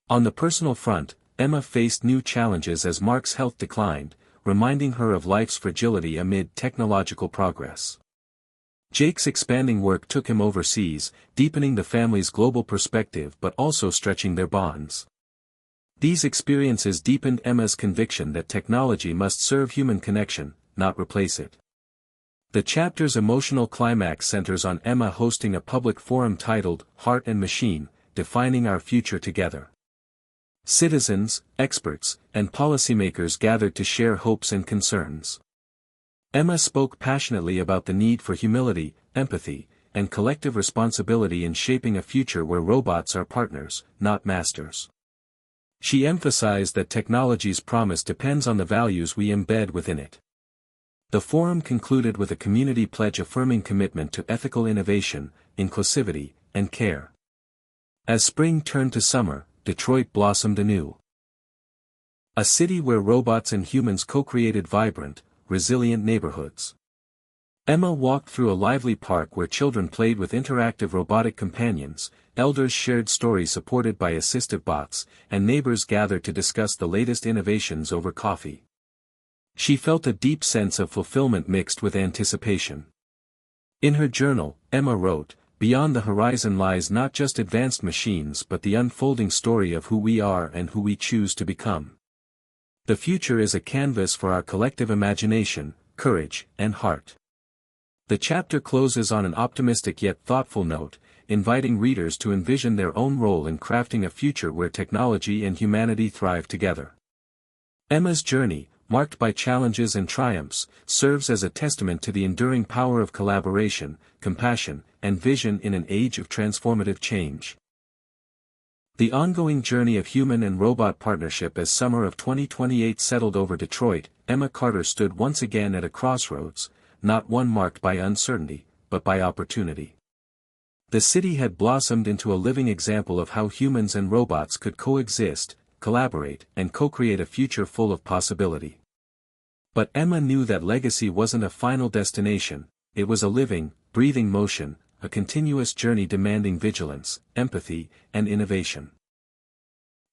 On the personal front, Emma faced new challenges as Mark's health declined, reminding her of life's fragility amid technological progress. Jake's expanding work took him overseas, deepening the family's global perspective but also stretching their bonds. These experiences deepened Emma's conviction that technology must serve human connection, not replace it. The chapter's emotional climax centers on Emma hosting a public forum titled, Heart and Machine, Defining Our Future Together. Citizens, experts, and policymakers gathered to share hopes and concerns. Emma spoke passionately about the need for humility, empathy, and collective responsibility in shaping a future where robots are partners, not masters. She emphasized that technology's promise depends on the values we embed within it. The forum concluded with a community pledge affirming commitment to ethical innovation, inclusivity, and care. As spring turned to summer, Detroit blossomed anew. A city where robots and humans co-created vibrant, resilient neighborhoods. Emma walked through a lively park where children played with interactive robotic companions, elders shared stories supported by assistive bots, and neighbors gathered to discuss the latest innovations over coffee. She felt a deep sense of fulfillment mixed with anticipation. In her journal, Emma wrote, "Beyond the horizon lies not just advanced machines but the unfolding story of who we are and who we choose to become. The future is a canvas for our collective imagination, courage, and heart." The chapter closes on an optimistic yet thoughtful note, inviting readers to envision their own role in crafting a future where technology and humanity thrive together. Emma's journey, marked by challenges and triumphs, serves as a testament to the enduring power of collaboration, compassion, and vision in an age of transformative change. The ongoing journey of human and robot partnership. As summer of 2028 settled over Detroit, Emma Carter stood once again at a crossroads, not one marked by uncertainty, but by opportunity. The city had blossomed into a living example of how humans and robots could coexist, collaborate, and co-create a future full of possibility. But Emma knew that legacy wasn't a final destination, it was a living, breathing motion, a continuous journey demanding vigilance, empathy, and innovation.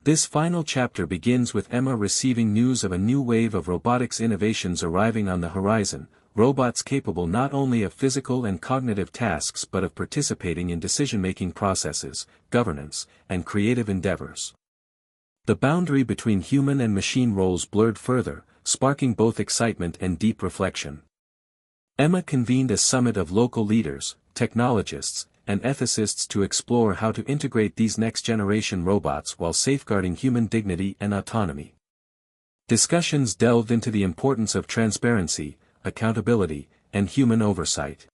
This final chapter begins with Emma receiving news of a new wave of robotics innovations arriving on the horizon, robots capable not only of physical and cognitive tasks but of participating in decision-making processes, governance, and creative endeavors. The boundary between human and machine roles blurred further, sparking both excitement and deep reflection. Emma convened a summit of local leaders, technologists, and ethicists to explore how to integrate these next-generation robots while safeguarding human dignity and autonomy. Discussions delved into the importance of transparency, accountability, and human oversight.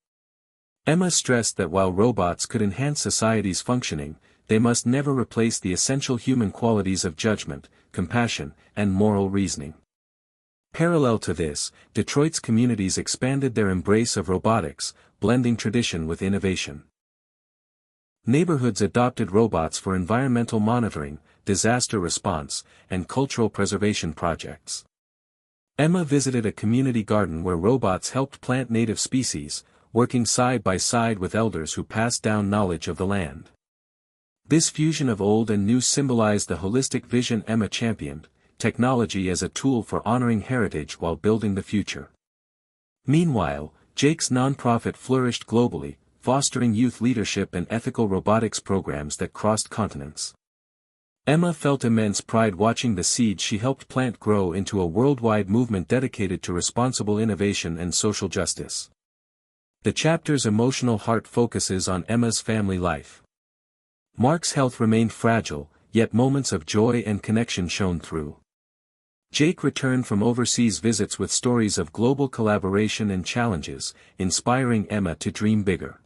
Emma stressed that while robots could enhance society's functioning, they must never replace the essential human qualities of judgment, compassion, and moral reasoning. Parallel to this, Detroit's communities expanded their embrace of robotics, blending tradition with innovation. Neighborhoods adopted robots for environmental monitoring, disaster response, and cultural preservation projects. Emma visited a community garden where robots helped plant native species, working side by side with elders who passed down knowledge of the land. This fusion of old and new symbolized the holistic vision Emma championed, technology as a tool for honoring heritage while building the future. Meanwhile, Jake's nonprofit flourished globally, fostering youth leadership and ethical robotics programs that crossed continents. Emma felt immense pride watching the seeds she helped plant grow into a worldwide movement dedicated to responsible innovation and social justice. The chapter's emotional heart focuses on Emma's family life. Mark's health remained fragile, yet moments of joy and connection shone through. Jake returned from overseas visits with stories of global collaboration and challenges, inspiring Emma to dream bigger.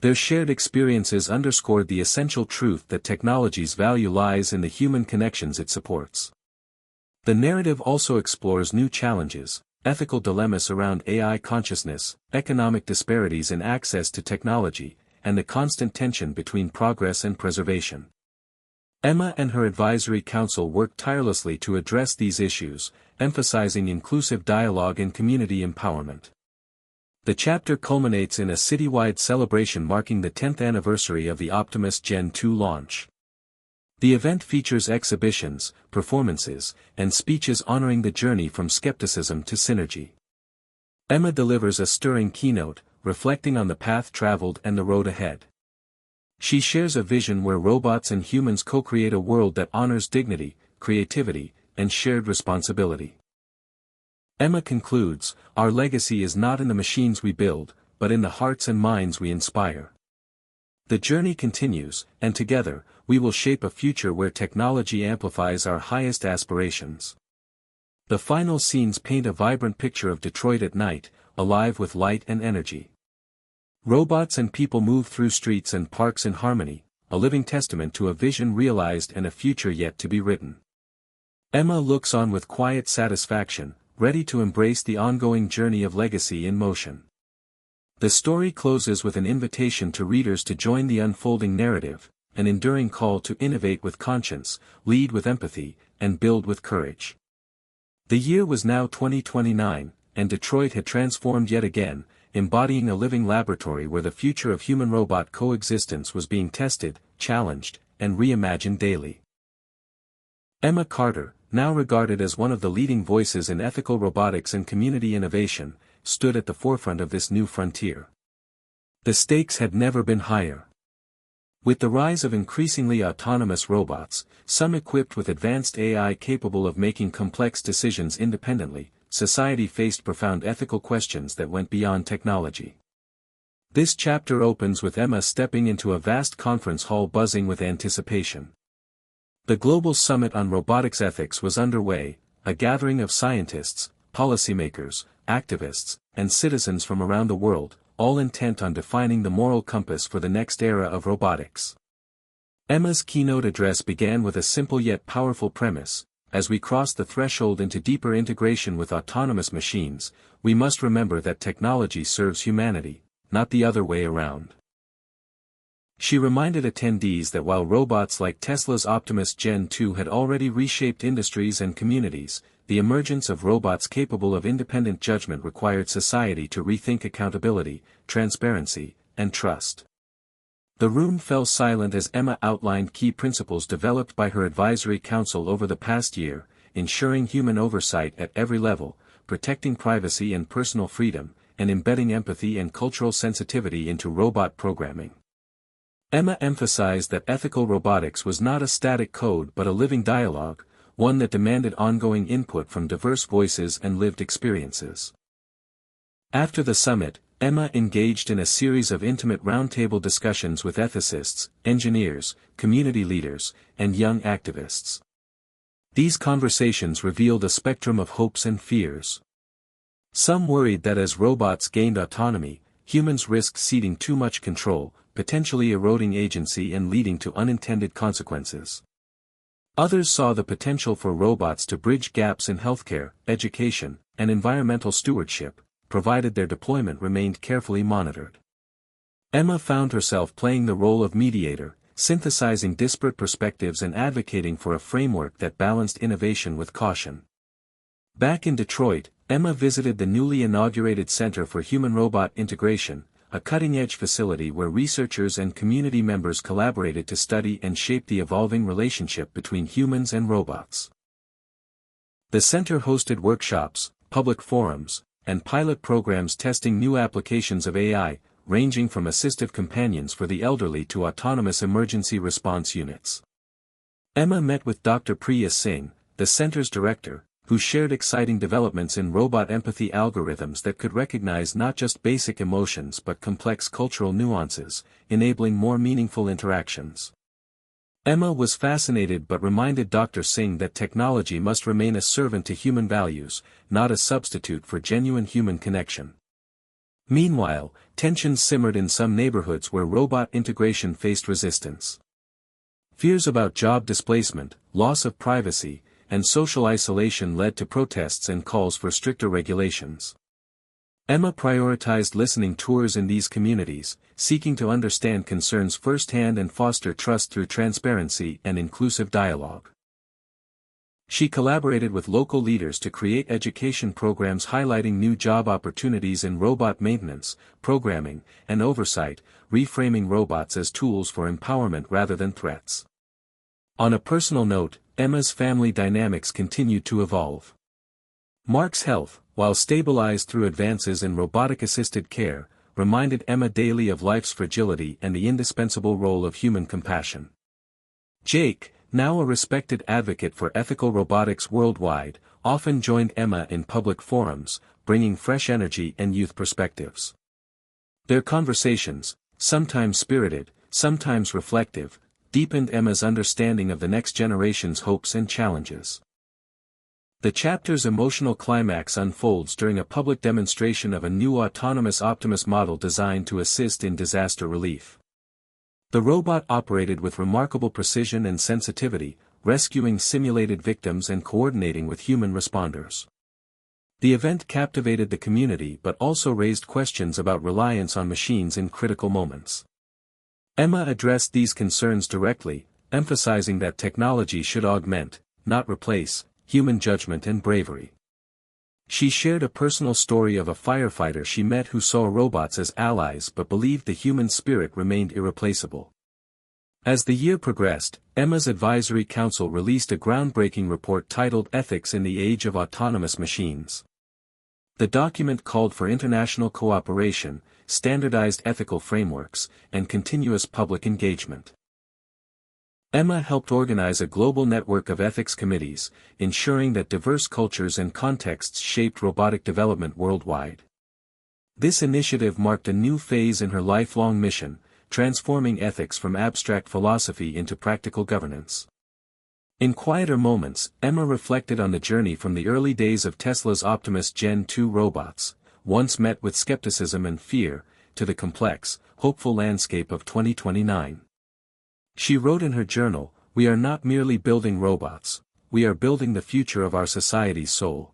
Their shared experiences underscored the essential truth that technology's value lies in the human connections it supports. The narrative also explores new challenges, ethical dilemmas around AI consciousness, economic disparities in access to technology, and the constant tension between progress and preservation. Emma and her advisory council worked tirelessly to address these issues, emphasizing inclusive dialogue and community empowerment. The chapter culminates in a citywide celebration marking the 10th anniversary of the Optimus Gen 2 launch. The event features exhibitions, performances, and speeches honoring the journey from skepticism to synergy. Emma delivers a stirring keynote, reflecting on the path traveled and the road ahead. She shares a vision where robots and humans co-create a world that honors dignity, creativity, and shared responsibility. Emma concludes, "Our legacy is not in the machines we build, but in the hearts and minds we inspire." The journey continues, and together, we will shape a future where technology amplifies our highest aspirations. The final scenes paint a vibrant picture of Detroit at night, alive with light and energy. Robots and people move through streets and parks in harmony, a living testament to a vision realized and a future yet to be written. Emma looks on with quiet satisfaction, ready to embrace the ongoing journey of legacy in motion. The story closes with an invitation to readers to join the unfolding narrative, an enduring call to innovate with conscience, lead with empathy, and build with courage. The year was now 2029, and Detroit had transformed yet again, embodying a living laboratory where the future of human-robot coexistence was being tested, challenged, and reimagined daily. Emma Carter, now regarded as one of the leading voices in ethical robotics and community innovation, stood at the forefront of this new frontier. The stakes had never been higher. With the rise of increasingly autonomous robots, some equipped with advanced AI capable of making complex decisions independently, society faced profound ethical questions that went beyond technology. This chapter opens with Emma stepping into a vast conference hall buzzing with anticipation. The Global Summit on Robotics Ethics was underway, a gathering of scientists, policymakers, activists, and citizens from around the world, all intent on defining the moral compass for the next era of robotics. Emma's keynote address began with a simple yet powerful premise: as we cross the threshold into deeper integration with autonomous machines, we must remember that technology serves humanity, not the other way around. She reminded attendees that while robots like Tesla's Optimus Gen 2 had already reshaped industries and communities, the emergence of robots capable of independent judgment required society to rethink accountability, transparency, and trust. The room fell silent as Emma outlined key principles developed by her advisory council over the past year, ensuring human oversight at every level, protecting privacy and personal freedom, and embedding empathy and cultural sensitivity into robot programming. Emma emphasized that ethical robotics was not a static code but a living dialogue, one that demanded ongoing input from diverse voices and lived experiences. After the summit, Emma engaged in a series of intimate roundtable discussions with ethicists, engineers, community leaders, and young activists. These conversations revealed a spectrum of hopes and fears. Some worried that as robots gained autonomy, humans risked ceding too much control, potentially eroding agency and leading to unintended consequences. Others saw the potential for robots to bridge gaps in healthcare, education, and environmental stewardship, provided their deployment remained carefully monitored. Emma found herself playing the role of mediator, synthesizing disparate perspectives and advocating for a framework that balanced innovation with caution. Back in Detroit, Emma visited the newly inaugurated Center for Human-Robot Integration, a cutting-edge facility where researchers and community members collaborated to study and shape the evolving relationship between humans and robots. The center hosted workshops, public forums, and pilot programs testing new applications of AI, ranging from assistive companions for the elderly to autonomous emergency response units. Emma met with Dr. Priya Singh, the center's director, who shared exciting developments in robot empathy algorithms that could recognize not just basic emotions but complex cultural nuances, enabling more meaningful interactions. Emma was fascinated but reminded Dr. Singh that technology must remain a servant to human values, not a substitute for genuine human connection. Meanwhile, tensions simmered in some neighborhoods where robot integration faced resistance. Fears about job displacement, loss of privacy, and social isolation led to protests and calls for stricter regulations. Emma prioritized listening tours in these communities, seeking to understand concerns firsthand and foster trust through transparency and inclusive dialogue. She collaborated with local leaders to create education programs highlighting new job opportunities in robot maintenance, programming, and oversight, reframing robots as tools for empowerment rather than threats. On a personal note, Emma's family dynamics continued to evolve. Mark's health, while stabilized through advances in robotic-assisted care, reminded Emma daily of life's fragility and the indispensable role of human compassion. Jake, now a respected advocate for ethical robotics worldwide, often joined Emma in public forums, bringing fresh energy and youth perspectives. Their conversations, sometimes spirited, sometimes reflective, deepened Emma's understanding of the next generation's hopes and challenges. The chapter's emotional climax unfolds during a public demonstration of a new autonomous Optimus model designed to assist in disaster relief. The robot operated with remarkable precision and sensitivity, rescuing simulated victims and coordinating with human responders. The event captivated the community but also raised questions about reliance on machines in critical moments. Emma addressed these concerns directly, emphasizing that technology should augment, not replace, human judgment and bravery. She shared a personal story of a firefighter she met who saw robots as allies but believed the human spirit remained irreplaceable. As the year progressed, Emma's advisory council released a groundbreaking report titled Ethics in the Age of Autonomous Machines. The document called for international cooperation, standardized ethical frameworks, and continuous public engagement. Emma helped organize a global network of ethics committees, ensuring that diverse cultures and contexts shaped robotic development worldwide. This initiative marked a new phase in her lifelong mission, transforming ethics from abstract philosophy into practical governance. In quieter moments, Emma reflected on the journey from the early days of Tesla's Optimus Gen 2 robots, once met with skepticism and fear, to the complex, hopeful landscape of 2029. She wrote in her journal, "We are not merely building robots, we are building the future of our society's soul.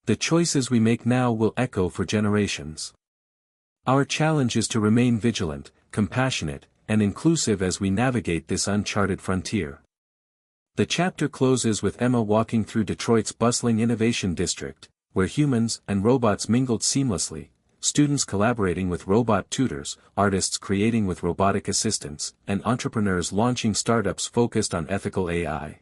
The choices we make now will echo for generations. Our challenge is to remain vigilant, compassionate, and inclusive as we navigate this uncharted frontier." The chapter closes with Emma walking through Detroit's bustling innovation district, where humans and robots mingled seamlessly, students collaborating with robot tutors, artists creating with robotic assistants, and entrepreneurs launching startups focused on ethical AI.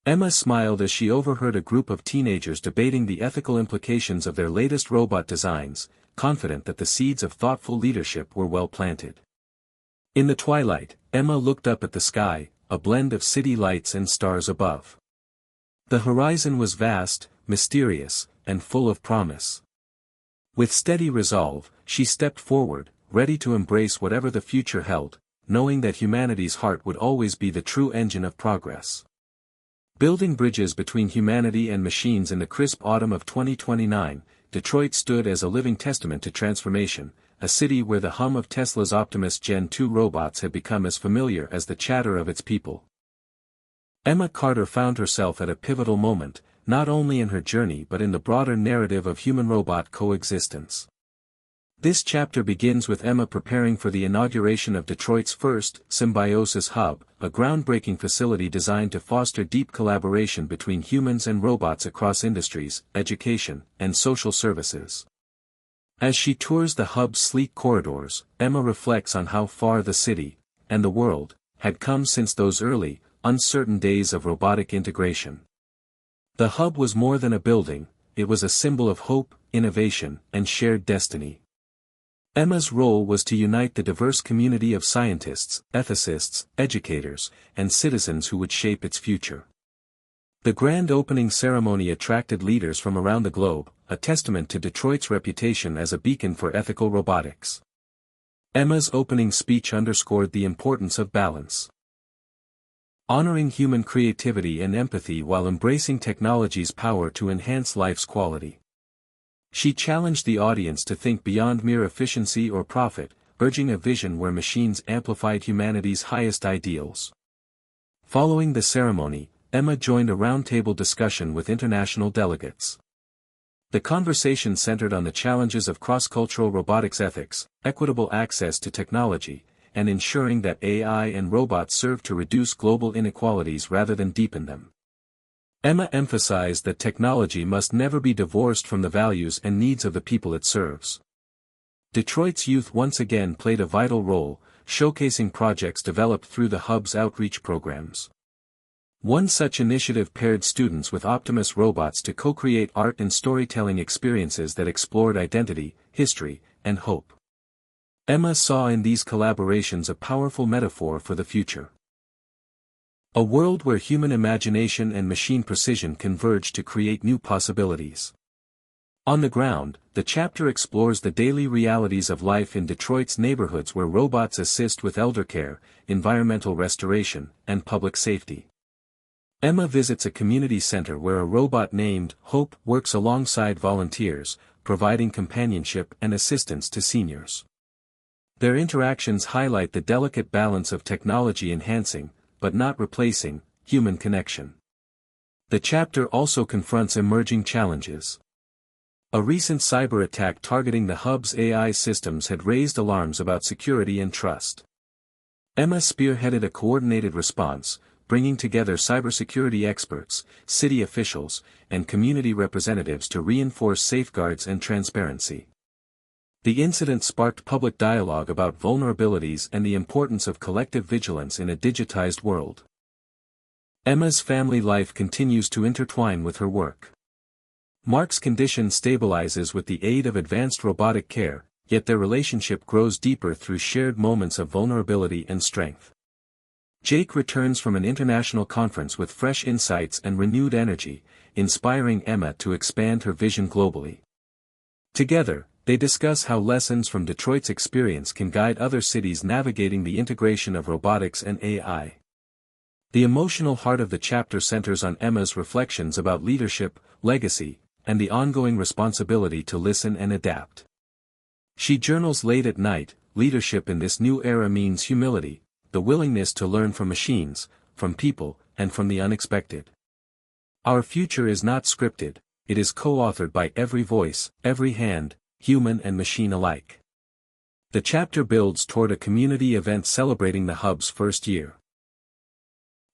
Emma smiled as she overheard a group of teenagers debating the ethical implications of their latest robot designs, confident that the seeds of thoughtful leadership were well planted. In the twilight, Emma looked up at the sky, a blend of city lights and stars above. The horizon was vast, mysterious, and full of promise. With steady resolve, she stepped forward, ready to embrace whatever the future held, knowing that humanity's heart would always be the true engine of progress. Building bridges between humanity and machines in the crisp autumn of 2029, Detroit stood as a living testament to transformation, a city where the hum of Tesla's Optimus Gen 2 robots had become as familiar as the chatter of its people. Emma Carter found herself at a pivotal moment, not only in her journey but in the broader narrative of human-robot coexistence. This chapter begins with Emma preparing for the inauguration of Detroit's first Symbiosis Hub, a groundbreaking facility designed to foster deep collaboration between humans and robots across industries, education, and social services. As she tours the hub's sleek corridors, Emma reflects on how far the city, and the world, had come since those early, uncertain days of robotic integration. The hub was more than a building, it was a symbol of hope, innovation, and shared destiny. Emma's role was to unite the diverse community of scientists, ethicists, educators, and citizens who would shape its future. The grand opening ceremony attracted leaders from around the globe, a testament to Detroit's reputation as a beacon for ethical robotics. Emma's opening speech underscored the importance of balance. Honoring human creativity and empathy while embracing technology's power to enhance life's quality. She challenged the audience to think beyond mere efficiency or profit, urging a vision where machines amplified humanity's highest ideals. Following the ceremony, Emma joined a roundtable discussion with international delegates. The conversation centered on the challenges of cross-cultural robotics ethics, equitable access to technology, and ensuring that AI and robots serve to reduce global inequalities rather than deepen them. Emma emphasized that technology must never be divorced from the values and needs of the people it serves. Detroit's youth once again played a vital role, showcasing projects developed through the hub's outreach programs. One such initiative paired students with Optimus robots to co-create art and storytelling experiences that explored identity, history, and hope. Emma saw in these collaborations a powerful metaphor for the future. A world where human imagination and machine precision converge to create new possibilities. On the ground, the chapter explores the daily realities of life in Detroit's neighborhoods where robots assist with elder care, environmental restoration, and public safety. Emma visits a community center where a robot named Hope works alongside volunteers, providing companionship and assistance to seniors. Their interactions highlight the delicate balance of technology enhancing, but not replacing, human connection. The chapter also confronts emerging challenges. A recent cyber attack targeting the hub's AI systems had raised alarms about security and trust. Emma spearheaded a coordinated response, bringing together cybersecurity experts, city officials, and community representatives to reinforce safeguards and transparency. The incident sparked public dialogue about vulnerabilities and the importance of collective vigilance in a digitized world. Emma's family life continues to intertwine with her work. Mark's condition stabilizes with the aid of advanced robotic care, yet their relationship grows deeper through shared moments of vulnerability and strength. Jake returns from an international conference with fresh insights and renewed energy, inspiring Emma to expand her vision globally. Together, they discuss how lessons from Detroit's experience can guide other cities navigating the integration of robotics and AI. The emotional heart of the chapter centers on Emma's reflections about leadership, legacy, and the ongoing responsibility to listen and adapt. She journals late at night. Leadership in this new era means humility, the willingness to learn from machines, from people, and from the unexpected. Our future is not scripted, it is co-authored by every voice, every hand, human and machine alike. The chapter builds toward a community event celebrating the hub's first year.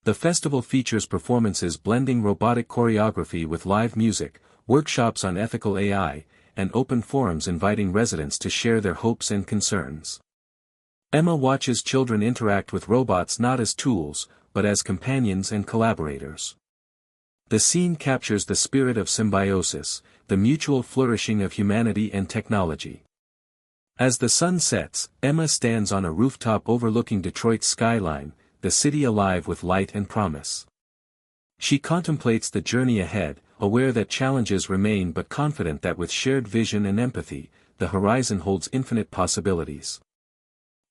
The festival features performances blending robotic choreography with live music, workshops on ethical AI, and open forums inviting residents to share their hopes and concerns. Emma watches children interact with robots not as tools, but as companions and collaborators. The scene captures the spirit of symbiosis, the mutual flourishing of humanity and technology. As the sun sets, Emma stands on a rooftop overlooking Detroit's skyline, the city alive with light and promise. She contemplates the journey ahead, aware that challenges remain but confident that with shared vision and empathy, the horizon holds infinite possibilities.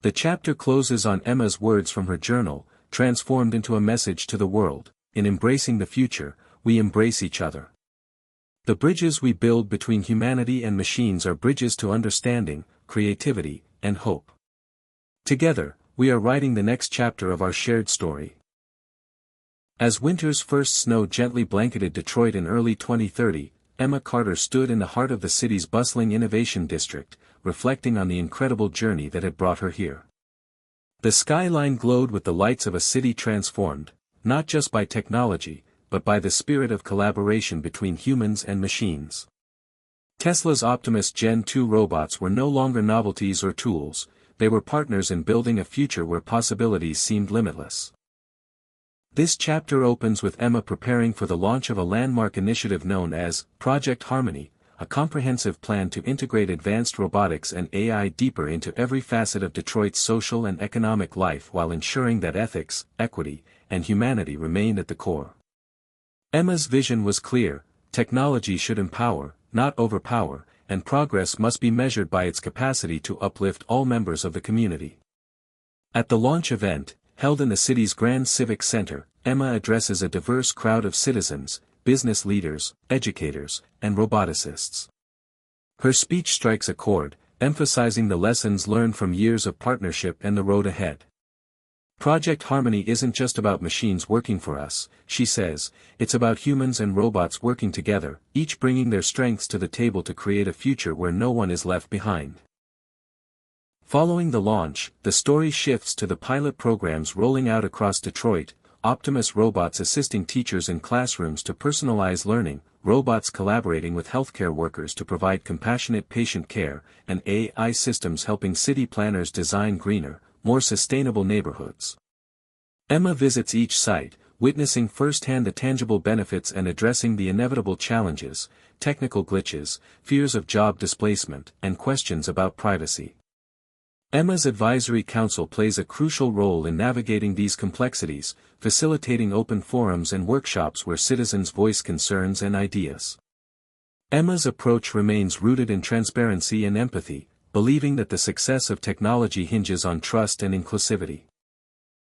The chapter closes on Emma's words from her journal, transformed into a message to the world: in embracing the future, we embrace each other. The bridges we build between humanity and machines are bridges to understanding, creativity, and hope. Together, we are writing the next chapter of our shared story. As winter's first snow gently blanketed Detroit in early 2030, Emma Carter stood in the heart of the city's bustling innovation district, reflecting on the incredible journey that had brought her here. The skyline glowed with the lights of a city transformed, not just by technology, but by the spirit of collaboration between humans and machines. Tesla's Optimus Gen 2 robots were no longer novelties or tools, they were partners in building a future where possibilities seemed limitless. This chapter opens with Emma preparing for the launch of a landmark initiative known as Project Harmony, a comprehensive plan to integrate advanced robotics and AI deeper into every facet of Detroit's social and economic life while ensuring that ethics, equity, and humanity remained at the core. Emma's vision was clear: technology should empower, not overpower, and progress must be measured by its capacity to uplift all members of the community. At the launch event, held in the city's Grand Civic Center, Emma addresses a diverse crowd of citizens, business leaders, educators, and roboticists. Her speech strikes a chord, emphasizing the lessons learned from years of partnership and the road ahead. Project Harmony isn't just about machines working for us, she says, it's about humans and robots working together, each bringing their strengths to the table to create a future where no one is left behind. Following the launch, the story shifts to the pilot programs rolling out across Detroit: Optimus robots assisting teachers in classrooms to personalize learning, robots collaborating with healthcare workers to provide compassionate patient care, and AI systems helping city planners design greener, more sustainable neighborhoods. Emma visits each site, witnessing firsthand the tangible benefits and addressing the inevitable challenges, technical glitches, fears of job displacement, and questions about privacy. Emma's advisory council plays a crucial role in navigating these complexities, facilitating open forums and workshops where citizens voice concerns and ideas. Emma's approach remains rooted in transparency and empathy, believing that the success of technology hinges on trust and inclusivity.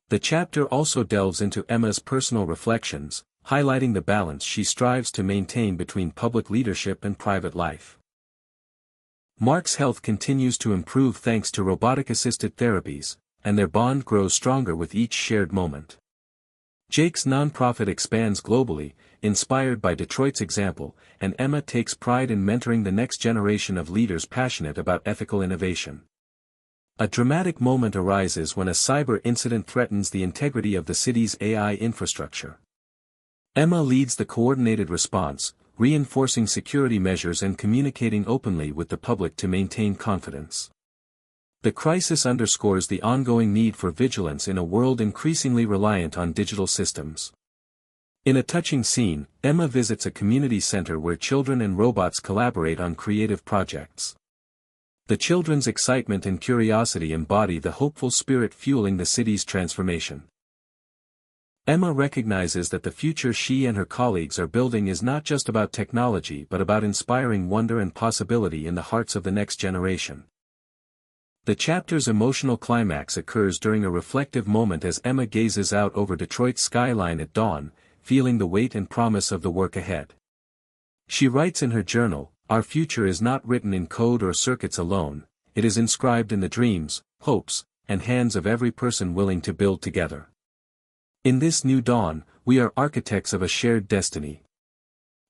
The chapter also delves into Emma's personal reflections, highlighting the balance she strives to maintain between public leadership and private life. Mark's health continues to improve thanks to robotic-assisted therapies, and their bond grows stronger with each shared moment. Jake's nonprofit expands globally, inspired by Detroit's example, and Emma takes pride in mentoring the next generation of leaders passionate about ethical innovation. A dramatic moment arises when a cyber incident threatens the integrity of the city's AI infrastructure. Emma leads the coordinated response, reinforcing security measures and communicating openly with the public to maintain confidence. The crisis underscores the ongoing need for vigilance in a world increasingly reliant on digital systems. In a touching scene, Emma visits a community center where children and robots collaborate on creative projects. The children's excitement and curiosity embody the hopeful spirit fueling the city's transformation. Emma recognizes that the future she and her colleagues are building is not just about technology but about inspiring wonder and possibility in the hearts of the next generation. The chapter's emotional climax occurs during a reflective moment as Emma gazes out over Detroit's skyline at dawn, feeling the weight and promise of the work ahead. She writes in her journal, "Our future is not written in code or circuits alone, it is inscribed in the dreams, hopes, and hands of every person willing to build together. In this new dawn, we are architects of a shared destiny."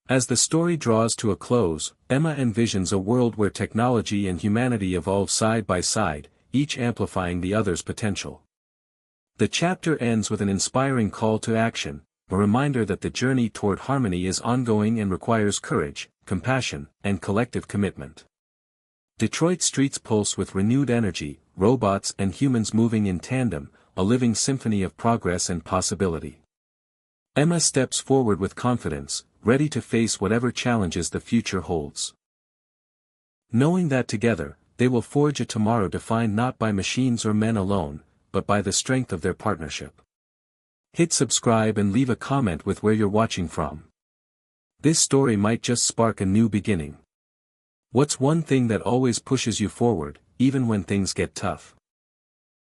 As the story draws to a close, Emma envisions a world where technology and humanity evolve side by side, each amplifying the other's potential. The chapter ends with an inspiring call to action, a reminder that the journey toward harmony is ongoing and requires courage, compassion, and collective commitment. Detroit streets pulse with renewed energy, robots and humans moving in tandem, a living symphony of progress and possibility. Emma steps forward with confidence, ready to face whatever challenges the future holds. Knowing that together, they will forge a tomorrow defined not by machines or men alone, but by the strength of their partnership. Hit subscribe and leave a comment with where you're watching from. This story might just spark a new beginning. What's one thing that always pushes you forward, even when things get tough?